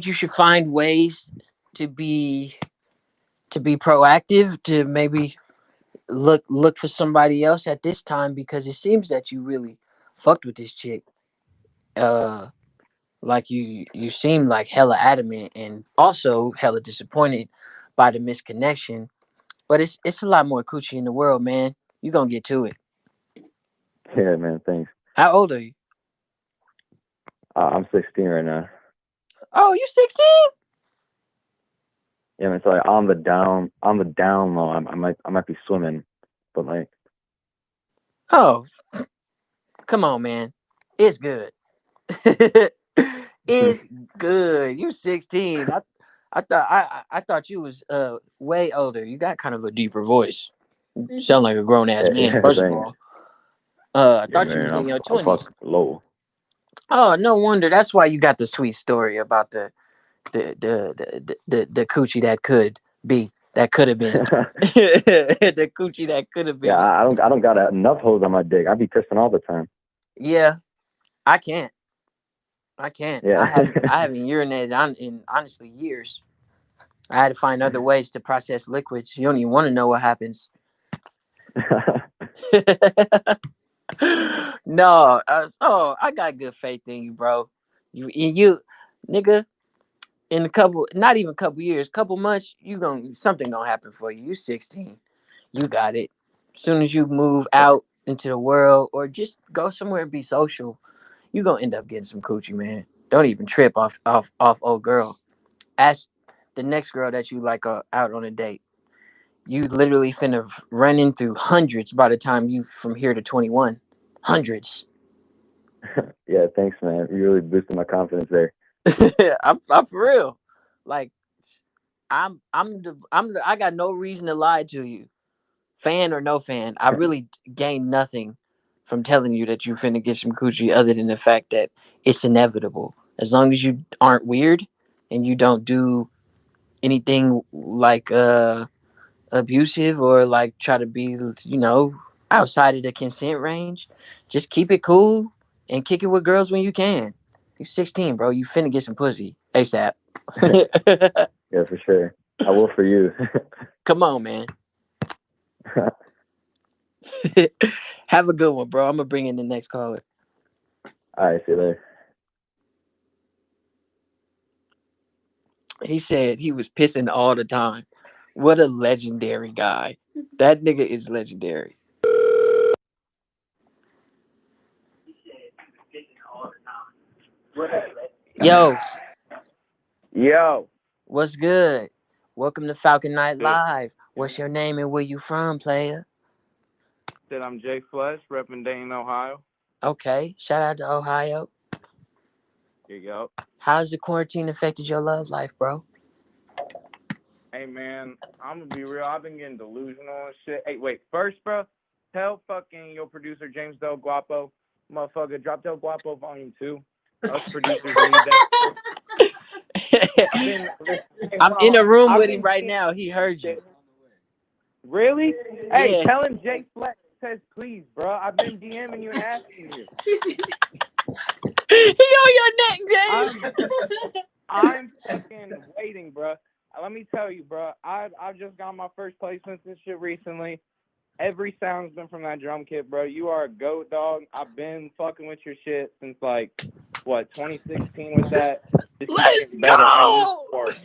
you should find ways to be proactive, to maybe look for somebody else at this time, because it seems that you really fucked with this chick. Like you seem like hella adamant and also hella disappointed by the misconnection. But it's a lot more coochie in the world, man. You gonna get to it. Yeah, man. Thanks. How old are you? I'm 16 right now. Oh, you 16? Yeah, man. So on the down low, I might be swimming, but like. Oh, come on, man. It's good. It's good. You 16. I thought you was way older. You got kind of a deeper voice. You sound like a grown ass man, first of Thanks. all. I Yeah, thought you was man. in your I'm 20s. fucking low. Oh, no wonder. That's why you got the sweet story about the coochie that could be, that could have been. The coochie that could have Yeah, been. I don't got enough holes on my dick. I be pissing all the time. Yeah, I can't. I can't. Yeah. I haven't urinated in honestly years. I had to find other ways to process liquids. You don't even want to know what happens. No, I got good faith in you, bro. You, nigga, in a couple, not even a couple years, couple months, something gonna happen for you. You 16, you got it. As soon as you move out into the world or just go somewhere and be social, you gonna end up getting some coochie, man. Don't even trip off old girl. Ask the next girl that you like out on a date. You literally finna run in through hundreds by the time you from here to 21. Hundreds. Yeah, thanks, man. You really boosted my confidence there. I'm for real. Like I got no reason to lie to you. Fan or no fan, I really gained nothing from telling you that you finna get some coochie other than the fact that it's inevitable. As long as you aren't weird and you don't do anything like abusive or like try to be, outside of the consent range, just keep it cool and kick it with girls when you can. You're 16, bro. You finna get some pussy ASAP. Yeah, for sure. I will for you. Come on, man. Have a good one, bro. I'm gonna bring in the next caller. All right, see you later. He said he was pissing all the time. What a legendary guy. That nigga is legendary. Yo, Yo. what's good? Welcome to Falcon Night Live. What's your name and where you from, player? Said I'm Jay Flesh, repping Dayton, Ohio. Okay, shout out to Ohio. Here you go. How's the quarantine affected your love life, bro? Hey, man, I'm going to be real. I've been getting delusional and shit. Hey, wait. First, bro, tell fucking your producer, James Del Guapo, motherfucker, drop Del Guapo Volume 2. Us producers need that. I'm in a room with him right now. He heard you. Really? Yeah. Hey, tell him Jay Flex says please, bro. I've been DMing you and asking you. He on your neck, James. I'm fucking waiting, bro. let me tell you, bro. I just got my first placements and shit recently. Every sound's been from that drum kit, bro. You are a goat, dog. I've been fucking with your shit since like what 2016 with that. This shit's Let's getting better and go. more.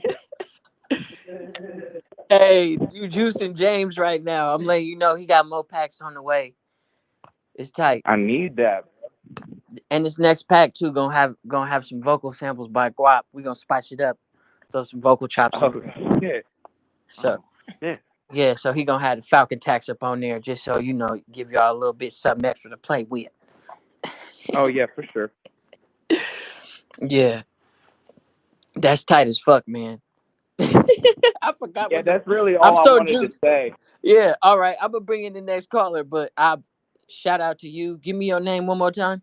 Hey, you juicing James right now. I'm letting you know he got more packs on the way. It's tight. I need that. And this next pack too gonna have some vocal samples by Guap. We gonna spice it up. Throw some vocal chops Oh in there. shit. So Yeah. yeah, so he gonna have the Falcon tax up on there just so give y'all a little bit something extra to play with. Oh yeah, for sure. Yeah, that's tight as fuck, man. I forgot Yeah, what the. that's really I'm all I so wanted to juiced. say. Yeah, all right. I'm gonna bring in the next caller, but I shout out to you. Give me your name one more time.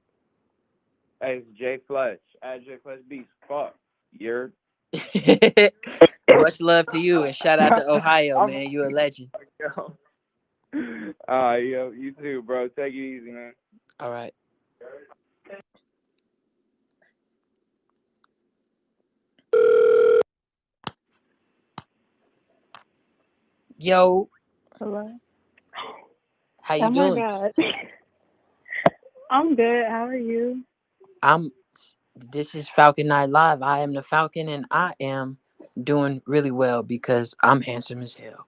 Hey, it's Jay Fletch. Jay Fletch Beats. Fuck. You're. Much love to you, and shout out to Ohio, I'm. man. You a legend. Yo. Yo, you too, bro. Take it easy, man. All right. Yo, Hello. how you Oh my doing? God. I'm good. How are you? I'm. This is Falcon Night Live. I am the Falcon, and I am doing really well because I'm handsome as hell.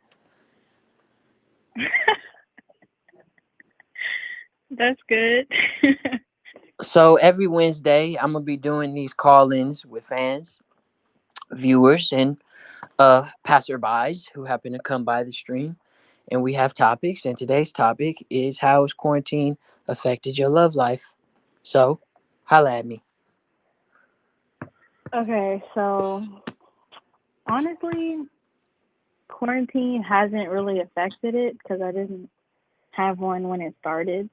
That's good. So every Wednesday, I'm gonna be doing these call-ins with fans, viewers, and passerbys who happen to come by the stream, and we have topics. And today's topic is how has quarantine affected your love life? So, holla at me. Okay, so honestly, quarantine hasn't really affected it because I didn't have one when it started.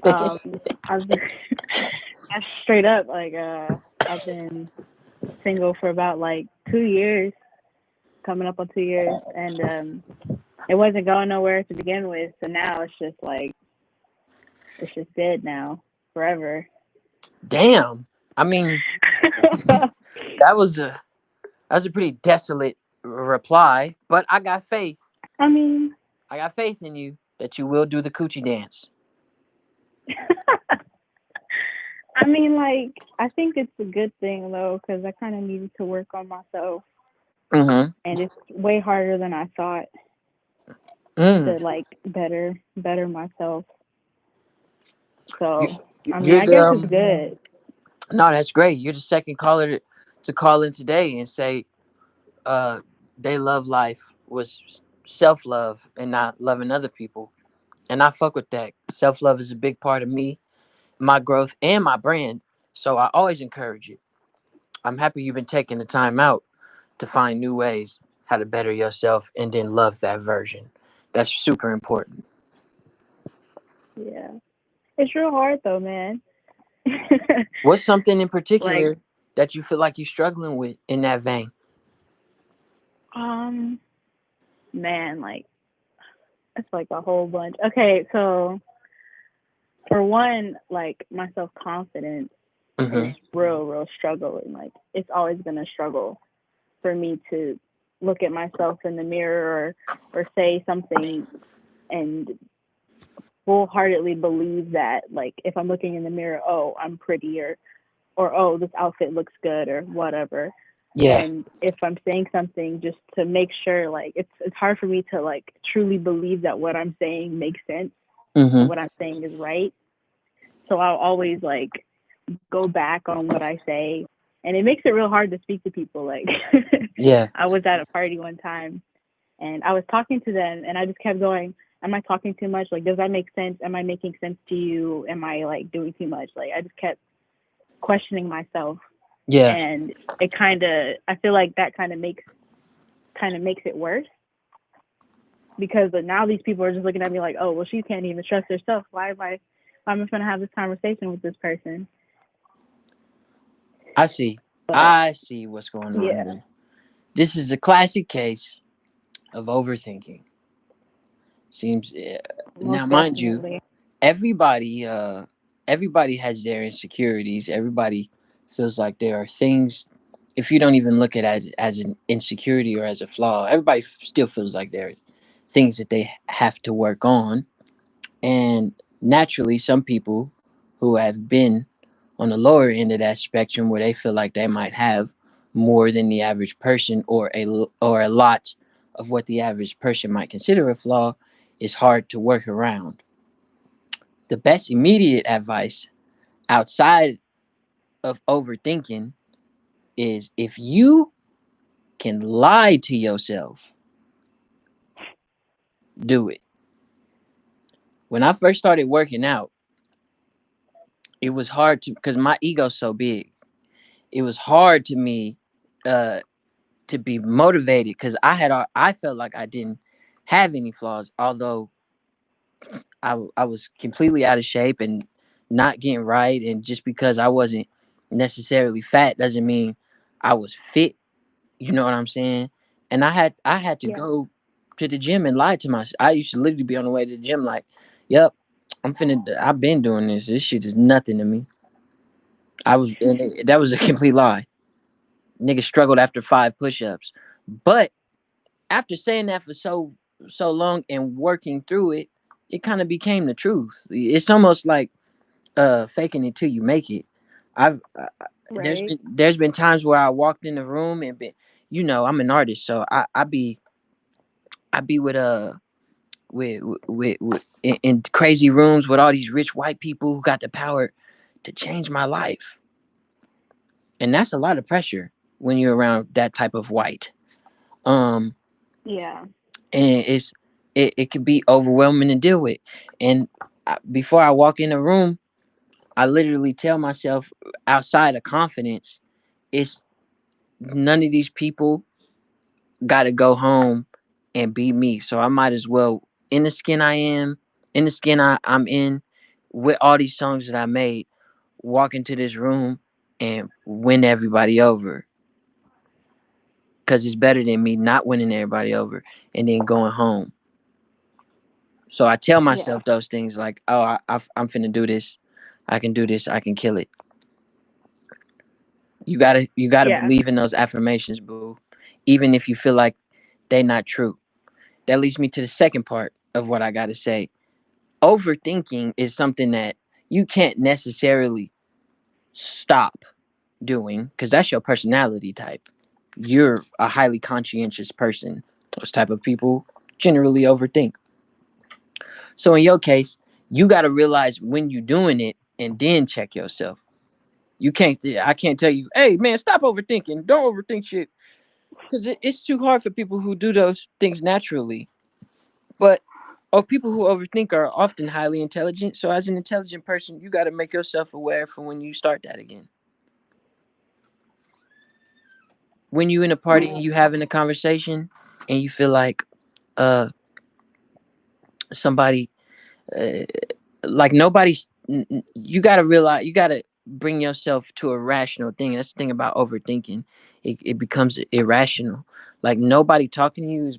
Um, I've I straight up I've been single for about like 2 years, coming up on 2 years, and it wasn't going nowhere to begin with. So now it's just dead now forever. Damn. I mean, that was a pretty desolate reply, but I got faith. I mean, I got faith in you that you will do the coochie dance. I think it's a good thing though, because I kind of needed to work on myself, Mm-hmm. and it's way harder than I thought to Mm. better myself. So, You're I the guess it's good. no, that's great. You're the second caller to call in today and say uh they love life was self love and not loving other people. And I fuck with that. Self love is a big part of me, my growth, and my brand. So I always encourage it. I'm happy you've been taking the time out to find new ways how to better yourself and then love that version. That's super important. Yeah, it's real hard though, man. What's something in Like, particular that you feel like you're struggling with in that vein? um, man, it's like a whole bunch. Okay, so for one, like my self confidence Mm-hmm. is real struggle, and like it's always been a struggle for me to look at myself in the mirror or say something and wholeheartedly believe that, like, if I'm looking in the mirror, oh, I'm pretty, or oh, this outfit looks good or whatever. Yeah. And if I'm saying something, just to make sure, like, it's hard for me to like truly believe that what I'm saying makes sense Mm-hmm. and what I'm saying is right. So I'll always like go back on what I say, and it makes it real hard to speak to people. Like, Yeah. I was at a party one time and I was talking to them and I just kept going, am I talking too much? Like, does that make sense? Am I making sense to you? Am I like doing too much? Like, I just kept questioning myself. Yeah. And I feel like that kind of makes it worse, because now these people are just looking at me like, oh, well, she can't even trust herself. Why am I going to have this conversation with this person? I see. But I see what's going on yeah, here. This is a classic case of overthinking. Seems most now, mind you, definitely. everybody everybody has their insecurities. Everybody feels like there are things if you don't even look at it as an insecurity or as a flaw, everybody still feels like there's things that they have to work on. And naturally, some people who have been on the lower end of that spectrum, where they feel like they might have more than the average person, or a lot of what the average person might consider a flaw, is hard to work around. The best immediate advice outside of overthinking is, if you can lie to yourself, do it. When I first started working out, it was hard to, because my ego's so big. It was hard to me uh to be motivated, because I felt like I didn't have any flaws, although I was completely out of shape and not getting right. And just because I wasn't necessarily fat doesn't mean I was fit. You know what I'm saying? And I had to Yeah. go to the gym and lie to myself. I used to literally be on the way to the gym like, "Yep, I've been doing this. This shit is nothing to me." That was a complete lie. Nigga struggled after 5 push-ups. But after saying that for so long and working through it, it kind of became the truth. It's almost like faking it till you make it. I've Right. there's been times where I walked in the room and been, I'm an artist, so I be with in crazy rooms with all these rich white people who got the power to change my life. And that's a lot of pressure when you're around that type of white. Um Yeah. and it can be overwhelming to deal with. And before I walk in a room, I literally tell myself, outside of confidence, it's none of these people got to go home and be me. So I might as well, in the skin I am, in the skin I'm in, with all these songs that I made, walk into this room and win everybody over. Because it's better than me not winning everybody over and then going home. So I tell Yeah. myself those things like, "Oh, I'm finna do this. I can do this. I can kill it." You gotta Yeah. believe in those affirmations, boo, even if you feel like they're not true. That leads me to the second part of what I gotta say. Overthinking is something that you can't necessarily stop doing, because that's your personality type. You're a highly conscientious person. Those type of people generally overthink. So in your case, you gotta realize when you're doing it and then check yourself. I can't tell you, "Hey man, stop overthinking. Don't overthink shit." Because it's too hard for people who do those things naturally. But people who overthink are often highly intelligent. So as an intelligent person, you got to make yourself aware for when you start that again. When you in a party and you having a conversation and you feel like uh somebody uh, like nobody's you got to realize, you got to bring yourself to a rational thing. That's the thing about overthinking. It becomes irrational. Like nobody talking to you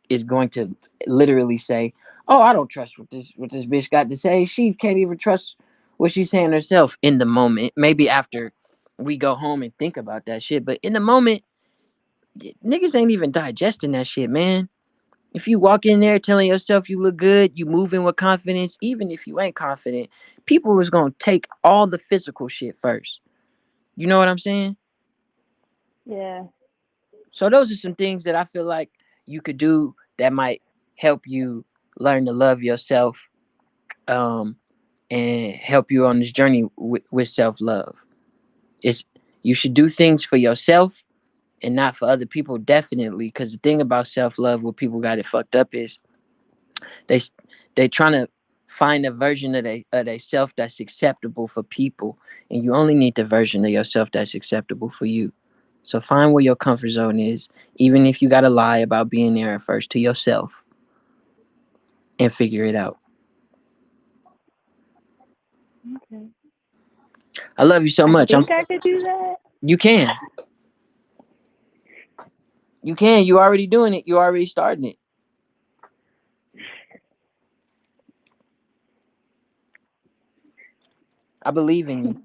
is going to literally say, "Oh, I don't trust what this bitch got to say. She can't even trust what she's saying herself." In the moment, maybe after we go home and think about that shit, but in the moment, niggas ain't even digesting that shit, man. If you walk in there telling yourself you look good, you moving with confidence, even if you ain't confident, people is gonna take all the physical shit first. You know what I'm saying? Yeah. So those are some things that I feel like you could do that might help you learn to love yourself, um, and help you on this journey with self love. It's You should do things for yourself and not for other people, definitely. Because the thing about self love, what people got it fucked up is they they trying to find a version of they self that's acceptable for people, and you only need the version of yourself that's acceptable for you. So find where your comfort zone is, even if you gotta lie about being there at first to yourself, and figure it out. Okay. I love you so I much. think I could do that. You can. You can. You already doing it. You already starting it. I believe in you.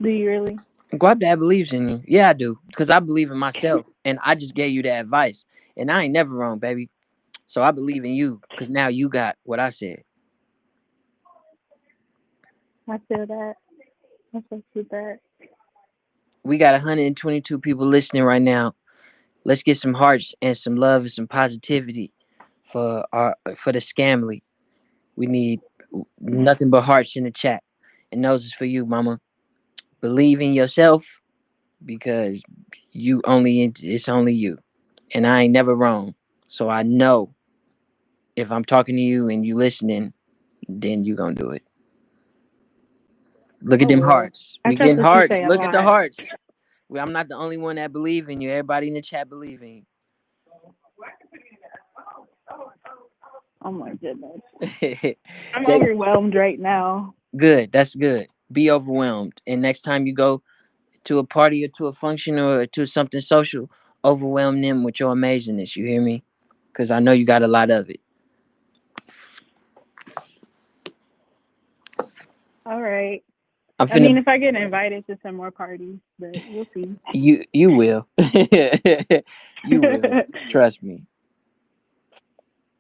Do you really? GUAPDAD believes in you. Yeah, I do. Because I believe in myself. And I just gave you the advice. And I ain't never wrong, baby. So I believe in you. Because now you got what I said. I feel that. I feel that. We got 122 people listening right now. Let's get some hearts and some love and some positivity for the scamly. We need nothing but hearts in the chat. And those is for you, mama. Believe in yourself because it's only you. And I ain't never wrong. So I know if I'm talking to you and you listening, then you gonna do it. Look I at them will. hearts. I We trust getting what you hearts. say a Look at the lot. hearts. Well, I'm not the only one that believe in you. Everybody in the chat believe in Oh my goodness. you. I'm They- overwhelmed right now. good. That's good. Be overwhelmed. And next time you go to a party or to a function or to something social, overwhelm them with your amazingness. You hear me? Because I know you got a lot of it. All right. I'm I mean, finna. if I get invited to some more parties, but we'll see. You will. You will. Trust me.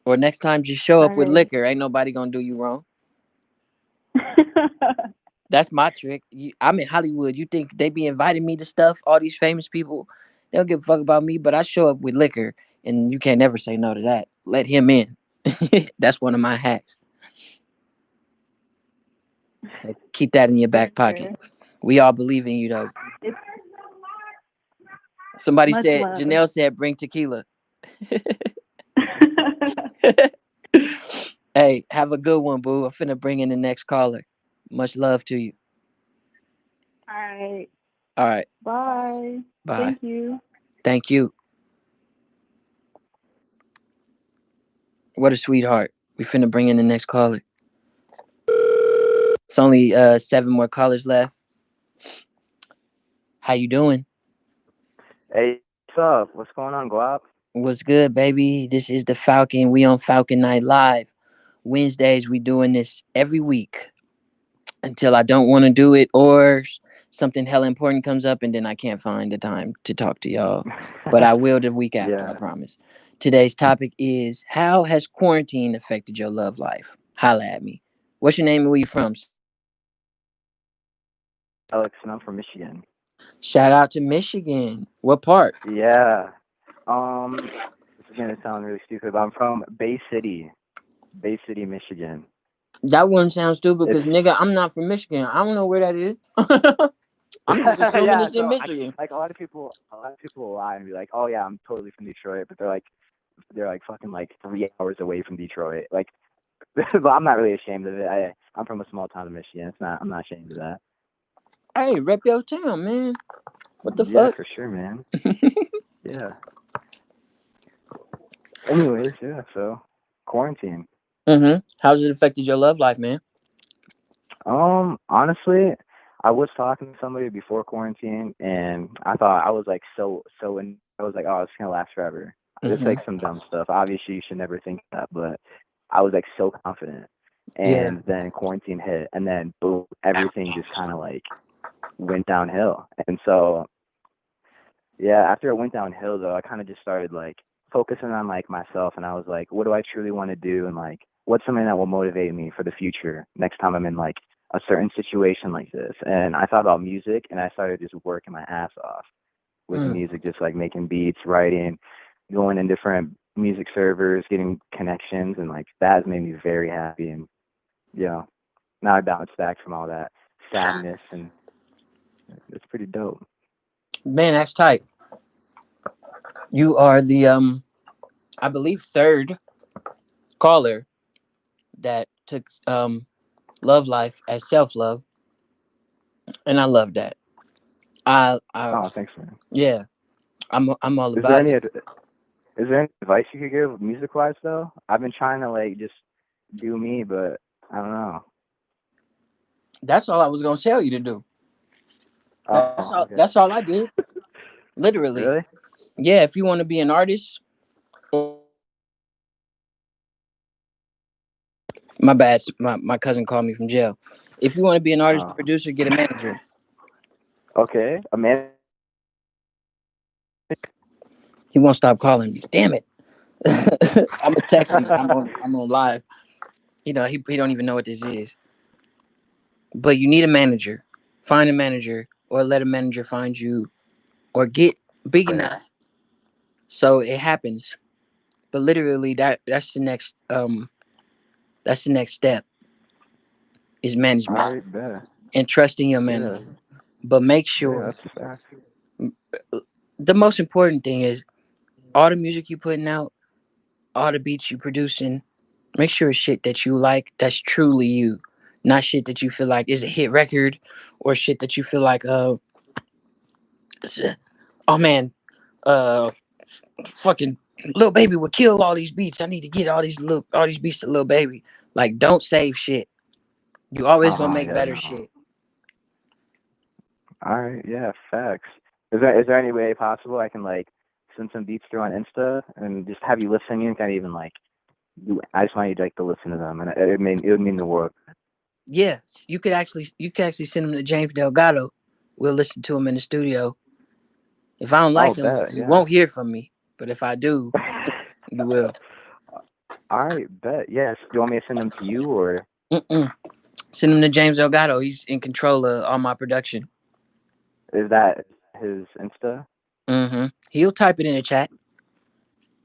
Or next time, just show All up with right. liquor. Ain't nobody gonna do you wrong. That's my trick. I'm in Hollywood. You think they be inviting me to stuff? All these famous people, they don't give a fuck about me. But I show up with liquor, and you can't never say no to that. Let him in. That's one of my hacks. So keep that in your back pocket. Okay. We all believe in you, though. It's Somebody much said, love. Janelle said, bring tequila. Hey, have a good one, boo. I'm finna bring in the next caller. Much love to you. All right. All right. Bye. Bye. Thank you. Thank you. What a sweetheart. We finna bring in the next caller. It's only 7 more callers left. How you doing? Hey, what's up? What's going on, Guap? What's good, baby? This is the Falcon. We on Falcon Night Live. Wednesdays, we doing this every week until I don't want to do it or something hella important comes up and then I can't find the time to talk to y'all. But I will the week after, I Yeah, promise. Today's topic is how has quarantine affected your love life? Holla at me. What's your name and where you from? Alex, and I'm from Michigan. Shout out to Michigan. What part? Yeah. This is gonna sound really stupid, but I'm from Bay City, Michigan. That wouldn't sound stupid It's because nigga, I'm not from Michigan. I don't know where that is. I'm just assuming yeah. it's in So Michigan. like a lot of people will lie and be like, "Oh yeah, I'm totally from Detroit," but they're like fucking like 3 hours away from Detroit. Like, but I'm not really ashamed of it. I'm from a small town in Michigan. I'm not ashamed of that. Hey, rep your town, man. What the Yeah, fuck? for sure, man. Yeah. Anyways, yeah. So quarantine. How's it affected your love life, man? Honestly, I was talking to somebody before quarantine, and I thought I was like I was like, oh, it's gonna last forever. Just Mm-hmm. like some dumb stuff. Obviously, you should never think that, but I was like so confident. Yeah. And then quarantine hit, and then boom, everything just kind of like went downhill. And so, yeah, after it went downhill, though, I kind of just started like focusing on like myself, and I was like, what do I truly want to do, and like what's something that will motivate me for the future next time I'm in like a certain situation like this. And I thought about music, and I started just working my ass off with Mm. music, just like making beats, writing, going in different music servers, getting connections, and like that has made me very happy. And you know, now I bounce back from all that sadness, and it's pretty dope. Man, that's tight. You are the I believe third caller that took love life as self love, and I love that. I Oh, thanks, man. yeah, I'm all Is there about any it. is there any advice you could give music wise though? I've been trying to like just do me, but I don't know. That's all I was gonna tell you to do. That's Oh, all. okay. That's all I did. Literally. Really? Yeah. If you want to be an artist, my bad. My cousin called me from jail. If you want to be an artist, Oh. producer, get a manager. Okay, a man. He won't stop calling me. Damn it! I'm gonna text him. I'm on live. He don't even know what this is. But you need a manager. Find a manager, or let a manager find you, or get big Right. enough so it happens. But literally, that's the next step is All management right, bet. and trusting your Yeah. manager. But make Yeah, sure that's fact. the most important thing is all the music you putting out, all the beats you producing. Make sure it's shit that you like, that's truly you, not shit that you feel like is a hit record, or shit that you feel like oh man, uh fucking Lil Baby would kill all these beats. I need to get all these beats to Lil Baby. Like, don't save shit. You always gonna make Yeah, better no. shit. All right, yeah, facts. Is there any way possible I can like send some beats through on Insta and just have you listen? You can't even like I just want you to, like to listen to them, and it would mean the world. Yeah, you could actually send them to James Delgado. We'll listen to him in the studio. If I don't Oh, like him, bet, you yeah. won't hear from me. But if I do, you will. All right, bet. Yes. Do you want me to send them to you or? Mm-mm. Send him to James Delgado. He's in control of all my production. Is that his Insta? Mm-hmm. He'll type it in the chat.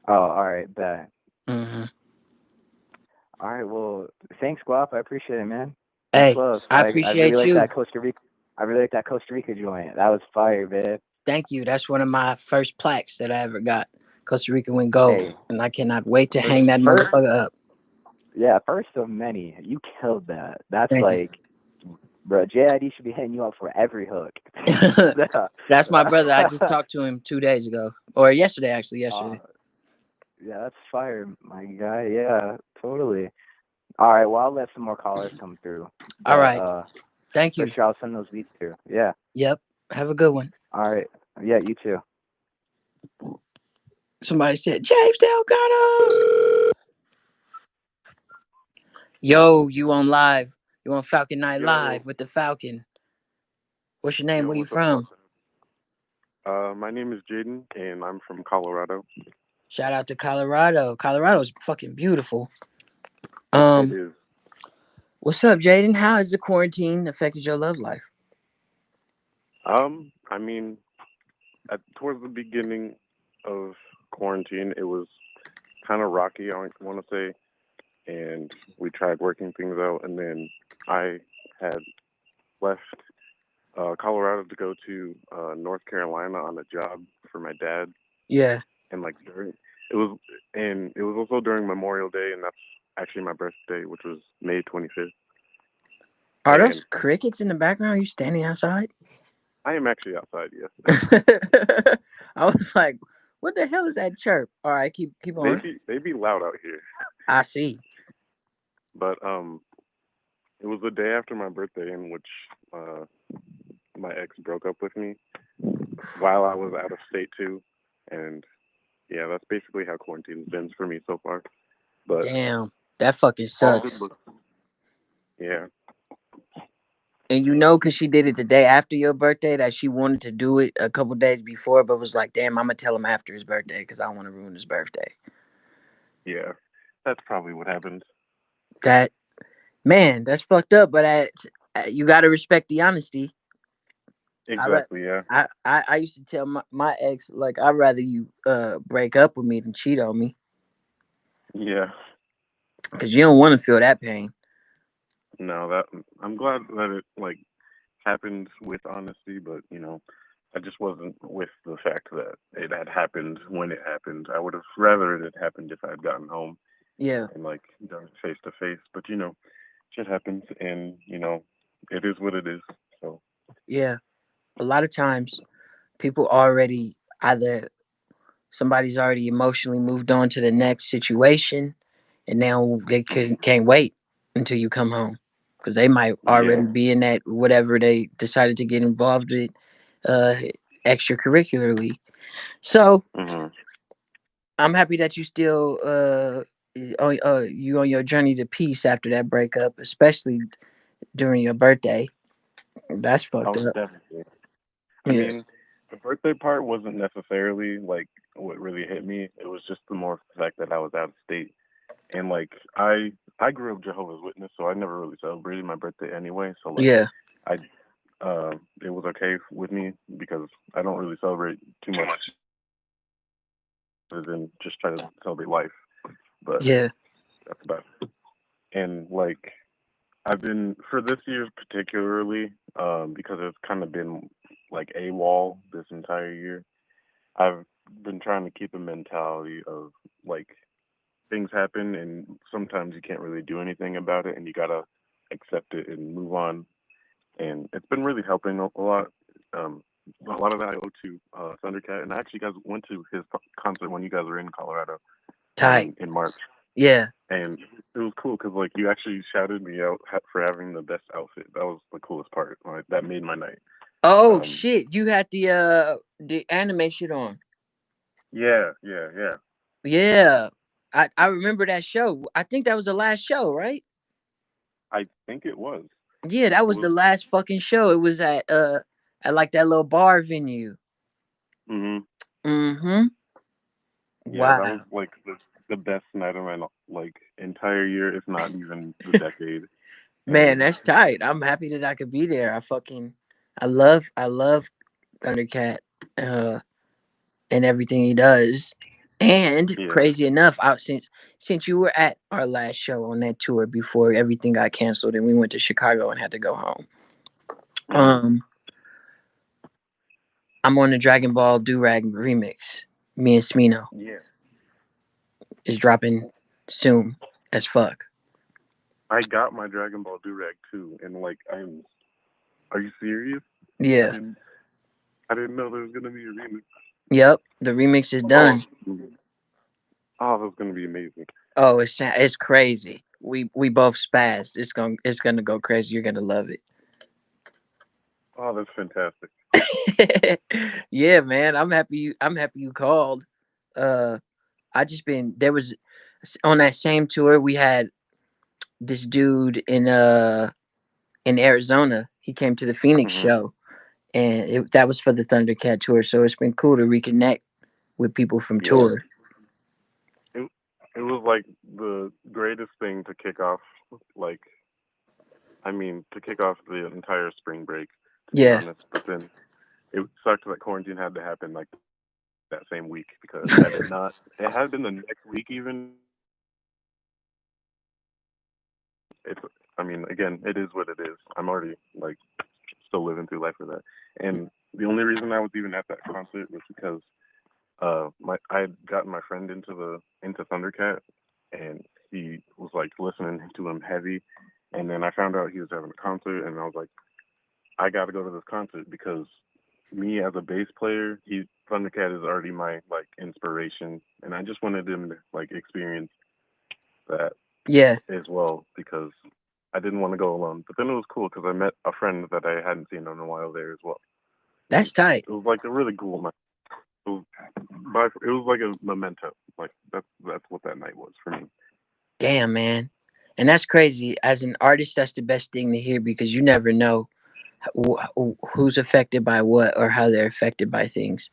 Oh, all right, bet. Mm-hmm. All right, well, thanks, Guap. I appreciate it, man. Much Hey, love. I I really appreciate like you. that Costa Rica. I really like that Costa Rica joint. That was fire, man. Thank you. That's one of my first plaques that I ever got. Costa Rica went gold, Hey, and I cannot wait to first, hang that first, motherfucker up. yeah, first of many. You killed that. That's Thank you. like, bro. JID should be hitting you up for every hook. That's my brother. I just talked to him 2 days ago, or yesterday, actually. uh, Yesterday. yeah, that's fire, my guy. Yeah, totally. All right, well, I'll let some more callers come through, All but right. Thank for you. sure I'll send those beats through. Yeah. Yep. Have a good one. All right. Yeah, you too. Somebody said James Delgado. Yo, you on live? You on Falcon Night Yo, Live with the Falcon? What's your name? yo, Where you what's up? from? My name is Jaden, and I'm from Colorado. Shout out to Colorado. Colorado's fucking beautiful. It is. What's up, Jaden? How has the quarantine affected your love life? I mean, towards the beginning of quarantine, it was kind of rocky, I want to say, and we tried working things out, and then I had left Colorado to go to North Carolina on a job for my dad, Yeah. and like it was, and it was also during Memorial Day, and that's actually my birthday, which was May 25th. Are those And crickets in the background? Are you standing outside? I am actually outside, yes. I was like, what the hell is that chirp? All right, keep on. They be loud out here. I see. But it was the day after my birthday in which my ex broke up with me while I was out of state too. And yeah, that's basically how quarantine's been for me so far. But Damn, that fucking all good sucks. looks. Yeah. And you know, cause she did it the day after your birthday, that she wanted to do it a couple days before, but was like, "Damn, I'm gonna tell him after his birthday, cause I don't want to ruin his birthday." Yeah. That's probably what happened. That man, that's fucked up. But you gotta respect the honesty. Exactly, yeah. I used to tell my ex, like, I'd rather you break up with me than cheat on me, Yeah. cause you don't want to feel that pain. No, that I'm glad that it like happened with honesty, but I just wasn't with the fact that it had happened when it happened. I would have rather it had happened if I had gotten home Yeah. and like done face to face. But shit happens, and it is what it is. So Yeah. A lot of times, people already either somebody's already emotionally moved on to the next situation, and now they can't wait until you come home, because they might yeah. already be in that whatever they decided to get involved with uh extracurricularly. So Hmm. I'm happy that you still you on your journey to peace after that breakup, especially during your birthday. That's fucked Oh, up. definitely. I Yeah. mean, the birthday part wasn't necessarily like what really hit me. It was just the more fact that I was out of state, and like I grew up Jehovah's Witness, so I never really celebrated my birthday anyway. So like Yeah. I it was okay with me because I don't really celebrate too much other than just try to celebrate life. But Yeah. that's about it. And like I've been for this year particularly, because it's kind of been like a wall this entire year. I've been trying to keep a mentality of like things happen and sometimes you can't really do anything about it and you gotta accept it and move on. And it's been really helping a lot. Um, a lot of that I owe to Thundercat, and I actually guys went to his concert when you guys were in Colorado Tight. in March, Yeah. and it was cool because like you actually shouted me out for having the best outfit. That was the coolest part. Like that made my night. Oh Um, shit! You had the anime shit on. yeah, yeah, yeah. Yeah. I remember that show. I think that was the last show, right? I think it was. Yeah, that It was was. the last fucking show. It was at like that little bar venue. Mhm. Mm-hmm. Yeah, that was Wow. like the best night of my like entire year, if not even the decade. Man, And that's tight. I'm happy that I could be there. I love Thundercat uh and everything he does. And yeah. crazy enough, out since you were at our last show on that tour before everything got canceled and we went to Chicago and had to go home. Mhm. Um I'm on the Dragon Ball Durag remix. Me and Smino Yeah. is dropping soon as fuck. I got my Dragon Ball Durag too, and like I'm. Are you serious? I Yeah. didn't. I didn't know there was gonna be a remix. Yep. The remix is Oh. done. Oh, that's gonna be amazing. Oh, it's crazy. We both spazzed. It's gonna go crazy. You're gonna love Oh, that's fantastic. it. Yeah, man. I'm happy you called. Uh, I just been there was on that same tour we had this dude in Arizona. He came to the Phoenix Mhm. show, and that was for the Thundercat tour. So it's been cool to reconnect with people from Yeah. tour. It it was like the greatest thing to kick off. Like I mean, to kick off the entire spring break. To be Yeah, honest, but then it sucked that quarantine had to happen like that same week because had it not, it had been the next week even. It's. I mean, again, it is what it is. I'm already like still living through life with that. And the only reason I was even at that concert was because my I had gotten my friend into Thundercat, and he was like listening to him heavy, and then I found out he was having a concert, and I was like, I got to go to this concert because me as a bass player, Thundercat is already my like inspiration, and I just wanted him to like experience that yeah. as well because I didn't want to go alone. But then it was cool because I met a friend that I hadn't seen in a while there as well, That's and tight. it was like a really cool night. It was, it was like a memento. Like that's what that night was for me. Damn, man. And that's crazy. As an artist, that's the best thing to hear because you never know who's affected by what or how they're affected by things.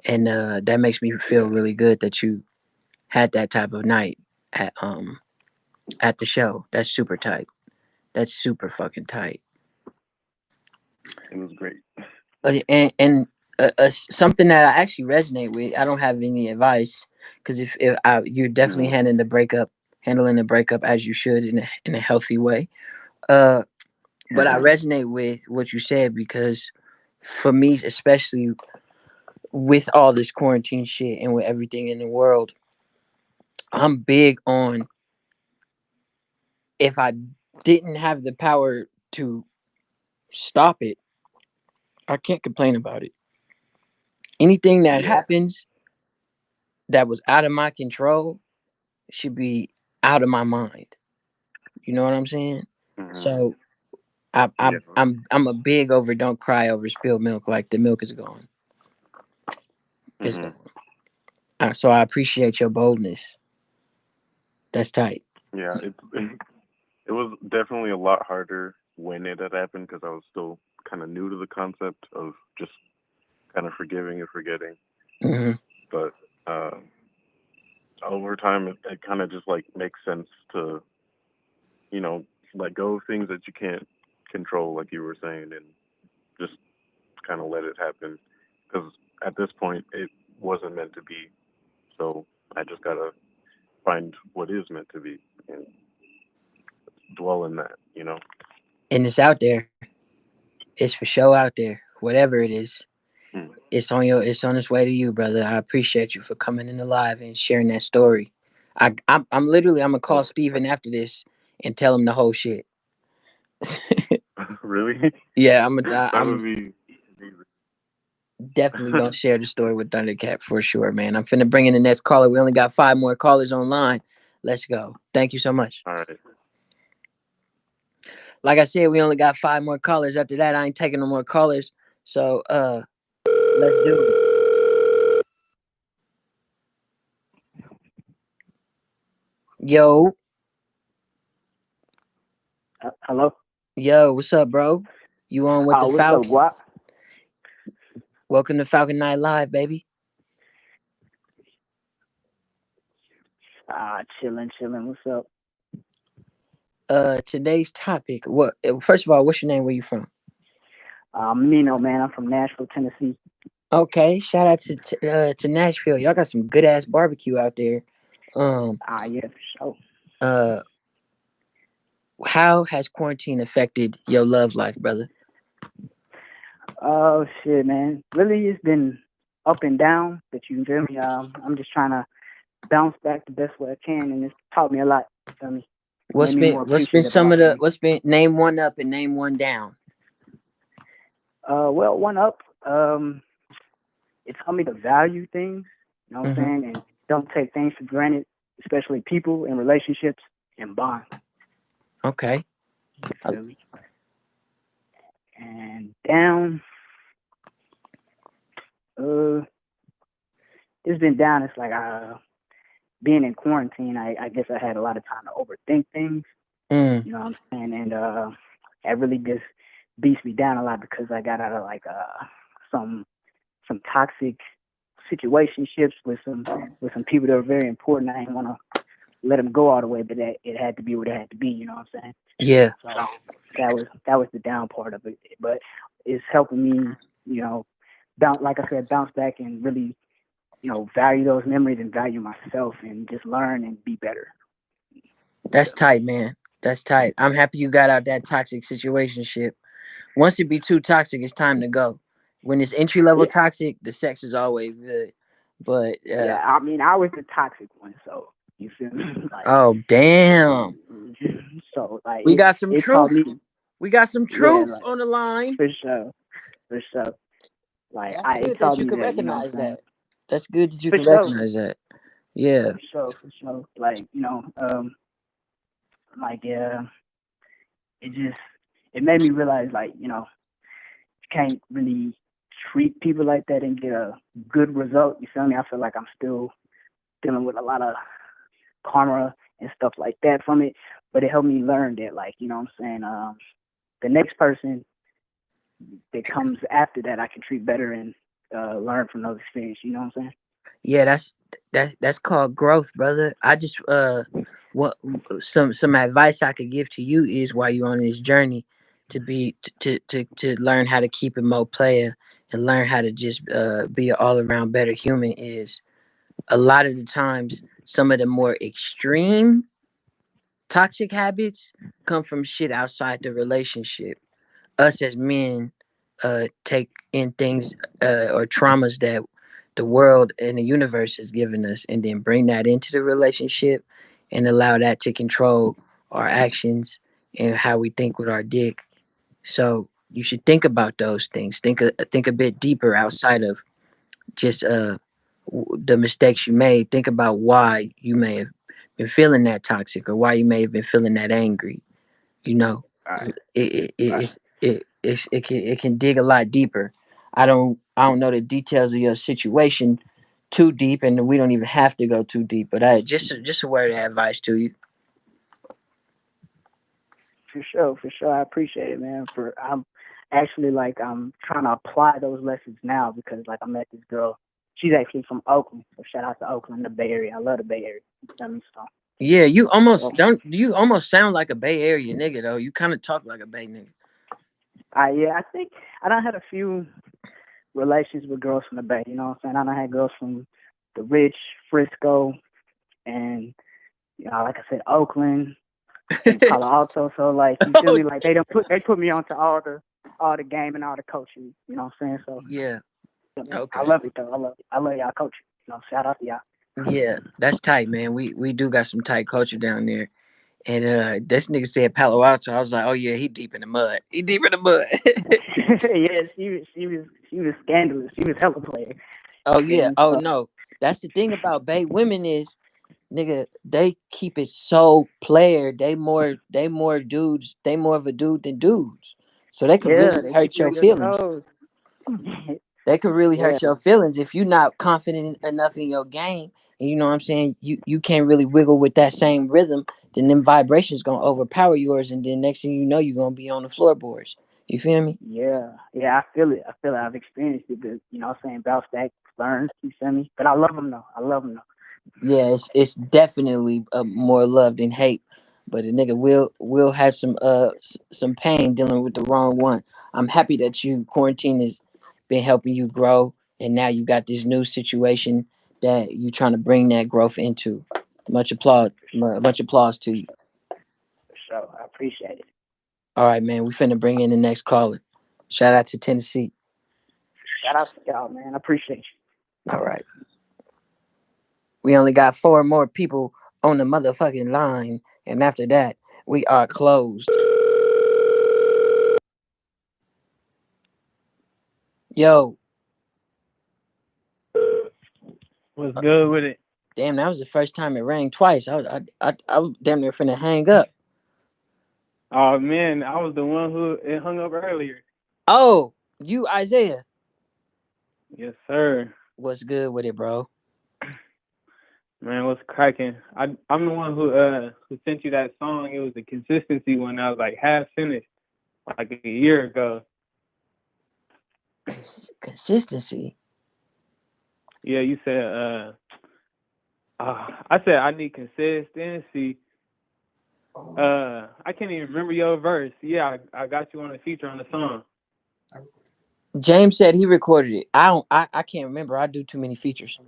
And that makes me feel Yeah, really good that you had that type of night at at the show. That's super tight. That's super fucking tight. it was great. And something that I actually resonate with. I don't have any advice because if you're definitely Mm-hmm. handling the breakup as you should in a healthy way. Uh, but I Mm-hmm. resonate with what you said because for me, especially with all this quarantine shit and with everything in the world, I'm big on if I didn't have the power to stop it, I can't complain about it. Anything that Yeah. happens that was out of my control should be out of my mind. You know what I'm saying? Mm-hmm. So I, I Yeah. I'm a big over don't cry over spilled milk. Like the milk is gone. It's Mm-hmm. gone. So I appreciate your boldness. That's tight. Yeah. It was definitely a lot harder when it had happened because I was still kind of new to the concept of just kind of forgiving and forgetting. Hmm. But over time, it kind of just like makes sense to, you know, let go of things that you can't control, like you were saying, and just kind of let it happen. Because at this point, it wasn't meant to be. So I just gotta find what is meant to be and dwell in that, you know. And it's out there. It's for sure out there. Whatever it is, Hmm. it's on its way to you, brother. I appreciate you for coming in alive and sharing that story. I'm literally I'm gonna call Steven after this and tell him the whole shit. Really? Yeah, That would I'm be. definitely gonna share the story with Thundercat for sure, man. I'm finna bring in the next caller. We only got 5 more callers online. Let's go. Thank you so much. All right. Like I said, we only got 5 more callers. After that, I ain't taking no more callers. So let's do it. Yo. Hello. Yo, what's up, bro? You on with the What's up, Falcon? Guap? Welcome to Falcon Night Live, baby. Chilling. What's up? Today's topic. What? First of all, what's your name? Where you from? Nino, man. I'm from Nashville, Tennessee. Okay, shout out to Nashville. Y'all got some good ass barbecue out there. Yeah, for sure. How has quarantine affected your love life, brother? Oh shit, man. Really, it's been up and down. But you feel me? I'm just trying to bounce back the best way I can, and it's taught me a lot. You feel me? What's Made me more been appreciative of some my of the family. what's been name one up and name one down? Well, one up. It taught me to value things. You know what I'm saying? And don't take things for granted, especially people and relationships and bonds. Okay. And down, it's been down. It's like being in quarantine. I guess I had a lot of time to overthink things. You know what I'm saying? And that really just beats me down a lot because I got out of like some toxic situationships with some people that were very important. I didn't want to let them go all the way, but it had to be what it had to be. You know what I'm saying? Yeah. So that was the down part of it, but it's helping me, you know, bounce back and really, you know, value those memories and value myself and just learn and be better. That's tight, man. That's tight. I'm happy you got out that toxic situationship. Once it be too toxic, it's time to go. When it's entry level toxic, the sex is always good. But yeah, I mean, I was the toxic one, so you feel me? Like, oh damn. So like we got some truth. We got some truth like, on the line. For sure. Like That's good that you can recognize that. That's good that you can recognize that. Yeah. For sure. Like, you know, it made me realize, like, you know, you can't really treat people like that and get a good result. You feel me? I feel like I'm still dealing with a lot of karma and stuff like that from it, but it helped me learn that, like, you know what I'm saying, the next person that comes after that I can treat better and learn from those experiences. You know what I'm saying? Yeah, that's called growth, brother. I just what some advice I could give to you is while you're on this journey to be to learn how to keep it more player and learn how to just be an all around better human is a lot of the times some of the more extreme toxic habits come from shit outside the relationship. Us as men take in things or traumas that the world and the universe has given us and then bring that into the relationship and allow that to control our actions and how we think with our dick. So you should think about those things. Think a bit deeper outside of just the mistakes you made. Think about why you may have been feeling that toxic or why you may have been feeling that angry. You know, it can dig a lot deeper. I don't know the details of your situation too deep, and we don't even have to go too deep. But I just a word of advice to you. For sure. I appreciate it, man. actually like I'm trying to apply those lessons now because like I met this girl. She's actually from Oakland, so shout out to Oakland, the Bay Area. I love the Bay Area. You feel me? So, Yeah, you so almost don't. You almost sound like a Bay Area nigga though. You kind of talk like a Bay nigga. I think I done had a few relations with girls from the Bay. You know what I'm saying? I done had girls from the Rich, Frisco, and like I said, Oakland and Palo Alto. So like you feel me? Like they put me onto all the game and all the coaching. You know what I'm saying? So Yeah. Okay. I love it though. I love y'all coaching. Shout out to y'all. Yeah, that's tight, man. We do got some tight culture down there. And this nigga said Palo Alto. I was like, oh yeah, he deep in the mud. He deep in the mud. Yeah, she was scandalous. She was hella player. Oh You feel yeah. me? Oh So no. That's the thing about Bay women is, nigga, they keep it so player. They more dudes. They more of a dude than dudes. So they could yeah, really they keep hurt you your on your feelings. toes. They could really Yeah, hurt your feelings if you're not confident enough in your game. And you know what I'm saying? You can't really wiggle with that same rhythm. Then them vibrations gonna overpower yours, and then next thing you know, you're gonna be on the floorboards. You feel me? yeah, I feel it. I feel it. I've experienced it. But, what I'm saying? Bounce back, learn. You feel me? But I love them though. I love them though. Yeah, it's definitely more love than hate. But a nigga will have some pain dealing with the wrong one. I'm happy that you quarantine has been helping you grow, and now you got this new situation that you trying to bring that growth into. Much applause to you. For sure. I appreciate it. All right, man. We finna bring in the next caller. Shout out to Tennessee. Shout out to y'all, man. I appreciate you. All right. We only got 4 more people on the motherfucking line, and after that, we are closed. Yo, What's good with it? damn, that was the first time it rang twice. I was damn near finna hang up. Oh man, I was the one who it hung up earlier. Oh, you Isaiah. Yes, sir. What's good with it, bro? Man, what's cracking? I'm the one who sent you that song. It was the consistency one. I was like half finished, like a year ago. Consistency. Yeah, you said I said I need consistency. I can't even remember your verse. Yeah, I got you on a feature on the song. James said he recorded it. I can't remember. I do too many features.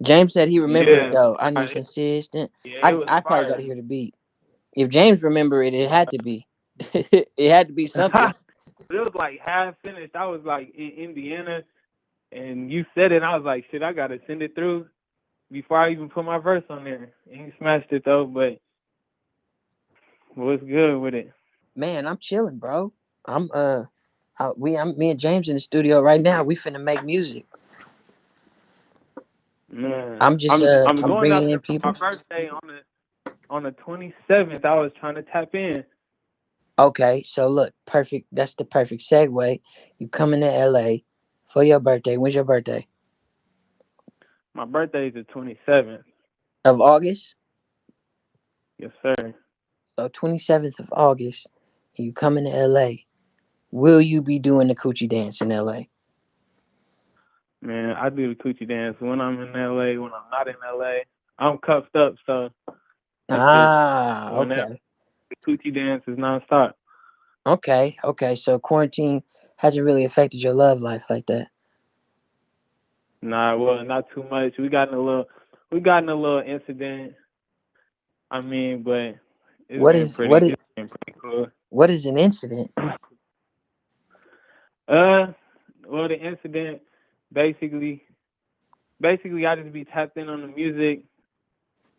James said he remembered it Yeah, though. I need consistent. yeah, it I was I probably gotta fire. hear the beat. If James remember it, it had to be. It had to be something. It was like half finished. I was like in Indiana, and you said it. And I was like, shit, I gotta send it through before I even put my verse on there. And you smashed it though. But what's good with it? Man, I'm chilling, bro. Me and James in the studio right now. We finna make music. Man, I'm just I'm I'm going out bringing in there for my people. birthday on the 27th. I was trying to tap in. Okay, so look, perfect. That's the perfect segue. You coming to LA for your birthday. When's your birthday? My birthday is the 27th. Of August. Yes, sir. So 27th of August. You coming to LA. Will you be doing the coochie dance in LA? Man, I do the coochie dance when I'm in LA. When I'm not in LA, I'm cuffed up, so it's just whenever Okay. the coochie dance is nonstop. Okay. So quarantine hasn't really affected your love life like that. Nah, well, not too much. We got in a little incident. I mean, but What is what is it's been pretty cool. what is an incident? Well, the incident basically, I just be tapped in on the music,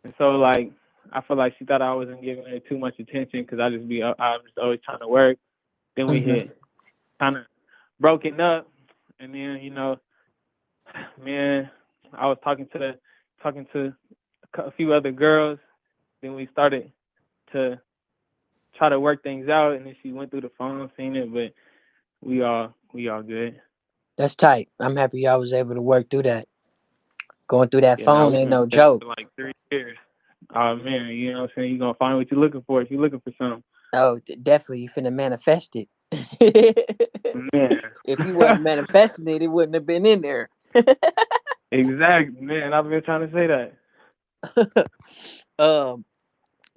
and so like I feel like she thought I wasn't giving her too much attention because I was just always trying to work. Then we Hmm. hit kind of broken up, and then man, I was talking to a few other girls. Then we started to try to work things out, and then she went through the phone, seen it, but we all good. That's tight. I'm happy y'all was able to work through that. Going through that Yeah, now phone we've ain't been no together joke. for like 3 years. Oh man, you know what I'm saying? You're gonna find what you're looking for if you're looking for something. Oh, definitely. You finna manifest it. Man. If you wasn't manifesting it, it wouldn't have been in there. Exactly, man. I've been trying to say that. um,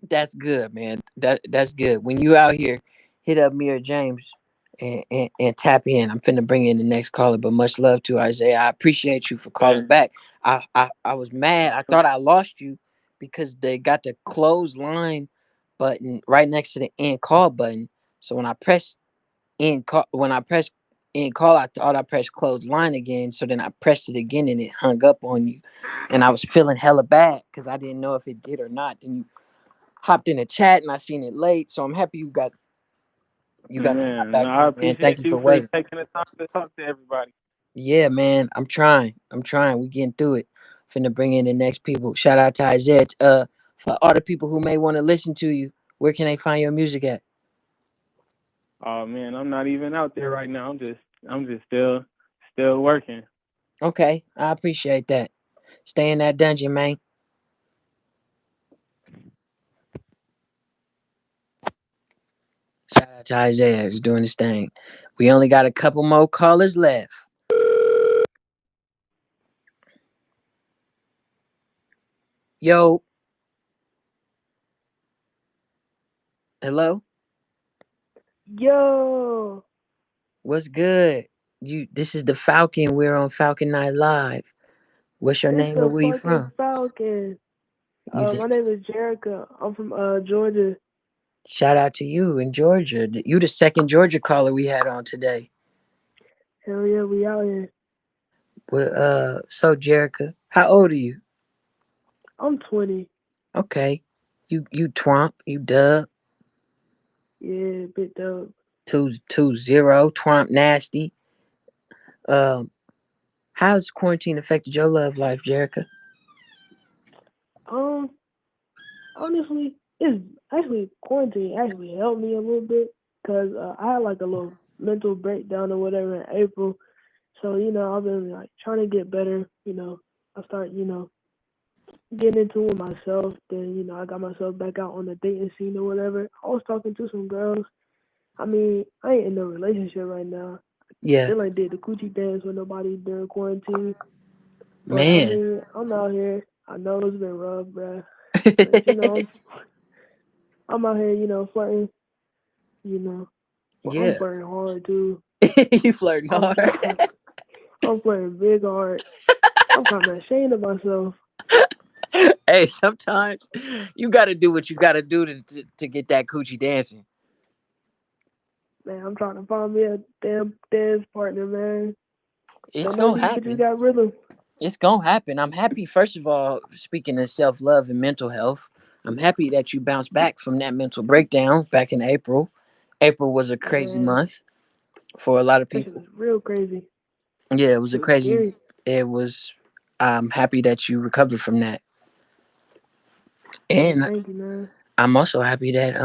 that's good, man. That's good. When you out here, hit up me or James and tap in. I'm finna bring in the next caller, but much love to Isaiah. I appreciate you for calling back. I was mad. I thought I lost you because they got the close line button right next to the end call button. So when I pressed end call, I thought I pressed close line again. So then I pressed it again and it hung up on you. And I was feeling hella bad because I didn't know if it did or not. Then you hopped in the chat and I seen it late. So I'm happy you got to hop Man, back I in, man. Thank appreciate you you for for waiting. taking the time to talk to everybody. Yeah, man. I'm trying. I'm trying. We getting through it. Finna bring in the next people. Shout out to Isaiah. For all the people who may want to listen to you, where can they find your music at? Oh man, I'm not even out there right now. I'm just still working. Okay, I appreciate that. Stay in that dungeon, man. Shout out to Isaiah. He's doing his thing. We only got a couple more callers left. Yo, hello. Yo, What's good? This is the Falcon. We're on Falcon Night Live. What's your it's name and the where you fucking from? Falcon. You My name is Jerica. I'm from Georgia. Shout out to you in Georgia. You the second Georgia caller we had on today. Hell yeah, we out here. Well, so Jerica, how old are you? I'm 20. Okay. You twomp, you dub, Yeah, bit dope. 220, twomp nasty. Um, how's quarantine affected your love life, Jerica? Um, honestly, it's actually quarantine actually helped me a little bit because I had like a little mental breakdown or whatever in April. So I've been like trying to get better. I start getting into it myself. Then I got myself back out on the dating scene or whatever. I was talking to some girls. I mean, I ain't in no relationship right now. Yeah, Still ain't did the coochie dance with nobody during quarantine. But I man. mean, I'm out here. I know it's been rough, bruh. But I'm out here, flirting. Well, I'm Yeah. flirting hard too. You flirting I'm hard. I'm flirting big hard. I'm kind of ashamed of myself. Hey, sometimes you got to do what you got to do to get that coochie dancing. Man, I'm trying to find me a damn dance partner, man. It's Don't know gonna these bitches happen. got rhythm. It's gonna happen. I'm happy. First of all, speaking of self love and mental health, I'm happy that you bounced back from that mental breakdown back in April. April was a crazy Man, month for a lot of that shit people. was real crazy. Yeah, it was a It was crazy. scary. It was. I'm happy that you recovered from that, Yeah, and thank you, man. I'm also happy that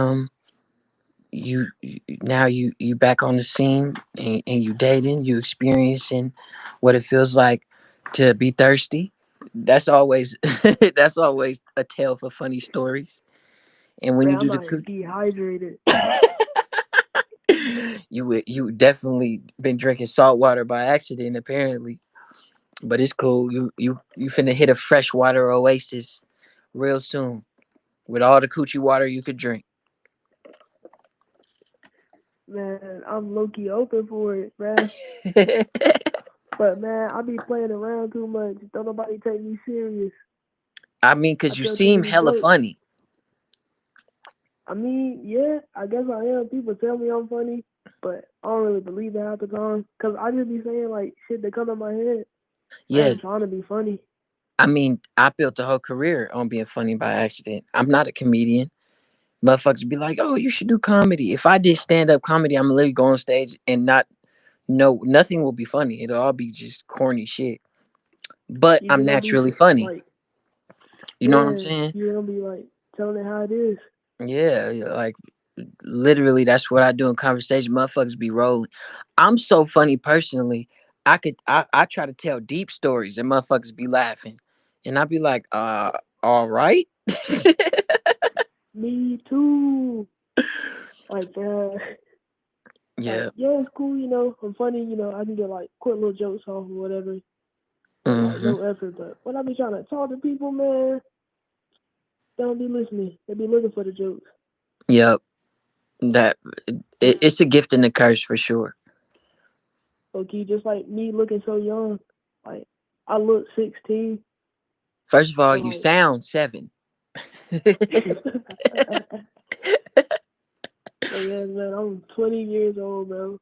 now you back on the scene and you dating, you experiencing what it feels like to be thirsty. That's always that's always a tale for funny stories. And when Man, you do I'm the out here cook, dehydrated. you definitely been drinking salt water by accident apparently, but it's cool. You finna hit a freshwater oasis real soon with all the coochie water you could drink. Man, I'm low key open for it, bruh. But man, I be playing around too much. Don't nobody take me serious. I mean, I cause you tell too seem many hella jokes. funny. I mean, yeah, I guess I am. People tell me I'm funny, but I don't really believe it half the time. Cause I just be saying like shit that come in my head. I Yeah, ain't trying to be funny. I mean, I built a whole career on being funny by accident. I'm not a comedian. Motherfuckers be like, "Oh, you should do comedy." If I did stand up comedy, I'm literally go on stage and not no nothing will be funny. It'll all be just corny shit. But You I'm just gonna be naturally funny. like, You know what I'm yeah, saying? you gonna be like telling it how it is. Yeah, like literally that's what I do in conversation. Motherfuckers be rolling. I'm so funny personally. I try to tell deep stories and motherfuckers be laughing. And I be like, all right. Me too. Like, Yeah. Yeah, it's cool, I'm funny, I can get like quick little jokes off or whatever. Like Mm-hmm. no effort, but when I be trying to talk to people, man, they don't be listening. They be looking for the jokes. Yep. That it's a gift and a curse for sure. Okay, just like me looking so young, like I look 16, First of all, but you like, sound 7. but yeah, man, I'm 20 years old, bro.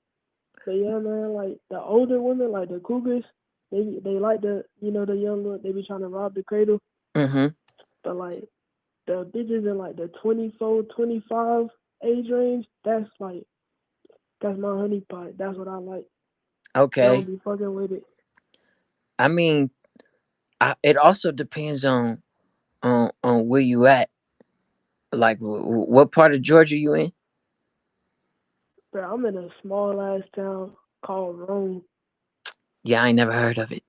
But yeah, man, like the older women, like the cougars, they like the young look. They be trying to rob the cradle, Mm-hmm. but like the bitches in like the 24, 25 age range, that's my honey pot. That's what I like. They don't Okay. be fucking with it. I mean, it also depends on where you at. Like, what part of Georgia you in? But I'm in a small ass town called Rome. Yeah, I ain't never heard of it.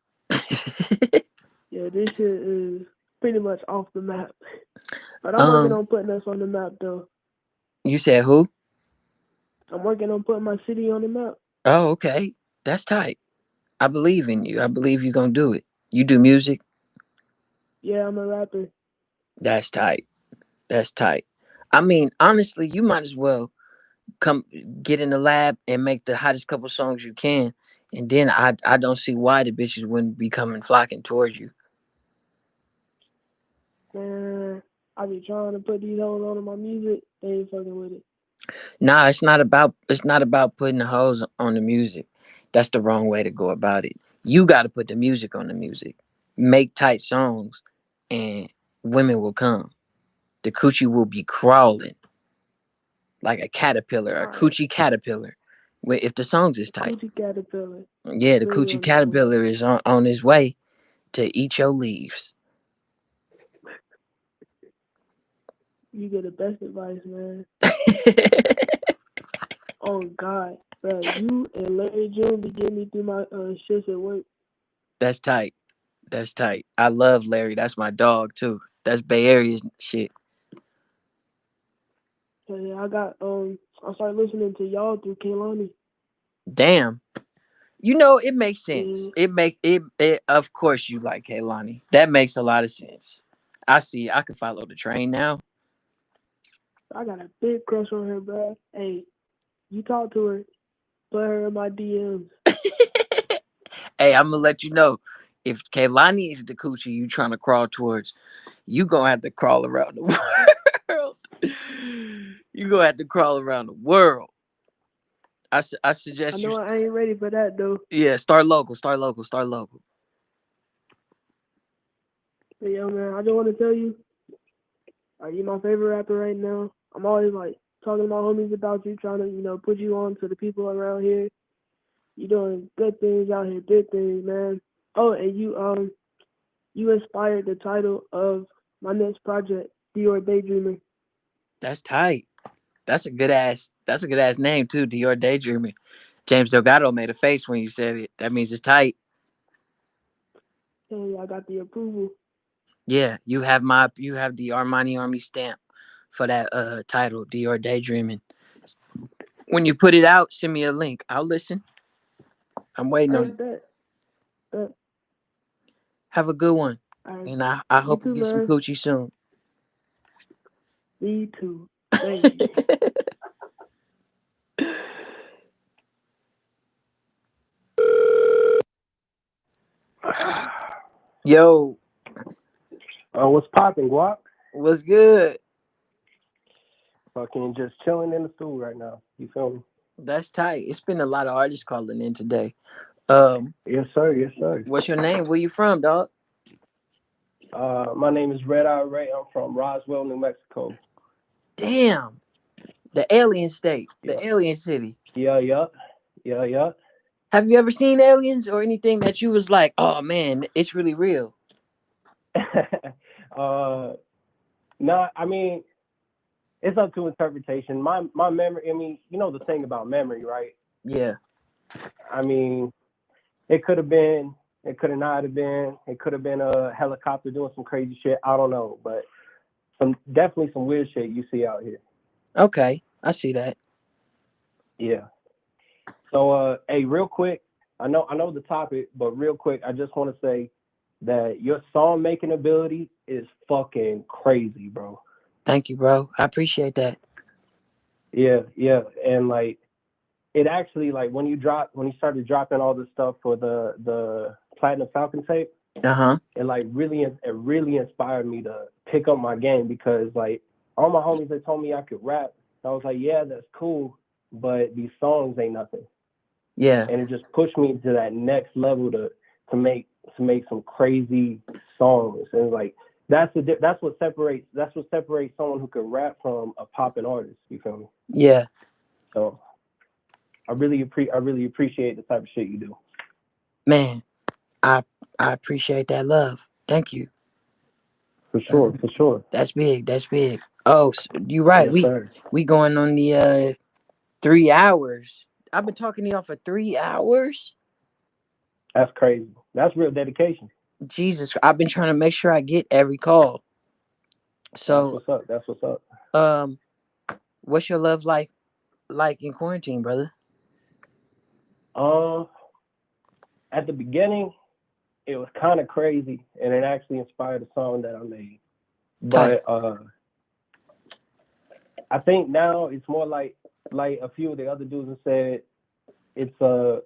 Yeah, this shit is pretty much off the map. But I'm working um, on putting us on the map, though. you said who? I'm working on putting my city on the map. Oh, okay. That's tight. I believe in you. I believe you're gonna do it. You do music? Yeah, I'm a rapper. That's tight. That's tight. I mean, honestly, you might as well come get in the lab and make the hottest couple songs you can, and then I don't see why the bitches wouldn't be coming flocking towards you. Man, I be trying to put these hoes on my music. They ain't fucking with it. Nah, it's not about putting the hoes on the music. That's the wrong way to go about it. You got to put the music on the music. Make tight songs, and women will come. The coochie will be crawling like a caterpillar, a All right, coochie caterpillar. If the songs is tight, Coochie Caterpillar. I yeah, the feel you coochie on that one. caterpillar is on his way to eat your leaves. You get the best advice, man. Oh God, bro, you and Larry June be getting me through my shifts at work. That's tight. That's tight. I love Larry. That's my dog too. That's Bay Area shit. So yeah, I started listening to y'all through Kehlani. Damn. It makes sense. Yeah, It of course you like Kaylani. That makes a lot of sense. I see. I can follow the train now. I got a big crush on her, bro. Hey, you talk to her, put her in my DMs. Hey, I'm gonna let you know. If Kaylani is the coochie you trying to crawl towards, you gonna have to crawl around the world. You gonna have to crawl around the world. I I suggest you. know I ain't ready for that though. Yeah, start local. Start local. Start local. But yo, man, I just want to tell you, you my favorite rapper right now. I'm always like talking to my homies about you, trying to put you on to the people around here. You doing good things out here, big things, man. Oh, and you inspired the title of my next project, Dior Daydreamer. That's tight. That's a good ass. That's a good ass name too. Dior Daydreaming. James Delgado made a face when you said it. That means it's tight. Hey, I got the approval. Yeah, you have the Armani Army stamp for that title, Dior Daydreaming. When you put it out, send me a link. I'll listen. I'm waiting All on you. right, bet. Have a good one. All right, And I you hope you too, get some man. coochie soon. Me too. Thank you. Yo, What's poppin', Guap? what's good? Fucking just chilling in the stool right now. You feel me? That's tight. It's been a lot of artists calling in today. Yes, sir. Yes, sir. What's your name? Where you from, dog? My name is Red Eye Ray. I'm from Roswell, New Mexico. Damn, the alien state, Yeah. the alien city. Yeah. Have you ever seen aliens or anything that you was like, oh man, it's really real? No, I mean, it's up to interpretation. My memory. I mean, you know the thing about memory, right? Yeah. I mean, it could have been. It could have not have been. It could have been a helicopter doing some crazy shit. I don't know, but definitely some weird shit you see out here. Okay, I see that. Yeah. So, hey, real quick, I know the topic, but real quick, I just want to say that your song making ability is fucking crazy, bro. Thank you, bro. I appreciate that. Yeah, and like it actually like when you started dropping all the stuff for the Platinum Falcon tape, Uh-huh. it really inspired me to pick up my game because like all my homies they told me I could rap. I was like, yeah, that's cool, but these songs ain't nothing. Yeah. And it just pushed me to that next level to make some crazy songs. And like that's what separates someone who can rap from a popping artist. You feel me? Yeah. So I really appreciate the type of shit you do. Man, I appreciate that love. Thank you. For sure, for sure. That's big. That's big. Oh, so you right. Yes, We sir. we going on the 3 hours. I've been talking to y'all for 3 hours. That's crazy. That's real dedication. Jesus, I've been trying to make sure I get every call. That's So, what's up. That's what's up. um, what's your love like in quarantine, brother? Um, at the beginning, it was kind of crazy, and it actually inspired a song that I made. Tight. But I think now it's more like a few of the other dudes have said. It's a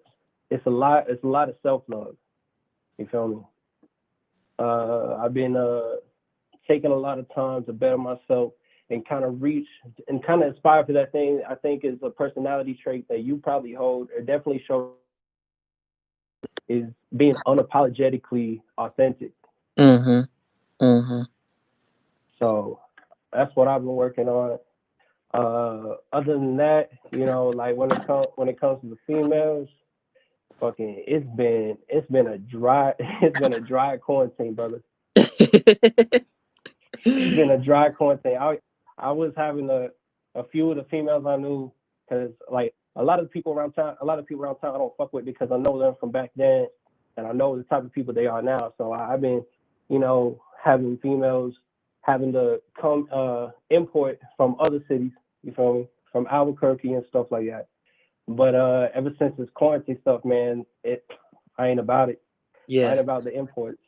it's a lot of self love. You feel me? I've been taking a lot of time to better myself and kind of reach and kind of aspire for that thing. I think is a personality trait that you probably hold or definitely show is being unapologetically authentic. Mm-hmm. Mm-hmm. So that's what I've been working on. Other than that, like when it comes to the females, fucking it's been a dry it's been a dry quarantine, brother. It's been a dry quarantine. I was having a few of the females I knew because like a lot of people around town I don't fuck with because I know them from back then and I know the type of people they are now. So I've been, having females having to come import from other cities, you feel me? From Albuquerque and stuff like that. But ever since this quarantine stuff, man, I ain't about it. I Yeah, ain't about the imports.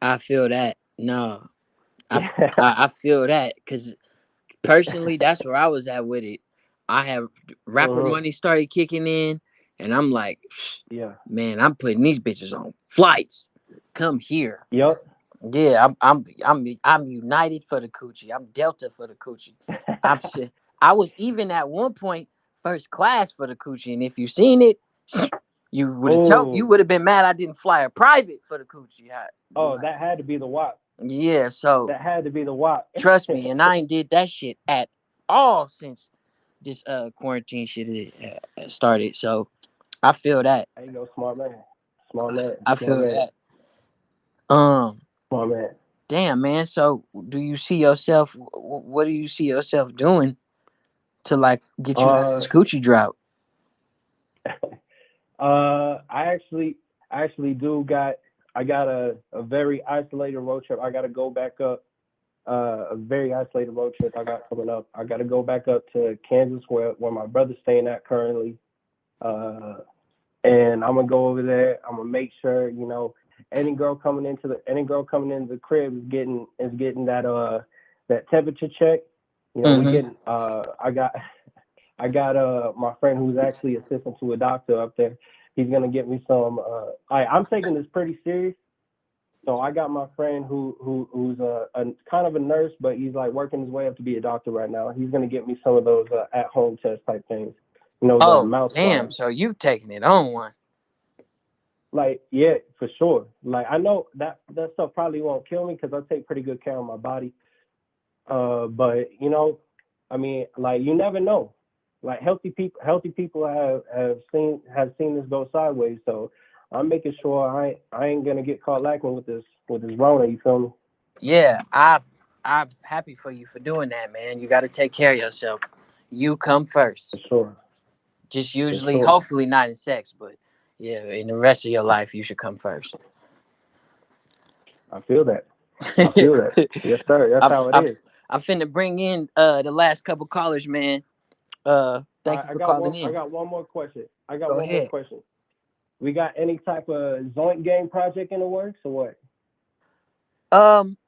I feel that. No, I feel that because personally, that's where I was at with it. I have rapper Uh-huh. money started kicking in, and I'm like, Yeah. man, I'm putting these bitches on flights. Come here. Yep. Yeah, I'm United for the coochie. I'm Delta for the coochie. I'm shit. I was even at one point first class for the coochie, and if you seen it, you Oh, would have been mad I didn't fly a private for the coochie. oh, that had to be the WAP. Yeah, so That had to be the WAP. trust me, and I ain't did that shit at all since this quarantine shit started. So I feel that. There you go, smart man. Smart man. I Smart feel man. that. Um, Smart man. damn man. So do you see yourself? What do you see yourself doing to like get you out of Uh, this coochie drought? I actually do got. I got a very isolated road trip. I got to go back up. A very isolated road trip I got coming up. I got to go back up to Kansas where my brother's staying at currently. Uh, and I'm gonna go over there. I'm gonna make sure any girl coming into the crib is getting that temperature check. We Mm-hmm. getting I got my friend who's actually assistant to a doctor up there. He's gonna get me some. I'm taking this pretty serious. So I got my friend who's a kind of a nurse, but he's like working his way up to be a doctor right now. He's gonna get me some of those at home test type things. The Oh mouth damn! swabs. So you taking it on one? Like, yeah, for sure. Like, I know that stuff probably won't kill me because I take pretty good care of my body. But I mean, like, you never know. Like, healthy people have seen this go sideways. So I'm making sure I ain't gonna get caught lacking with this Rona. You feel me? Yeah, I'm happy for you for doing that, man. You got to take care of yourself. You come first. For sure. Just For usually, sure. hopefully not in sex, but yeah, in the rest of your life, you should come first. I feel that. I feel that. Yes, sir. That's I'm, how it I'm, is. I'm finna bring in the last couple callers, man. Thank you I for got calling one. I in. got one more question. Go ahead. We got any type of joint game project in the works or what? Um,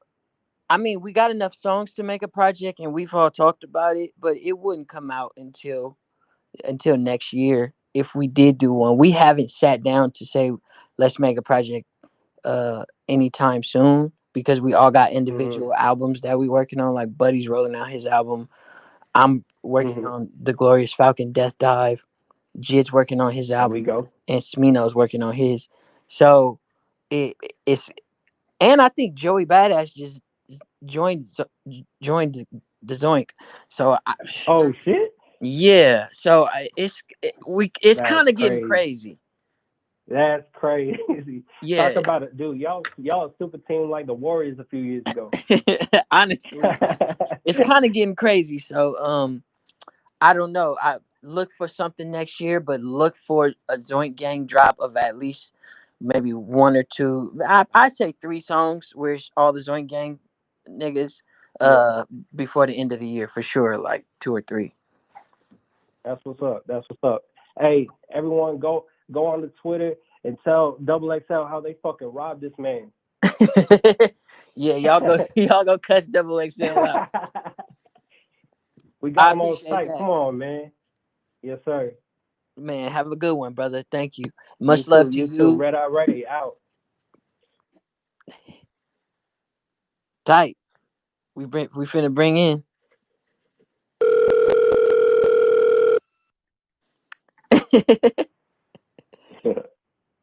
I mean, we got enough songs to make a project, and we've all talked about it, but it wouldn't come out until next year if we did do one. We haven't sat down to say let's make a project anytime soon because we all got individual albums that we working on. Like Buddy's rolling out his album. I'm working on the Glorious Falcon Death Dive. Jid's working on his There we album, go. and Smino's working on his. So it's and I think Joey Badass just joined the Zoink. So Oh shit! yeah, so it's That's kind of getting crazy. crazy. That's crazy. Yeah, Talk about it, dude. Y'all a super team like the Warriors a few years ago. honestly, it's kind of getting crazy. So I don't know. I look for something next year, but look for a Joint Gang drop of at least maybe one or two. I'd say 3 songs where it's all the Joint Gang niggas Yeah, before the end of the year for sure, like 2 or 3. that's what's up. That's what's up. Hey, everyone, go on the Twitter and tell Double XL how they fucking robbed this man. Yeah, y'all go cuss Double XL out. We I got him on appreciate site. that. Come on, man. Yes, sir. Man, have a good one, brother. Thank you. You Much love too. to You too. you. Red Eye Ray out. Tight. We finna bring in.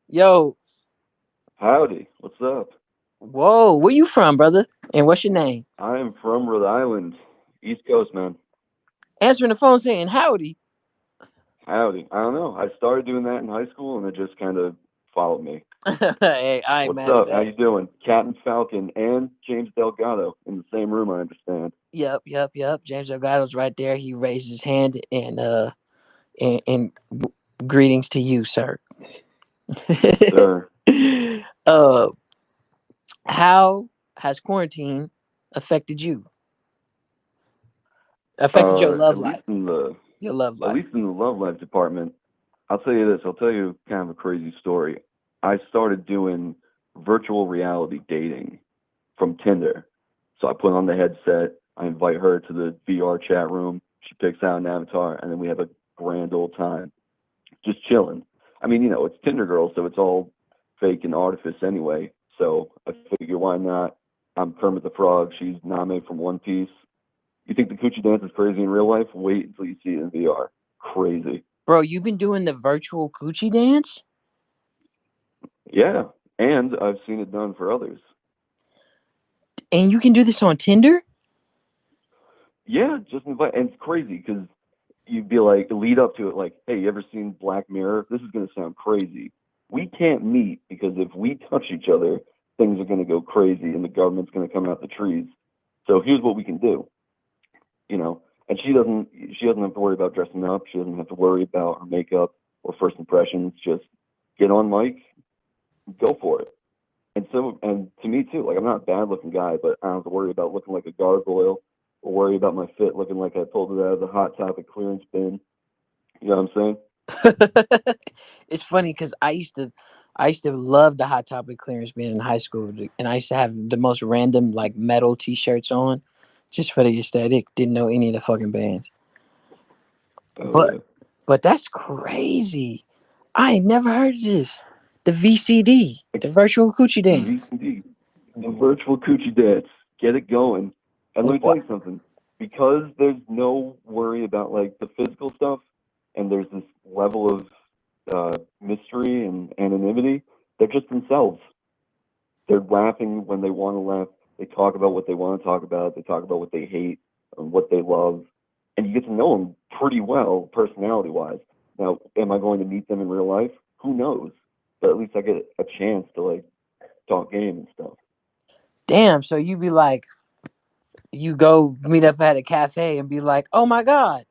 Yo, Howdy, what's up? whoa, where you from, brother? And what's your name? I am from Rhode Island, East Coast, man. Answering the phone saying howdy. Howdy. I don't know. I started doing that in high school, and it just kind of followed me. Hey, I ain't What's mad at up? How that. you doing? Captain Falcon and James Delgado in the same room, I understand. Yep. James Delgado's right there. He raised his hand and greetings to you, sir. Yes, sir. uh, how has quarantine affected you? Affected your love At least life? in the Your love at life. least in the love life department, I'll tell you this. I'll tell you kind of a crazy story. I started doing virtual reality dating from Tinder. So I put on the headset. I invite her to the VR chat room. She picks out an avatar, and then we have a grand old time, just chilling. I mean, it's Tinder girls, so it's all fake and artifice anyway. So I figure, why not? I'm Kermit the Frog. She's Name from One Piece. You think the coochie dance is crazy in real life? Wait until you see it in VR. Crazy. Bro, you've been doing the virtual coochie dance? Yeah, and I've seen it done for others. And you can do this on Tinder? Yeah, just invite. And it's crazy because you'd be like, lead up to it, like, hey, you ever seen Black Mirror? This is going to sound crazy. We can't meet because if we touch each other, things are going to go crazy and the government's going to come out the trees. So here's what we can do, And she doesn't have to worry about dressing up. She doesn't have to worry about her makeup or first impressions. Just get on mic, go for it. And to me too, like I'm not a bad looking guy, but I don't have to worry about looking like a gargoyle or worry about my fit looking like I pulled it out of the Hot Topic clearance bin. You know what I'm saying? It's funny because I used to love the Hot Topic clearance bin in high school, and I used to have the most random like metal T-shirts on, just for the aesthetic. Didn't know any of the fucking bands, Oh but yeah. but that's crazy. I ain't never heard of this. The VCD, the virtual coochie The dance. VCD, the virtual coochie dance. Get it going. And let me tell you something. Because there's no worry about like the physical stuff, and there's this level of mystery and anonymity, they're just themselves. They're laughing when they want to laugh. They talk about what they want to talk about. They talk about what they hate and what they love, and you get to know them pretty well, personality-wise. Now, am I going to meet them in real life? Who knows? But at least I get a chance to like talk game and stuff. Damn. So you be like, you go meet up at a cafe and be like, "Oh my god,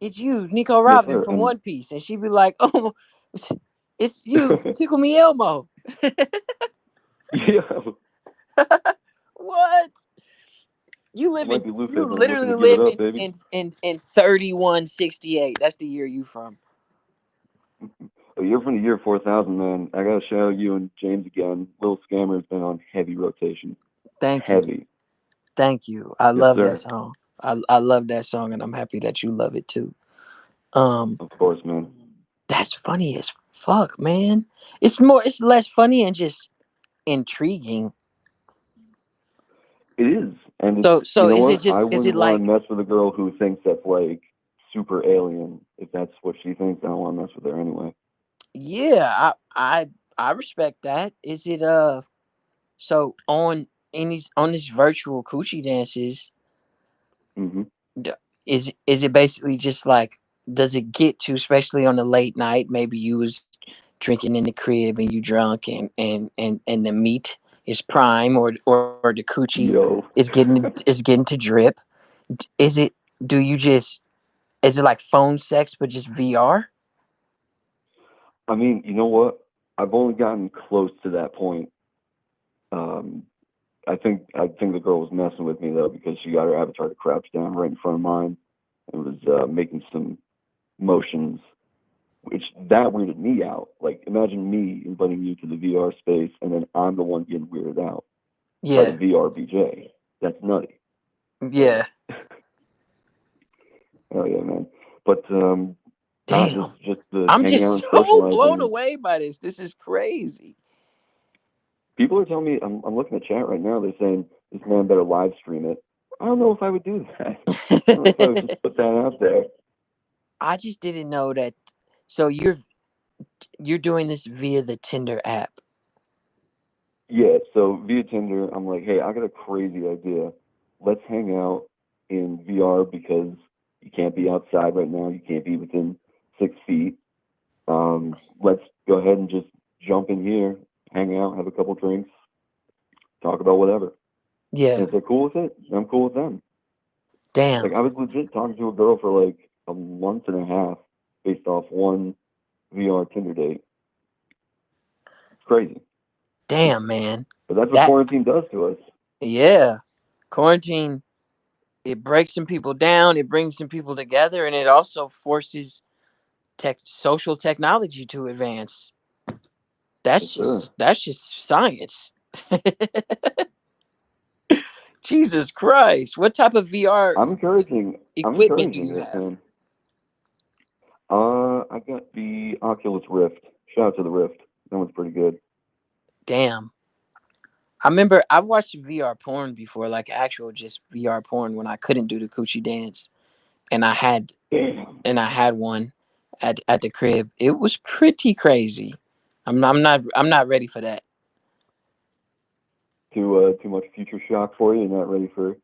it's you, Nico Yes, Robin sir. from And One Piece," and she be like, "Oh, it's you, Tickle Me Elmo." yeah, What? You You live might in be Lupe, you but I'm looking literally to give it live up, baby. in 3168. That's the year you from. You're from the year 4000, man. I gotta shout out you and James again. Little Scammer has been on heavy rotation. Thank you. Heavy. Thank you. I Yes, love that sir. song. I love that song and I'm happy that you love it too. Um Of course, man. that's funny as fuck, man. It's less funny and just intriguing. It is, and it's, So you know is it what? just I is it wouldn't want to like mess with a girl who thinks that's like super alien. If that's what she thinks, I don't want to mess with her anyway. yeah, I respect that. Is it so on these virtual coochie dances, Hmm. d- is it basically just like does it get to especially on the late night maybe you was drinking in the crib and you drunk and the meat is prime or the coochie Yo. is getting to drip. Is it do you just is it like phone sex but just VR? I mean, you know what? I've only gotten close to that point. Um, I think the girl was messing with me though because she got her avatar to crouch down right in front of mine and was making some motions, which that weirded me out. Like, imagine me inviting you to the VR space and then I'm the one getting weirded out by the Yeah, VR BJ. That's nutty. yeah. Oh yeah, man. But nah, just Damn, just the I'm hanging out just and so blown socializing. away by this. This is crazy. People are telling me I'm looking at chat right now. They're saying this man better live stream it. I don't know if I would do that. I don't know if I would just put that out there. I just didn't know that. So you're doing this via the Tinder app. Yeah, so via Tinder, I'm like, hey, I got a crazy idea. Let's hang out in VR because you can't be outside right now. You can't be within 6 feet. Let's go ahead and just jump in here, hang out, have a couple drinks, talk about whatever. And Yeah. if they're cool with it, I'm cool with them. Damn. Like, I was legit talking to a girl for like a month and a half based off one VR Tinder date. It's crazy. Damn, man. But that's what That quarantine does to us. yeah. Quarantine it breaks some people down, it brings some people together, and it also forces social technology to advance. Yes, sir. That's just science. Jesus Christ. What type of VR I'm encouraging. I'm equipment do encouraging you this, have? man. I got the Oculus Rift. Shout out to the Rift. That one's pretty good. Damn. I remember I watched VR porn before, like actual just VR porn when I couldn't do the coochie dance. And Damn. I had one at the crib. It was pretty crazy. I'm not ready for that. Too much future shock for you. You're not ready for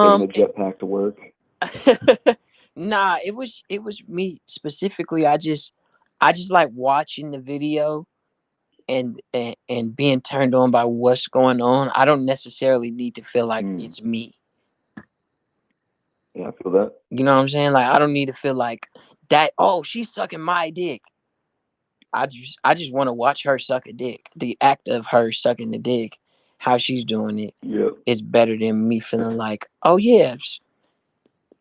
taking Um a jetpack to work. nah, it was me specifically. I just like watching the video and being turned on by what's going on. I don't necessarily need to feel like Mm. it's me. Yeah, I feel that. You know what I'm saying? Like I don't need to feel like that. Oh, she's sucking my dick. I just want to watch her suck a dick. The act of her sucking the dick, how she's doing it, Yep. is better than me feeling like, oh yeah,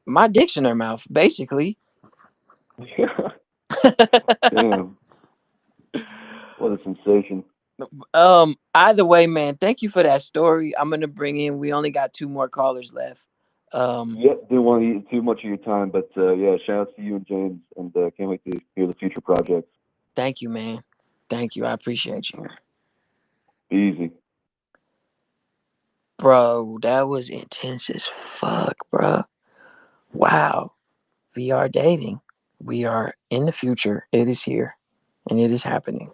my dick's in her mouth, basically. Damn. What a sensation. Either way, man, thank you for that story. I'm gonna bring in. We only got two more callers left. Yep. Didn't want to eat too much of your time, but yeah, shout out to you and James, and can't wait to hear the future projects. Thank you, man. Thank you. I appreciate you, Be easy. bro. That was intense as fuck, bro. Wow. VR dating. We are in the future. It is here, and it is happening.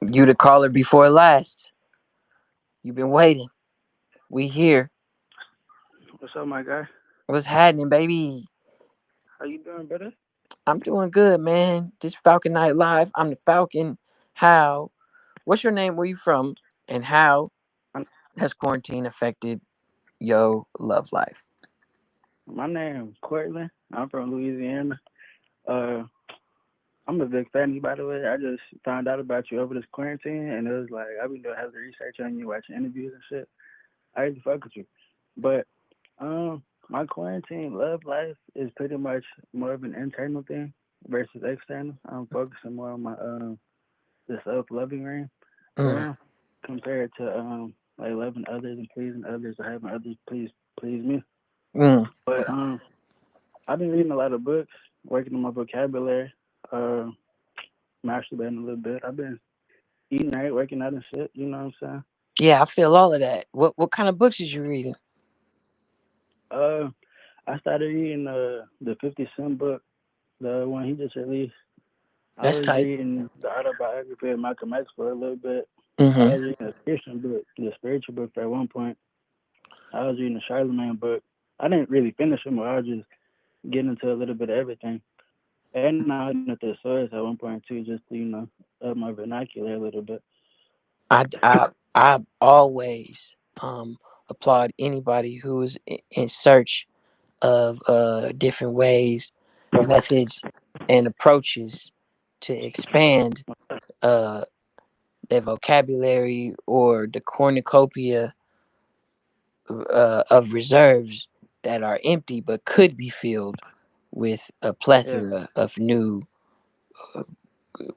You the caller before last. You've been waiting. We here. What's up, my guy? What's happening, baby? How you doing, brother? I'm doing good, man. This Falcon Night Live. I'm the Falcon. How? What's your name? Where you from? And how I'm, has quarantine affected your love life? my name's Cortland. I'm from Louisiana. Uh, I'm a big fan of you, by the way. I just found out about you over this quarantine, and it was like I've been doing heavy research on you, watching interviews and shit. I really fuck with you, but my quarantine love life is pretty much more of an internal thing versus external. I'm focusing more on my the self loving Mm. realm compared to like loving others and pleasing others or having others please me. Mm. But I've been reading a lot of books, working on my vocabulary, uh, masturbating a little bit. I've been eating right, working out and shit. You know what I'm saying? Yeah, I feel all of that. What kind of books did you reading? Uh, I started reading the 50 Cent book, the one he just released. I That's was tight. reading the autobiography of Malcolm X for a little bit. I Mm-hmm. was reading a Christian book, the spiritual book at one point. I was reading the Charlemagne book. I didn't really finish them, but I was just getting into a little bit of everything. And I was looking at the source at one point too, just to, up my vernacular a little bit. I always applaud anybody who is in search of different ways, methods, and approaches to expand uh their vocabulary or the cornucopia of reserves that are empty but could be filled with a Yeah, plethora of new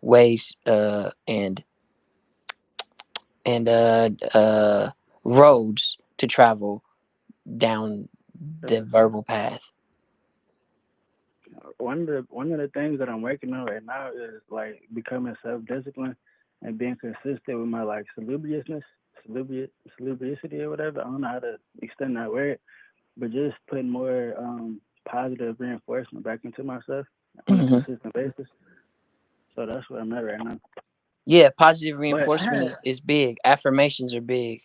ways and roads to travel down yeah. the verbal path. One of the things that I'm working on right now is like becoming self-disciplined and being consistent with my like salubriousity or whatever. I don't know how to extend that word, but just putting more positive reinforcement back into myself on a Hmm. consistent basis. So that's where I'm at right now. Yeah, positive But I reinforcement had, is big. Affirmations are big.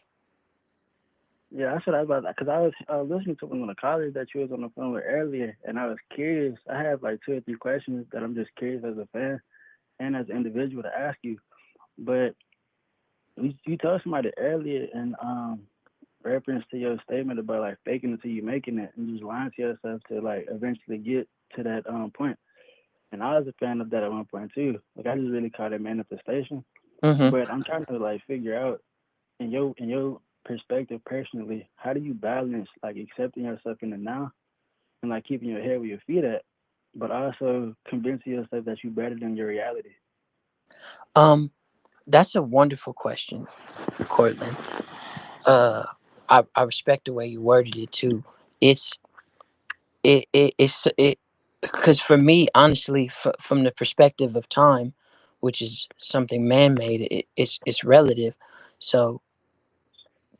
yeah, that's what I was about because I was listening to one of the callers that you was on the phone with earlier, and I was curious. I have like two or three questions that I'm just curious as a fan and as an individual to ask you. But you told somebody earlier in reference to your statement about like faking until you making it and just lying to yourself to like eventually get to that point. And I was a fan of that at one point too. Like I just really call it manifestation. Hmm. But I'm trying to like figure out in your perspective personally, how do you balance like accepting yourself in the now and like keeping your head where your feet at, but also convincing yourself that you're better than your reality? Um, that's a wonderful question, Cortland. Uh, I respect the way you worded it too. It's it because for me, honestly, from the perspective of time, which is something man made, it's relative. So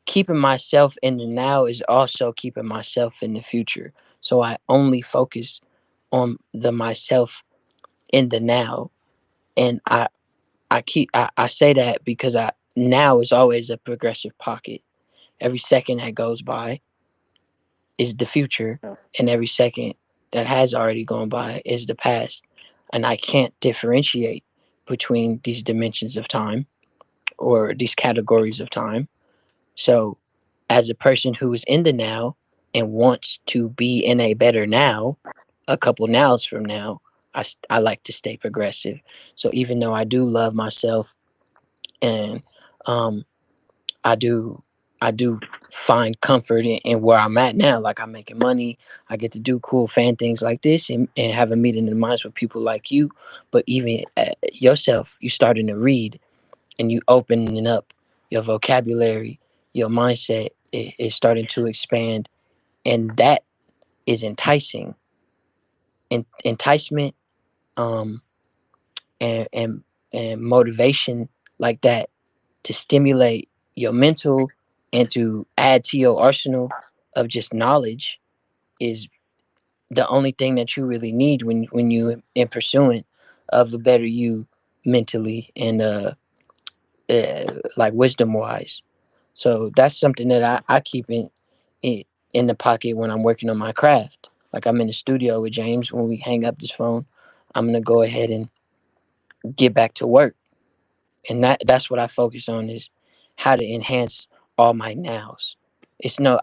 keeping myself in the now is also keeping myself in the future. So I only focus on the myself in the now, and I say that because I now is always a progressive pocket. Every second that goes by is the future, and every second that has already gone by is the past. And I can't differentiate between these dimensions of time or these categories of time. So, as a person who is in the now and wants to be in a better now, a couple nows from now, I like to stay progressive. So, even though I do love myself and um, I do I do find comfort in where I'm at now. Like I'm making money. I get to do cool fan things like this and have a meeting in the minds with people like you. But even yourself, you starting to read and you opening up your vocabulary, your mindset is starting to expand, and that is enticing. Enticement, um, and motivation like that to stimulate your mental and to add to your arsenal of just knowledge is the only thing that you really need when you in pursuing of a better you mentally and like wisdom wise. So that's something that I keep in in the pocket when I'm working on my craft. Like I'm in the studio with James when we hang up this phone. I'm gonna go ahead and get back to work, and that's what I focus on is how to enhance all my nows. It's no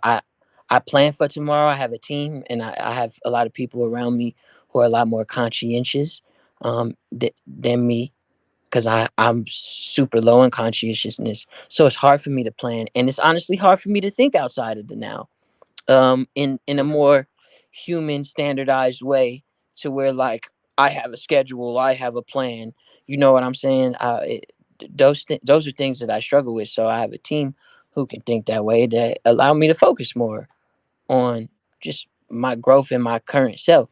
I plan for tomorrow. I have a team and I have a lot of people around me who are a lot more conscientious. than me, because I'm super low in conscientiousness. So it's hard for me to plan, and it's honestly hard for me to think outside of the now, in a more human standardized way, to where like I have a schedule, I have a plan. You know what I'm saying? Those are things that I struggle with. So I have a team who can think that way, that allow me to focus more on just my growth and my current self.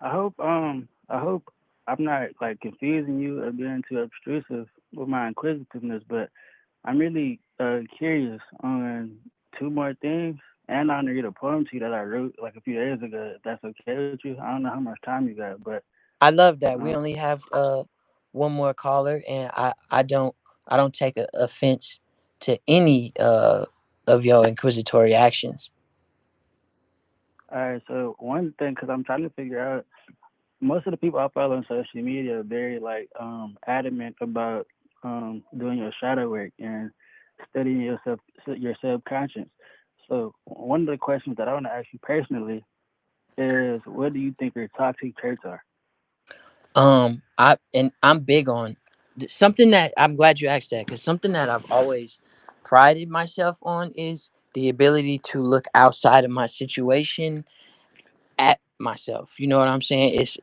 I hope I'm not like confusing you or being too obtrusive with my inquisitiveness, but I'm really curious on two more things, and I want to read a poem to you that I wrote like a few days ago. If that's okay with you. I don't know how much time you got, but I love that. um, We only have one more caller, and I don't take offense to any of your inquisitory actions. all right. So one thing, because I'm trying to figure out, most of the people I follow on social media are very like adamant about doing your shadow work and studying your subconscious. So one of the questions that I want to ask you personally is, what do you think your toxic traits are? I'm big on something that I'm glad you asked that, because something that I've always prided myself on is the ability to look outside of my situation at myself. You know what I'm saying? It's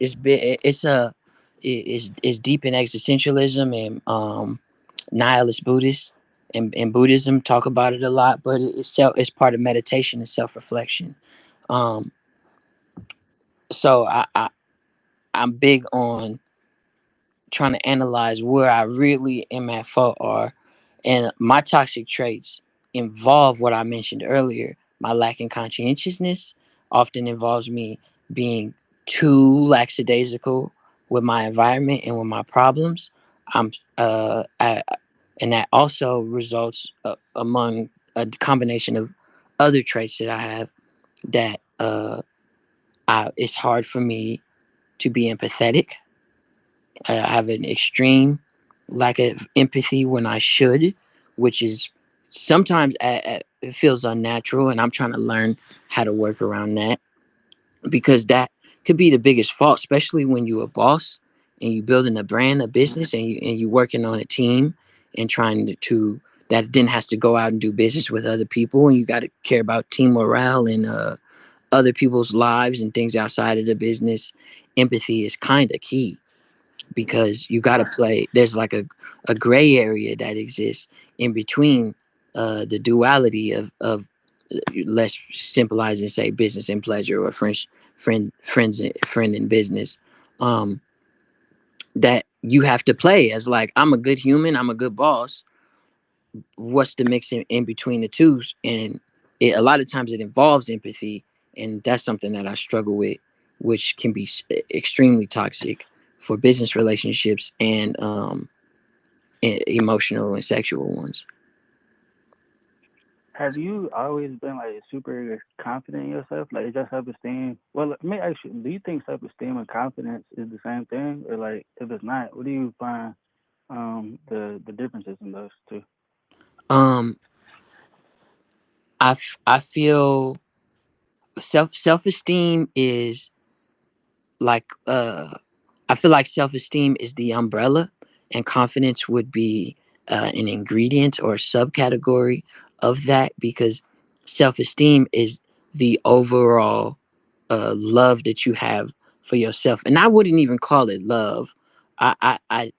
deep in existentialism, and nihilist Buddhists and Buddhism talk about it a lot. But it's part of meditation and self reflection. Um, so I'm big on trying to analyze where I really am at fault are. And my toxic traits involve what I mentioned earlier. My lack in conscientiousness often involves me being too lackadaisical with my environment and with my problems. I'm and that also results among a combination of other traits that I have, that it's hard for me to be empathetic. I have an extreme lack of empathy when I should, which is sometimes it feels unnatural, and I'm trying to learn how to work around that, because that could be the biggest fault, especially when you're a boss and you building a brand, a business, and you working on a team and trying to that then has to go out and do business with other people, and you got to care about team morale and other people's lives and things outside of the business. Empathy is kind of key, because you got to play, there's like a gray area that exists in between the duality of let's symbolize and say business and pleasure, or friend and business, um that you have to play as like, I'm a good human, I'm a good boss. What's the mix in between the two? And a lot of times it involves empathy, and that's something that I struggle with, which can be extremely toxic for business relationships and emotional and sexual ones. Have you always been like super confident in yourself? Like, is your self esteem? Well, let me ask you: do you think self esteem and confidence is the same thing, or like if it's not, what do you find the differences in those two? um I feel self-esteem is like I feel like self-esteem is the umbrella, and confidence would be an ingredient or a subcategory of that, because self-esteem is the overall love that you have for yourself, and I wouldn't even call it love. I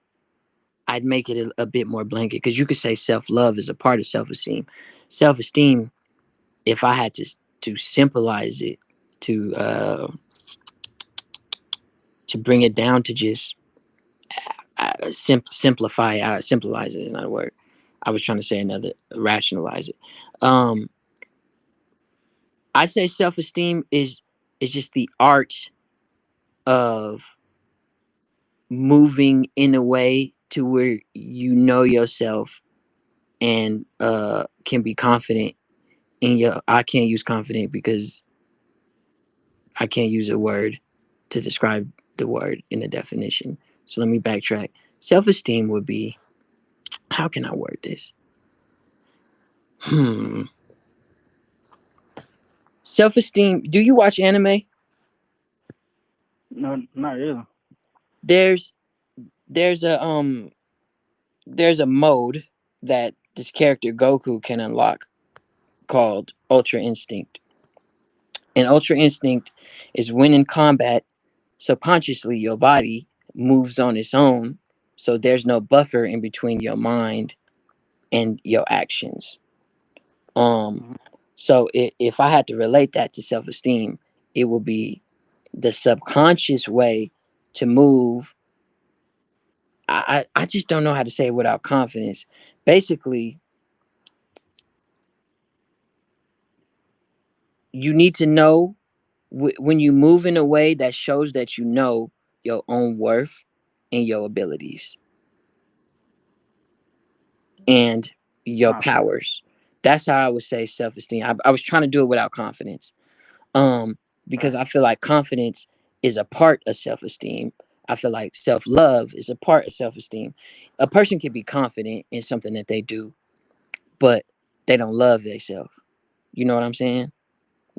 I'd make it a bit more blanket, because you could say self-love is a part of self-esteem. Self-esteem, if I had to symbolize it, to to bring it down to just simplify it is not a word. I was trying to say another, rationalize it. Um, I'd say self-esteem is just the art of moving in a way to where you know yourself, and can be confident in your. I can't use confident because I can't use a word to describe the word in the definition. So let me backtrack. Self-esteem would be, how can I word this? Hmm. Self-esteem. Do you watch anime? No, not really. There's there's a mode that this character Goku can unlock called Ultra Instinct. And Ultra Instinct is when in combat, subconsciously your body moves on its own, so there's no buffer in between your mind and your actions. Um, so if I had to relate that to self esteem, it would be the subconscious way to move. I just don't know how to say it without confidence. Basically, you need to know when you move in a way that shows that you know your own worth and your abilities and your powers. That's how I would say self esteem. I was trying to do it without confidence. Because I feel like confidence is a part of self esteem. I feel like self love is a part of self esteem. A person can be confident in something that they do, but they don't love themselves. You know what I'm saying?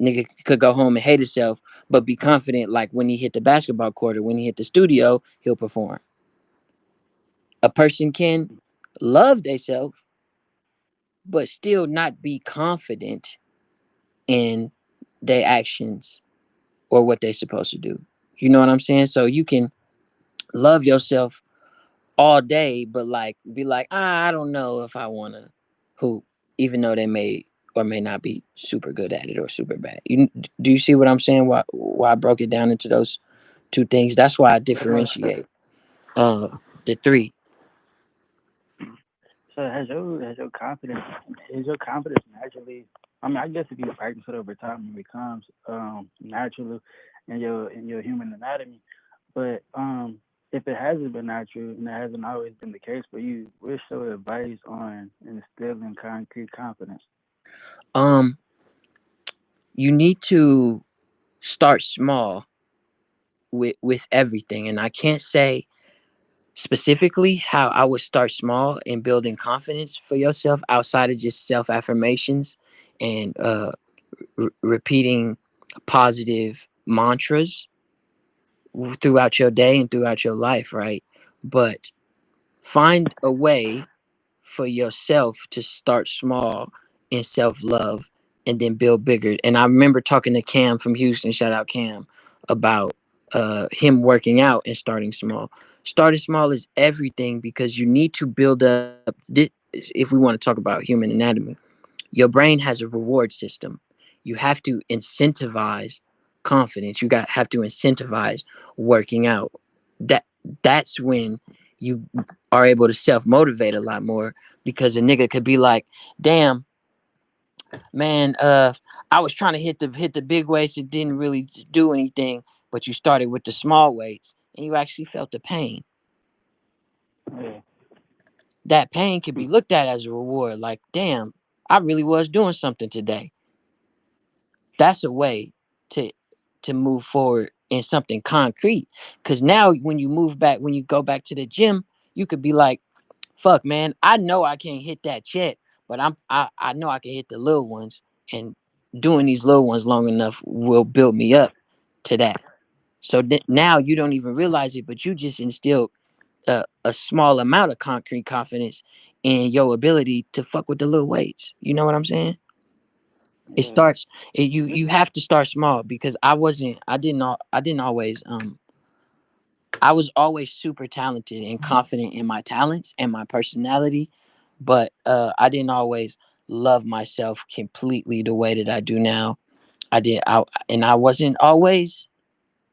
Nigga could go home and hate himself, but be confident like when he hit the basketball court or when he hit the studio, he'll perform. A person can love themselves, but still not be confident in their actions or what they're supposed to do. You know what I'm saying? So you can love yourself all day, but like be like, I don't know if I want to hoop, even though they may or may not be super good at it or super bad. Do you see what I'm saying? Why I broke it down into those two things? That's why I differentiate uh the three. So has your confidence is your confidence naturally? I mean, I guess if you practice it over time, it becomes natural in your human anatomy. But if it hasn't been natural and it hasn't always been the case for you, what's your advice on instilling concrete confidence? Um, you need to start small with everything, and I can't say specifically how I would start small in building confidence for yourself outside of just self affirmations and repeating positive mantras throughout your day and throughout your life, right? But find a way for yourself to start small in self love and then build bigger. And I remember talking to Cam from Houston, shout out Cam, about him working out and starting small. Starting small is everything because you need to build up. If we want to talk about human anatomy, your brain has a reward system. You have to incentivize confidence. Have to incentivize working out. That that's when you are able to self motivate a lot more because a nigga could be like, damn, man, I was trying to hit the big weights, it didn't really do anything, but you started with the small weights and you actually felt the pain. Yeah. That pain could be looked at as a reward, like, damn, I really was doing something today. That's a way to move forward in something concrete. Cause now when you go back to the gym, you could be like, fuck man, I know I can't hit that yet, but I know I can hit the little ones, and doing these little ones long enough will build me up to that. So now you don't even realize it, but you just instilled a small amount of concrete confidence in your ability to fuck with the little weights. You know what I'm saying? It Yeah. starts. You have to start small because I didn't always I was always super talented and confident in my talents and my personality, but I didn't always love myself completely the way that I do now. And I wasn't always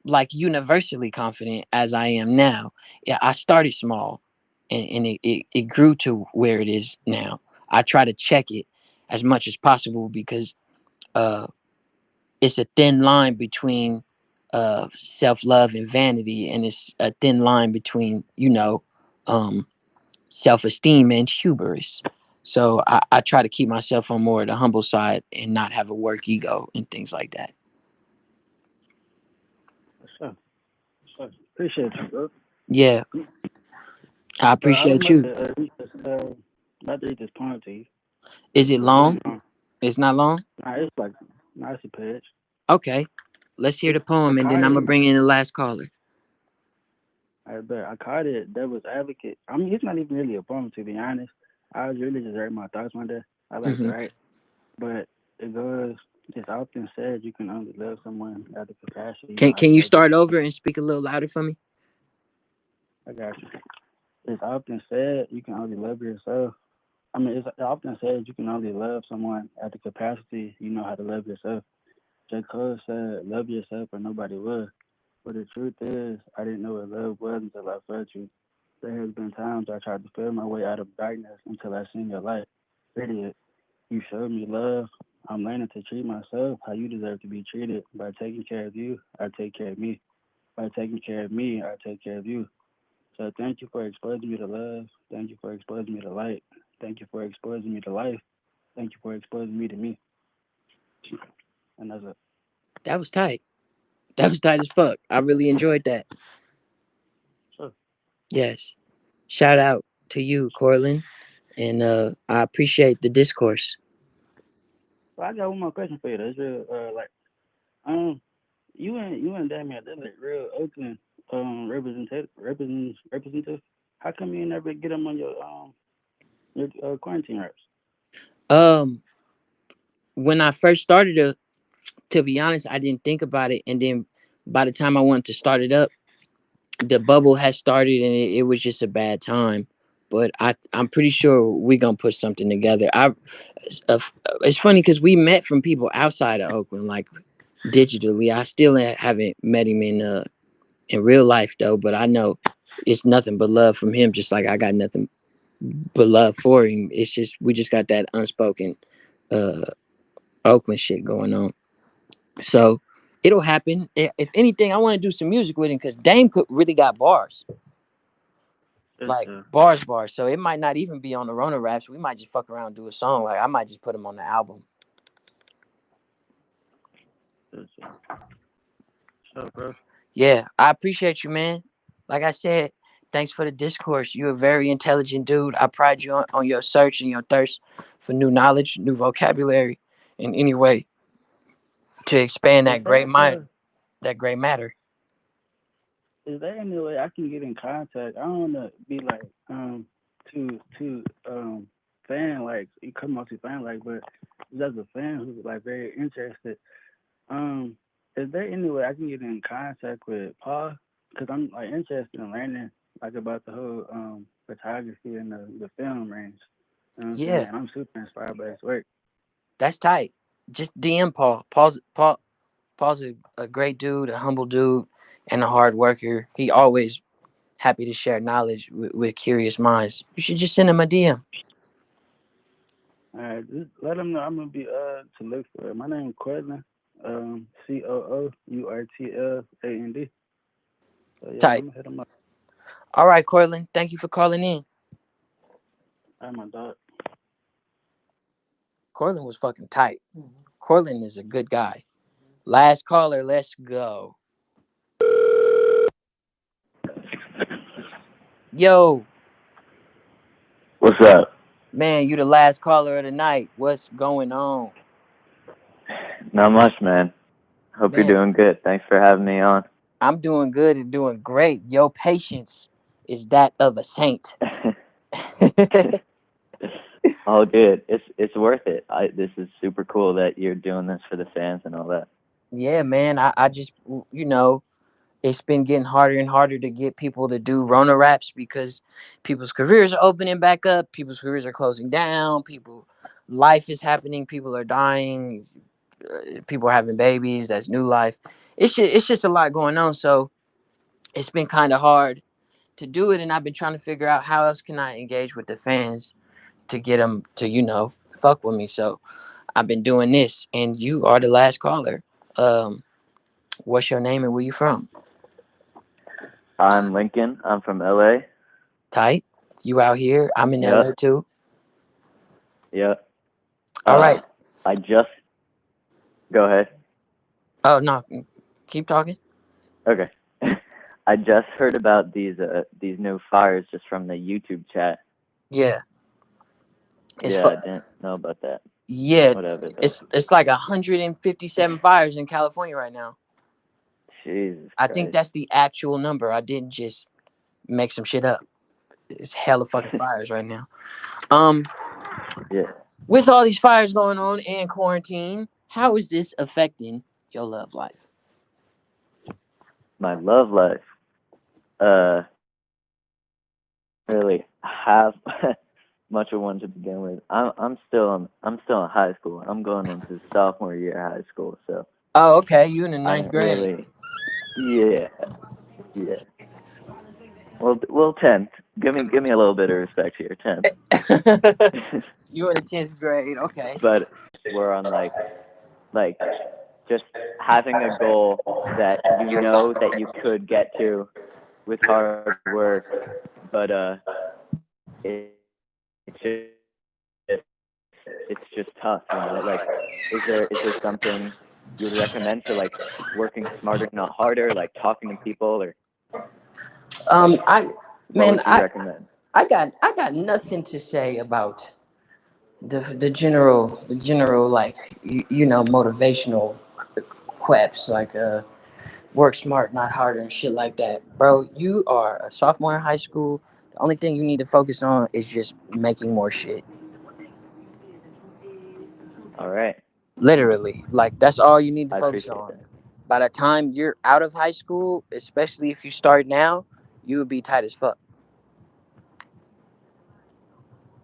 like universally confident as I am now. Yeah, I started small, and it grew to where it is now. I try to check it as much as possible because uh, it's a thin line between self-love and vanity, and it's a thin line between um, self-esteem and hubris. So I try to keep myself on more of the humble side and not have a work ego and things like that. Sure. Sure. Appreciate you, bro. Yeah, I But I was appreciate you. about to read this poem to you. Is it It's really long? long. It's not long. It's like, it's a page. Okay, Let's hear the I poem, and then caught I'm it. gonna bring in the last caller. I caught it. Devil's Advocate. I mean, it's not even really a poem, to be honest. I was really just writing my thoughts one day. I like to Hmm. write, but it goes. It's often said you can only love someone at the capacity you know how Can to you love start yourself. over and speak a little louder for me? I got you. It's often said you can only love yourself. I mean, it's often said you can only love someone at the capacity you know how to love yourself. J. Cole said, "Love yourself or nobody will." But the truth is, I didn't know what love was until I felt you. There has been times I tried to feel my way out of darkness until I seen your light. Idiot, you showed me love. I'm learning to treat myself how you deserve to be treated. By taking care of you, I take care of me. By taking care of me, I take care of you. So thank you for exposing me to love. Thank you for exposing me to light. Thank you for exposing me to life. Thank you for exposing me to me. And that's it. That was tight. That was tight as fuck. I really enjoyed that. So, Yes. Shout out to you, Cortland, and I appreciate the discourse. so I got one more question for you. That's real. Um, you and Damien, they're like real Oakland representative. How come you never get them on your quarantine reps? Um, when I first started, to be honest, I didn't think about it, and then by the time I wanted to start it up, the bubble had started, and it was just a bad time. But I'm pretty sure we gonna put something together. Uh, it's funny because we met from people outside of Oakland, like digitally. I still haven't met him in real life though, but I know it's nothing but love from him. Just like I got nothing but love for him. It's just we just got that unspoken uh Oakland shit going on. So it'll happen. If anything, I want to do some music with him because Dame really got bars, Yes, like sir. bars. So it might not even be on the Rona raps. We might just fuck around and do a song. Like I might just put him on the album. Yes, sir. So, bro. Yeah, I appreciate you, man. Like I said, thanks for the discourse. You're a very intelligent dude. I pride you on your search and your thirst for new knowledge, new vocabulary, in any way to expand Is that great there mind, that great matter. is there any way I can get in contact? I don't wanna be like too fan like you come off to fan like, but just a fan who's like very interested. Um, is there any way I can get in contact with Paul? Because I'm like interested in learning like about the whole photography and the film range. You know what I'm saying? Yeah, And I'm super inspired by his work. that's tight. Just DM Paul. Paul's a great dude, a humble dude, and a hard worker. He always happy to share knowledge with curious minds. You should just send him a DM. All right, just let him know I'm gonna be to look for it. My name is Cortland, Courtland. So yeah, I'm Tight. gonna hit him up. All right, Cortland. Thank you for calling in. I'm my dog. Cortland was fucking tight. Cortland is a good guy. Last caller, let's go. Yo, What's up? man, you the last caller of the night. What's going on? Not much, man. Hope you're Man, doing good. Thanks for having me on. I'm doing good and doing great. Your patience is that of a saint. All good. It's worth it. This is super cool that you're doing this for the fans and all that. Yeah, man, I just, it's been getting harder and harder to get people to do Rona raps because people's careers are opening back up, people's careers are closing down, life is happening, people are dying, people are having babies, that's new life. It's just a lot going on, so it's been kind of hard to do it, and I've been trying to figure out how else can I engage with the fans to get them to fuck with me. So I've been doing this, and you are the last caller. Um, what's your name and where you from? I'm Lincoln. I'm from LA. Tight. You out here? I'm in LA Yep. too. Yep. All right. I just go ahead. Oh no, keep talking. Okay. I just heard about these new fires just from the YouTube chat. Yeah, it's Yeah, I didn't know about that. yeah, Whatever though. it's like 157 fires in California right now. Jesus I think Christ. that's the actual number. I didn't just make some shit up. It's hella fucking fires right now. Um, Yeah. with all these fires going on and quarantine, how is this affecting your love life? My love life. Uh, really have much of one to begin with. I'm still in high school. I'm going into sophomore year of high school, so Oh, okay. You in the I ninth don't grade. really. Yeah, yeah. Well, 10th. Give me a little bit of respect here, 10th. You in the 10th grade. Okay. But we're on like just having a goal that you know that you could get to with hard work, but it's just tough, you know. Like, is there something you would recommend for like working smarter, not harder, like talking to people, or I what man, would you recommend? I got nothing to say about the general like you know motivational quips like work smart not harder and shit like that, bro. You are a sophomore in high school. The only thing you need to focus on is just making more shit. All right, Literally, like that's all you need to I focus appreciate on. that. By the time you're out of high school, especially if you start now, you would be tight as fuck.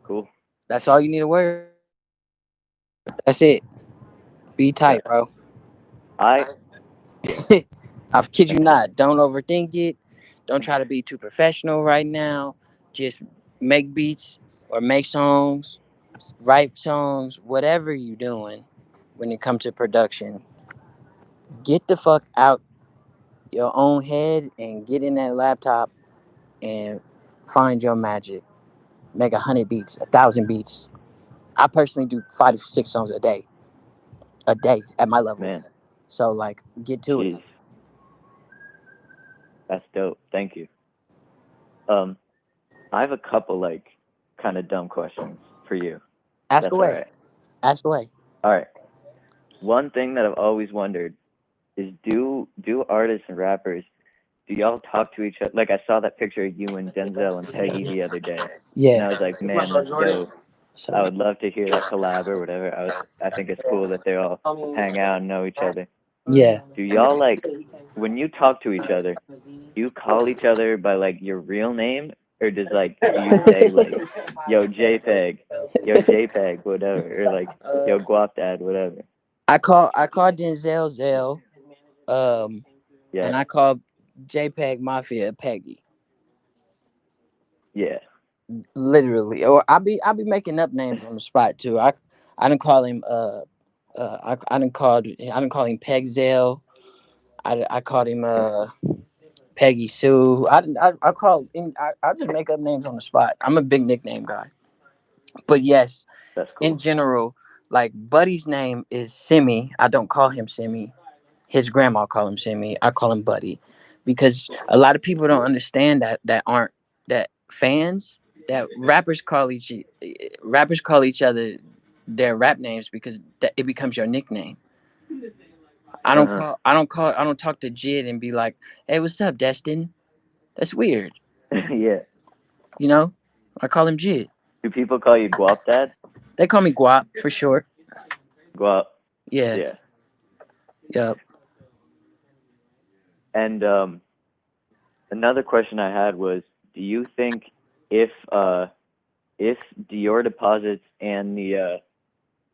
Cool. That's all you need to worry about. That's it. Be Yeah, tight, bro. I I kid you not. Don't overthink it. Don't try to be too professional right now. Just make beats or make songs, write songs, whatever you doing when it comes to production. Get the fuck out your own head and get in that laptop and find your magic. Make 100 beats, 1,000 beats. I personally do 5 to 6 songs a day at my level. man, So like, get to it. jeez, that's dope. Thank you. Um, I have a couple like kind of dumb questions for you. Ask That's all away. right. Ask away. All right. One thing that I've always wondered is do artists and rappers, do y'all talk to each other? Like I saw that picture of you and Denzel and Peggy the other day, and Yeah. I was like, man, that's dope. I would love to hear that collab or whatever. I think it's cool that they all hang out and know each other. Yeah. Do y'all like when you talk to each other, do you call each other by like your real name, or do you say like, yo JPEG, whatever, or like yo GUAPDAD, whatever? I call Denzel Zell, and Yeah, I call JPEG Mafia Peggy. yeah. Literally, or I be making up names on the spot too. I didn't call him I didn't call him Peg Zell. I called him Peggy Sue. I call I just make up names on the spot. I'm a big nickname guy. But yes, That's in cool. general, like Buddy's name is Simi. I don't call him Simi. His grandma call him Simi. I call him Buddy, because a lot of people don't understand that aren't that fans that rappers call each other their rap names because that it becomes your nickname. Uh-huh. I don't talk to Jid and be like, hey, what's up, Destin? That's weird. Yeah. You know, I call him Jid. Do people call you GUAPDAD? They call me Guap for short. Guap. Yeah. Yeah. Yep. And another question I had was, do you think if if Dior Deposits and the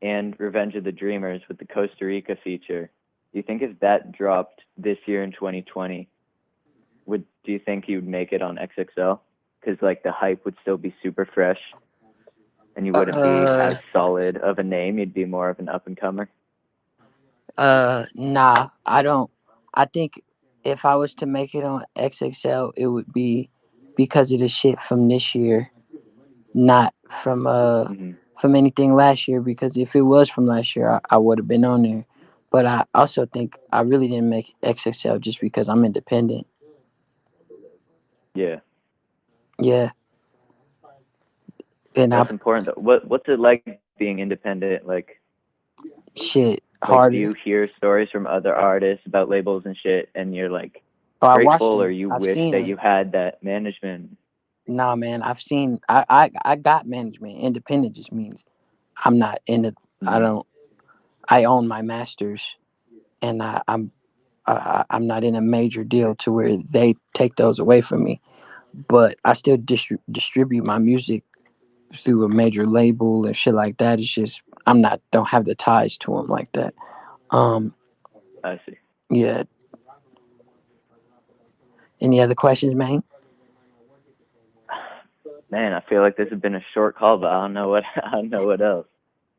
and Revenge of the Dreamers with the Costa Rica feature, do you think if that dropped this year in 2020, do you think you'd make it on XXL? Because like the hype would still be super fresh, and you wouldn't be as solid of a name. You'd be more of an up and comer. Nah, I don't. I think if I was to make it on XXL, it would be because of the shit from this year, not Hmm. from anything last year. Because if it was from last year, I would have been on there. But I also think I really didn't make XXL just because I'm independent. Yeah, Yeah, and I that's important though. What's it like being independent? Like, shit. Like, do harder. you hear stories from other artists about labels and shit, and you're like Oh, I watched grateful, or them. you I've wish seen that them. you had that management? Nah, man, I've seen. I got management. Independent just means I'm not in the. I Mm, don't. I own my masters, and I'm not in a major deal to where they take those away from me. But I still distribute my music through a major label and shit like that. It's just I'm not don't have the ties to them like that. Um, I see. yeah. Any other questions, man? Man, I feel like this has been a short call, but I don't know what I don't know what else.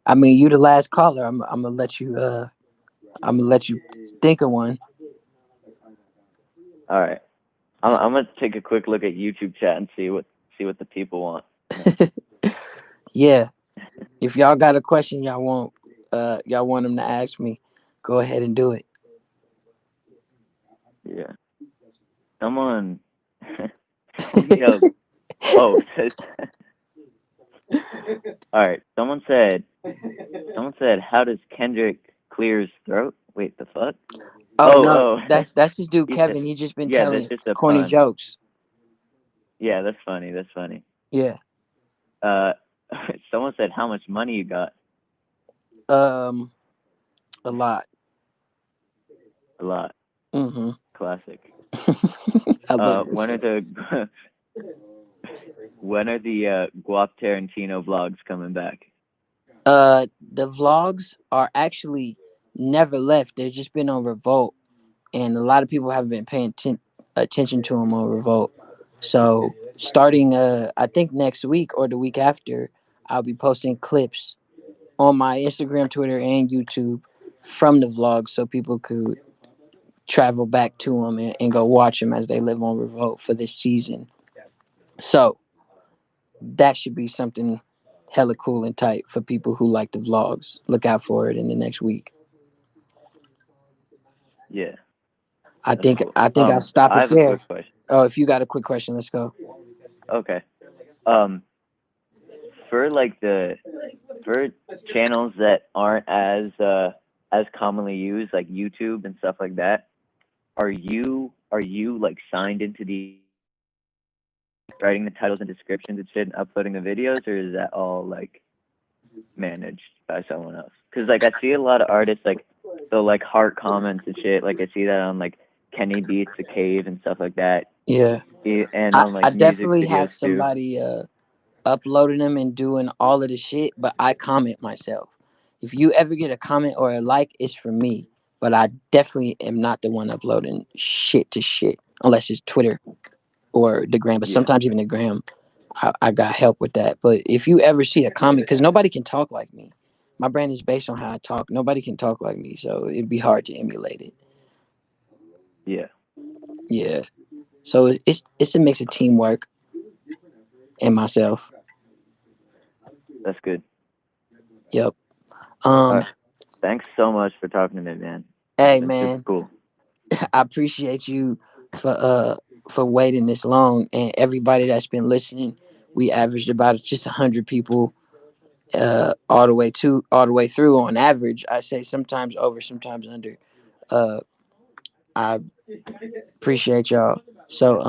I mean, you the last caller. I'm gonna let you. I'm gonna let you think of one. All right, I'm gonna take a quick look at YouTube chat and see what the people want. Yeah. If y'all got a question y'all want them to ask me, go ahead and do it. Yeah, someone. Yo, oh, all right. Someone said, how does Kendrick clear his throat? Wait, the fuck? Oh Oh, no, oh. that's this dude He said, Kevin. He just been yeah, that's telling just a corny pun. jokes. Yeah, that's funny. That's funny. Yeah. Uh, someone said, how much money you got? Um, a lot. A lot. Mm-hmm. Classic. I love this When are shit. the when are the Guap Tarantino vlogs coming back? The vlogs are actually never left. They've just been on Revolt, and a lot of people haven't been paying attention to them on Revolt. So starting, I think next week or the week after, I'll be posting clips on my Instagram, Twitter, and YouTube from the vlogs, so people could travel back to them and go watch them as they live on Revolt for this season. So that should be something hella cool and tight for people who like the vlogs. Look out for it in the next week. Yeah, I that's think cool. I think I'll stop I it have a there. quick question. Oh, if you got a quick question, let's go. Okay. Um, for like for channels that aren't as commonly used, like YouTube and stuff like that, are you like signed into the writing the titles and descriptions and shit and uploading the videos, or is that all like managed by someone else? Because like I see a lot of artists like they'll like heart comments and shit. Like I see that on like Kenny Beats the Cave and stuff like that, Yeah, and I, on I like music definitely videos have too. somebody uploading them and doing all of the shit, but I comment myself. If you ever get a comment or a like, it's for me. But I definitely am not the one uploading shit to shit, unless it's Twitter or the gram. But Yeah, sometimes even the gram, I got help with that. But if you ever see a comment, because nobody can talk like me, my brand is based on how I talk. Nobody can talk like me, so it'd be hard to emulate it. yeah, Yeah. So it's a mix of teamwork and myself. that's good. Yep. All Um. right, thanks so much for talking to me, man. This has Hey, been super man. cool. I appreciate you for uh for waiting this long, and everybody that's been listening. We averaged about just 100 people all the way through on average. I say sometimes over, sometimes under. Uh, I appreciate y'all. So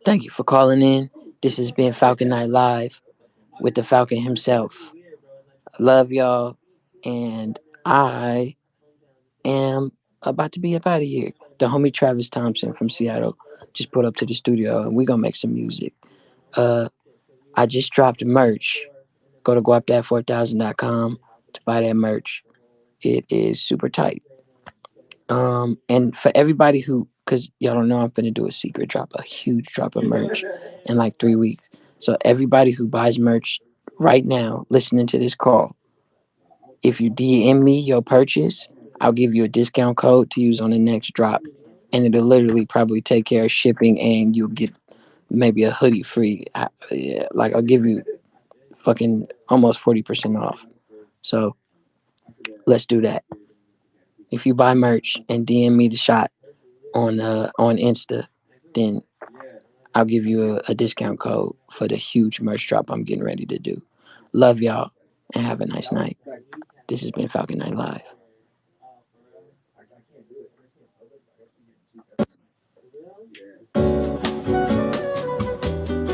thank you for calling in. This has been Falcon Night Live with the Falcon himself. I love y'all, and I am about to be up out of here. The homie Travis Thompson from Seattle just put up to the studio, and we gonna make some music. Uh, I just dropped merch. Go to GUAPDAD4000.com to buy that merch. It is super tight. And for everybody who, cause y'all don't know, I'm gonna do a secret drop, a huge drop of merch in like 3 weeks. So everybody who buys merch right now, listening to this call, if you DM me your purchase, I'll give you a discount code to use on the next drop, and it'll literally probably take care of shipping, and you'll get maybe a hoodie free. Yeah, like I'll give you fucking almost 40% off. So let's do that. If you buy merch and DM me the shot on Insta, then I'll give you a discount code for the huge merch drop I'm getting ready to do. Love y'all and have a nice night. This has been Falcon Night Live.